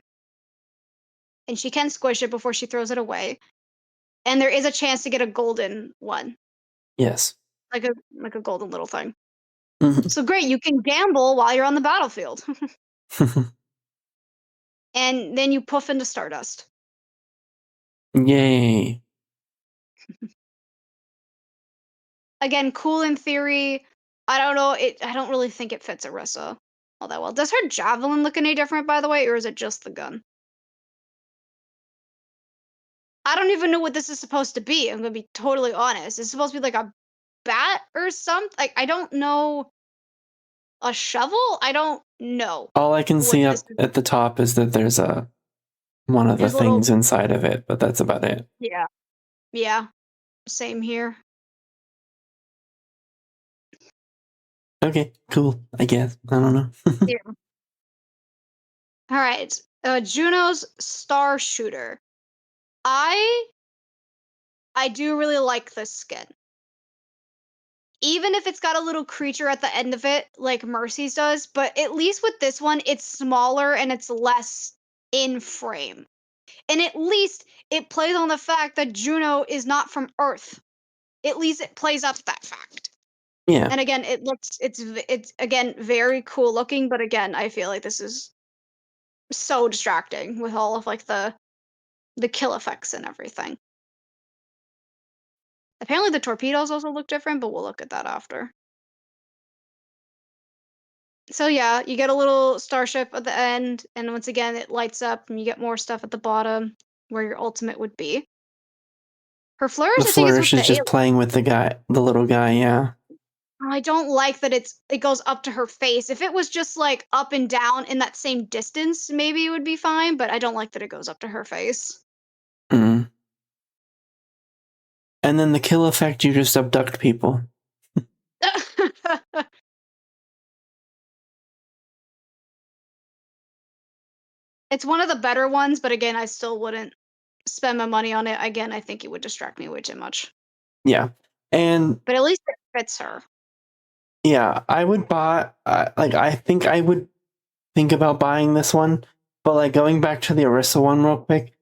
[SPEAKER 2] and she can squish it before she throws it away. And there is a chance to get a golden one,
[SPEAKER 1] Yes.
[SPEAKER 2] like a golden little thing.
[SPEAKER 1] Mhm.
[SPEAKER 2] So great, you can gamble while you're on the battlefield, and then you poof into stardust.
[SPEAKER 1] Yay.
[SPEAKER 2] Again, cool in theory. I don't know. I don't really think it fits Orisa all that well. Does her javelin look any different, by the way, or is it just the gun? I don't even know what this is supposed to be. I'm gonna be totally honest. It's supposed to be like a bat or something. Like I don't know. A shovel? I don't know
[SPEAKER 1] All I can
[SPEAKER 2] what
[SPEAKER 1] see
[SPEAKER 2] this
[SPEAKER 1] up
[SPEAKER 2] is.
[SPEAKER 1] at the top is that there's a one of the
[SPEAKER 2] There's a little.
[SPEAKER 1] things inside of it, but that's about it.
[SPEAKER 2] Yeah. Yeah. Same here.
[SPEAKER 1] Okay, cool. I guess. I don't know.
[SPEAKER 2] Yeah. All right. Juno's Star Shooter. I I do really like this skin. Even if it's got a little creature at the end of it, like Mercy's does, but at least with this one, it's smaller and it's less in frame. And at least it plays on the fact that Juno is not from Earth. At least it plays up that fact.
[SPEAKER 1] Yeah.
[SPEAKER 2] And again, it's again very cool looking, but again, I feel like this is so distracting with all of like the kill effects and everything. Apparently the torpedoes also look different, but we'll look at that after. So yeah, you get a little starship at the end, and once again it lights up and you get more stuff at the bottom where your ultimate would be. Her
[SPEAKER 1] The
[SPEAKER 2] flourish, I think, is with
[SPEAKER 1] flourish
[SPEAKER 2] the
[SPEAKER 1] is just
[SPEAKER 2] alien.
[SPEAKER 1] playing with the little guy, yeah.
[SPEAKER 2] I don't like that it goes up to her face. If it was just like up and down in that same distance, maybe it would be fine, but I don't like that it goes up to her face.
[SPEAKER 1] Mm. And then the kill effect, you just abduct people.
[SPEAKER 2] It's one of the better ones, but again, I still wouldn't spend my money on it. Again, I think it would distract me way too much.
[SPEAKER 1] Yeah. And
[SPEAKER 2] But at least it fits her.
[SPEAKER 1] yeah, I would buy, like, I think I would think about buying this one, but like going back to the Orisa one real quick,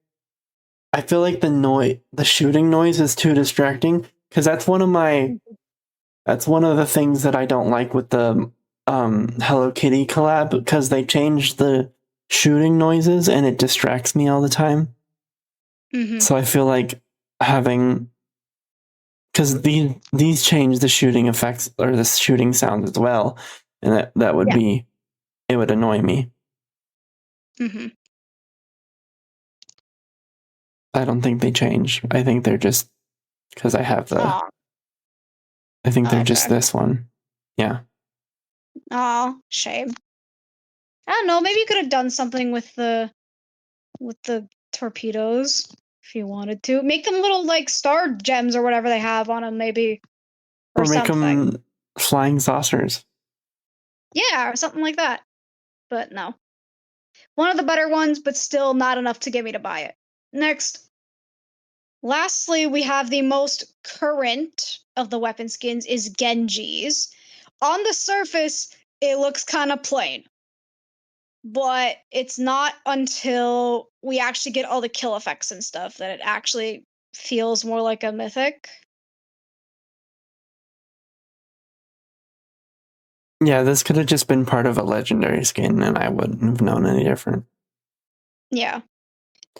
[SPEAKER 1] I feel like the shooting noise is too distracting because that's one of the things that I don't like with the Hello Kitty collab because they changed the shooting noises and it distracts me all the time.
[SPEAKER 2] Mm-hmm.
[SPEAKER 1] So I feel like having because these change the shooting effects or the shooting sounds as well, and that would
[SPEAKER 2] Yeah.
[SPEAKER 1] be it would annoy me.
[SPEAKER 2] Mm-hmm.
[SPEAKER 1] I don't think they change. I think they're just because
[SPEAKER 2] Aw.
[SPEAKER 1] I think they're just
[SPEAKER 2] Okay.
[SPEAKER 1] this one. Yeah.
[SPEAKER 2] Aw, shame. I don't know. Maybe you could have done something with the torpedoes if you wanted to. Make them little like star gems or whatever they have on them, maybe, or
[SPEAKER 1] Or make
[SPEAKER 2] something.
[SPEAKER 1] them flying saucers.
[SPEAKER 2] Yeah, or something like that. But no, one of the better ones, but still not enough to get me to buy it. Next, lastly, we have the most current of the weapon skins is Genji's. On the surface, it looks kind of plain. But it's not until we actually get all the kill effects and stuff that it actually feels more like a mythic.
[SPEAKER 1] Yeah, this could have just been part of a legendary skin, and I wouldn't have known any different.
[SPEAKER 2] Yeah.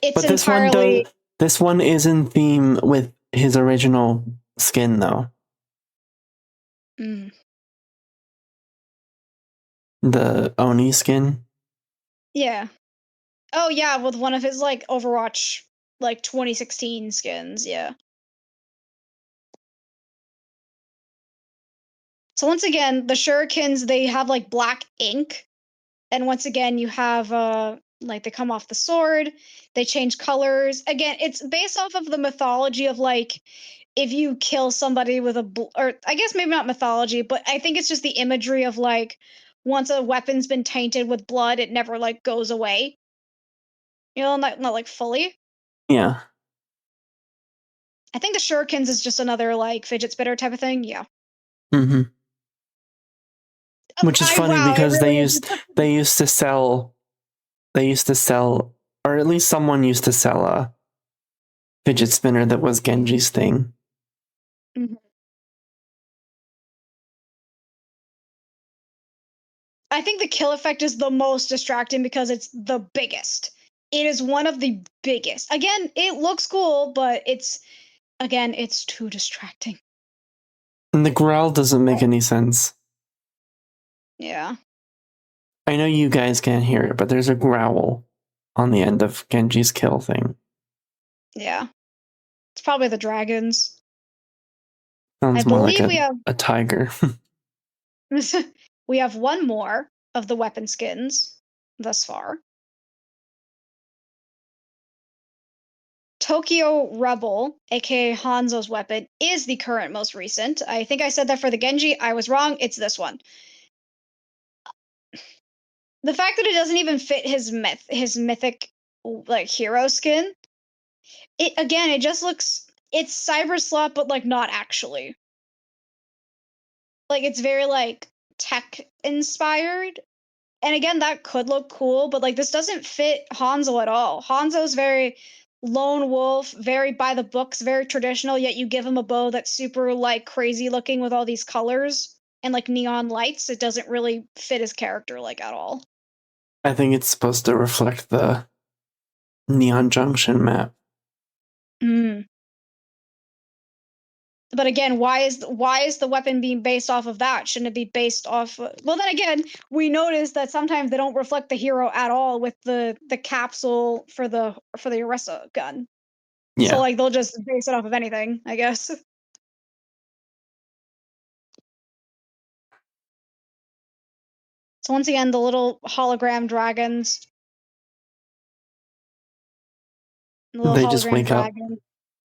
[SPEAKER 2] It's
[SPEAKER 1] But this one does.
[SPEAKER 2] entirely.
[SPEAKER 1] This one is in theme with his original skin, though.
[SPEAKER 2] Mm,
[SPEAKER 1] The Oni skin.
[SPEAKER 2] yeah. Oh, yeah, with one of his, like, Overwatch, like, 2016 skins, yeah. So once again, the shurikens, they have, like, black ink, and once again, you have, like, they come off the sword, they change colors. Again, it's based off of the mythology of, like, if you kill somebody with or I guess maybe not mythology, but I think it's just the imagery of, like, once a weapon's been tainted with blood, it never, like, goes away. You know, not, like, fully.
[SPEAKER 1] Yeah.
[SPEAKER 2] I think the shurikens is just another, like, fidget spinner type of thing, yeah.
[SPEAKER 1] Mm-hmm. Which is
[SPEAKER 2] I
[SPEAKER 1] funny
[SPEAKER 2] wow, it
[SPEAKER 1] because
[SPEAKER 2] really is.
[SPEAKER 1] they used to sell or at least someone used to sell a fidget spinner that was Genji's thing.
[SPEAKER 2] Mhm. I think the kill effect is the most distracting because it's the biggest. It is one of the biggest. Again, it looks cool, but it's too distracting.
[SPEAKER 1] And the growl doesn't make any sense.
[SPEAKER 2] Yeah.
[SPEAKER 1] I know you guys can't hear it, but there's a growl on the end of Genji's kill thing.
[SPEAKER 2] Yeah. It's probably the dragons. I
[SPEAKER 1] Sounds more like
[SPEAKER 2] believe we have
[SPEAKER 1] a tiger.
[SPEAKER 2] we have one more of the weapon skins thus far. Tokyo Rebel, aka Hanzo's weapon, is the current most recent. I think I said that for the Genji. I was wrong. It's this one. The fact that it doesn't even fit his mythic like hero skin. It just looks it's cyber slot, but like not actually. Like it's very like tech inspired. And again, that could look cool, but like this doesn't fit Hanzo at all. Hanzo's very lone wolf, very by the books, very traditional, yet you give him a bow that's super like crazy looking with all these colors and like neon lights. It doesn't really fit his character like at all.
[SPEAKER 1] I think it's supposed to reflect the Neon Junction map.
[SPEAKER 2] Mm. But again, why is the weapon being based off of that? Shouldn't it be based off? Well, then again, we notice that sometimes they don't reflect the hero at all with the capsule for the Orisa gun. So
[SPEAKER 1] Yeah.
[SPEAKER 2] like they'll just base it off of anything, I guess. So once again, the little hologram dragons, the little
[SPEAKER 1] They just
[SPEAKER 2] hologram
[SPEAKER 1] wake up.
[SPEAKER 2] dragon.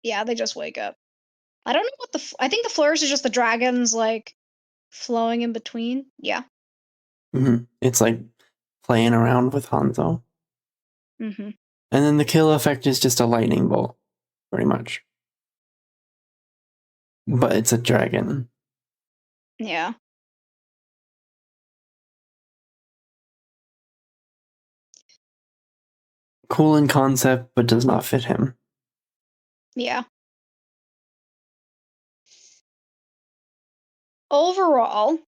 [SPEAKER 2] Yeah, they just wake up. I don't know what I think the flourish is just the dragons like flowing in between. Yeah.
[SPEAKER 1] Mm-hmm. It's like playing around with Hanzo.
[SPEAKER 2] Mm-hmm.
[SPEAKER 1] And then the kill effect is just a lightning bolt, pretty much. But it's a dragon.
[SPEAKER 2] Yeah.
[SPEAKER 1] Cool in concept, but does not fit him.
[SPEAKER 2] Yeah. Overall,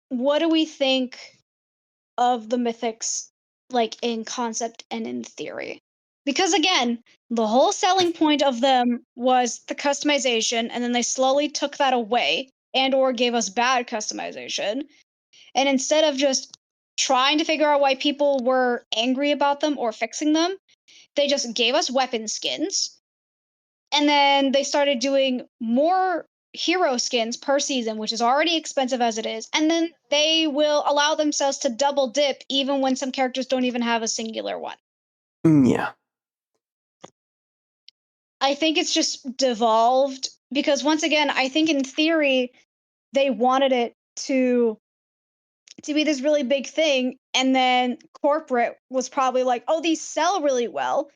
[SPEAKER 2] what do we think of the mythics like in concept and in theory? Because again, the whole selling point of them was the customization, and then they slowly took that away and or gave us bad customization. And instead of just trying to figure out why people were angry about them or fixing them, they just gave us weapon skins. And then they started doing more hero skins per season, which is already expensive as it is. And then they will allow themselves to double dip even when some characters don't even have a singular one.
[SPEAKER 1] Yeah.
[SPEAKER 2] I think it's just devolved because once again, I think in theory they wanted it to be this really big thing, and then corporate was probably like, "Oh, these sell really well.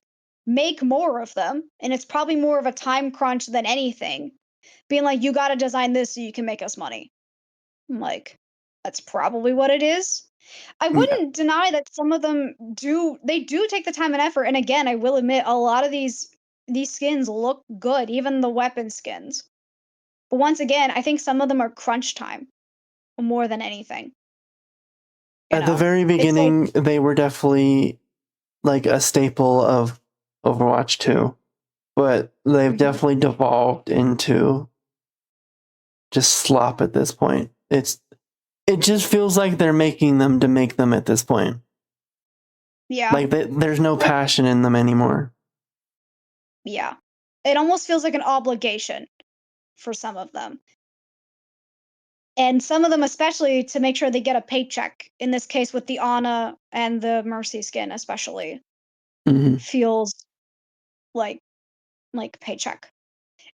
[SPEAKER 2] Make more of them." And it's probably more of a time crunch than anything. Being like, "You got to design this so you can make us money." I'm like, That's probably what it is. I
[SPEAKER 1] Yeah.
[SPEAKER 2] wouldn't deny that some of them do take the time and effort, and again, I will admit a lot of these skins look good, even the weapon skins. But once again, I think some of them are crunch time more than anything.
[SPEAKER 1] At the very
[SPEAKER 2] It's like,
[SPEAKER 1] beginning, they were definitely like a staple of Overwatch 2, but they've definitely devolved into just slop at this point. It just feels like they're making them to make them at this point.
[SPEAKER 2] yeah,
[SPEAKER 1] Like there's no passion in them anymore.
[SPEAKER 2] yeah. It almost feels like an obligation for some of them. And some of them especially to make sure they get a paycheck. In this case with the Ana and the Mercy skin especially
[SPEAKER 1] Mm-hmm.
[SPEAKER 2] feels like paycheck.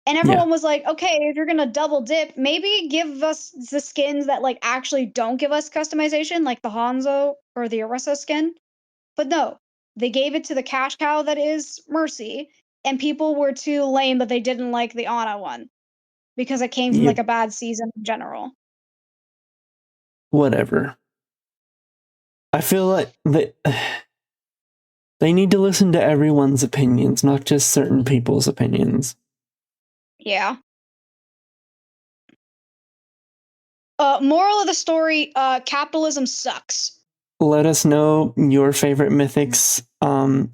[SPEAKER 2] And
[SPEAKER 1] Yeah.
[SPEAKER 2] everyone was like, "Okay, if you're gonna double dip, maybe give us the skins that like actually don't give us customization, like the Hanzo or the Orisa skin." But no, they gave it to the cash cow that is Mercy, and people were too lame that they didn't like the Ana one because it came from
[SPEAKER 1] Yeah.
[SPEAKER 2] like a bad season in general.
[SPEAKER 1] Whatever. I feel like they need to listen to everyone's opinions, not just certain people's opinions.
[SPEAKER 2] Yeah. Moral of the story, capitalism sucks.
[SPEAKER 1] Let us know your favorite mythics.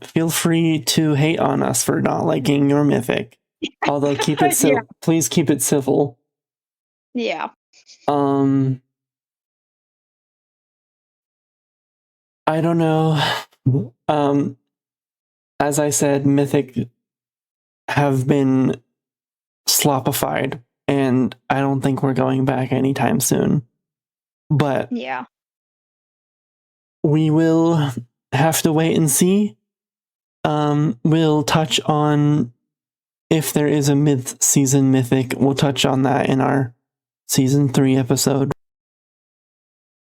[SPEAKER 1] Feel free to hate on us for not liking your mythic. Although keep it
[SPEAKER 2] Yeah.
[SPEAKER 1] please keep it civil.
[SPEAKER 2] Yeah.
[SPEAKER 1] I don't know. As I said, mythic have been slopified, and I don't think we're going back anytime soon. But
[SPEAKER 2] Yeah.
[SPEAKER 1] we will have to wait and see. We'll touch on if there is a mid-season mythic. We'll touch on that in our season 3 episode.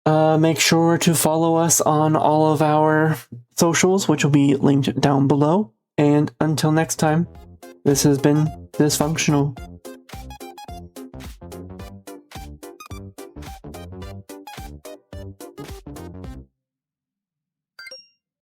[SPEAKER 1] Make sure to follow us on all of our socials, which will be linked down below. And until next time, this has been Dysfunctional.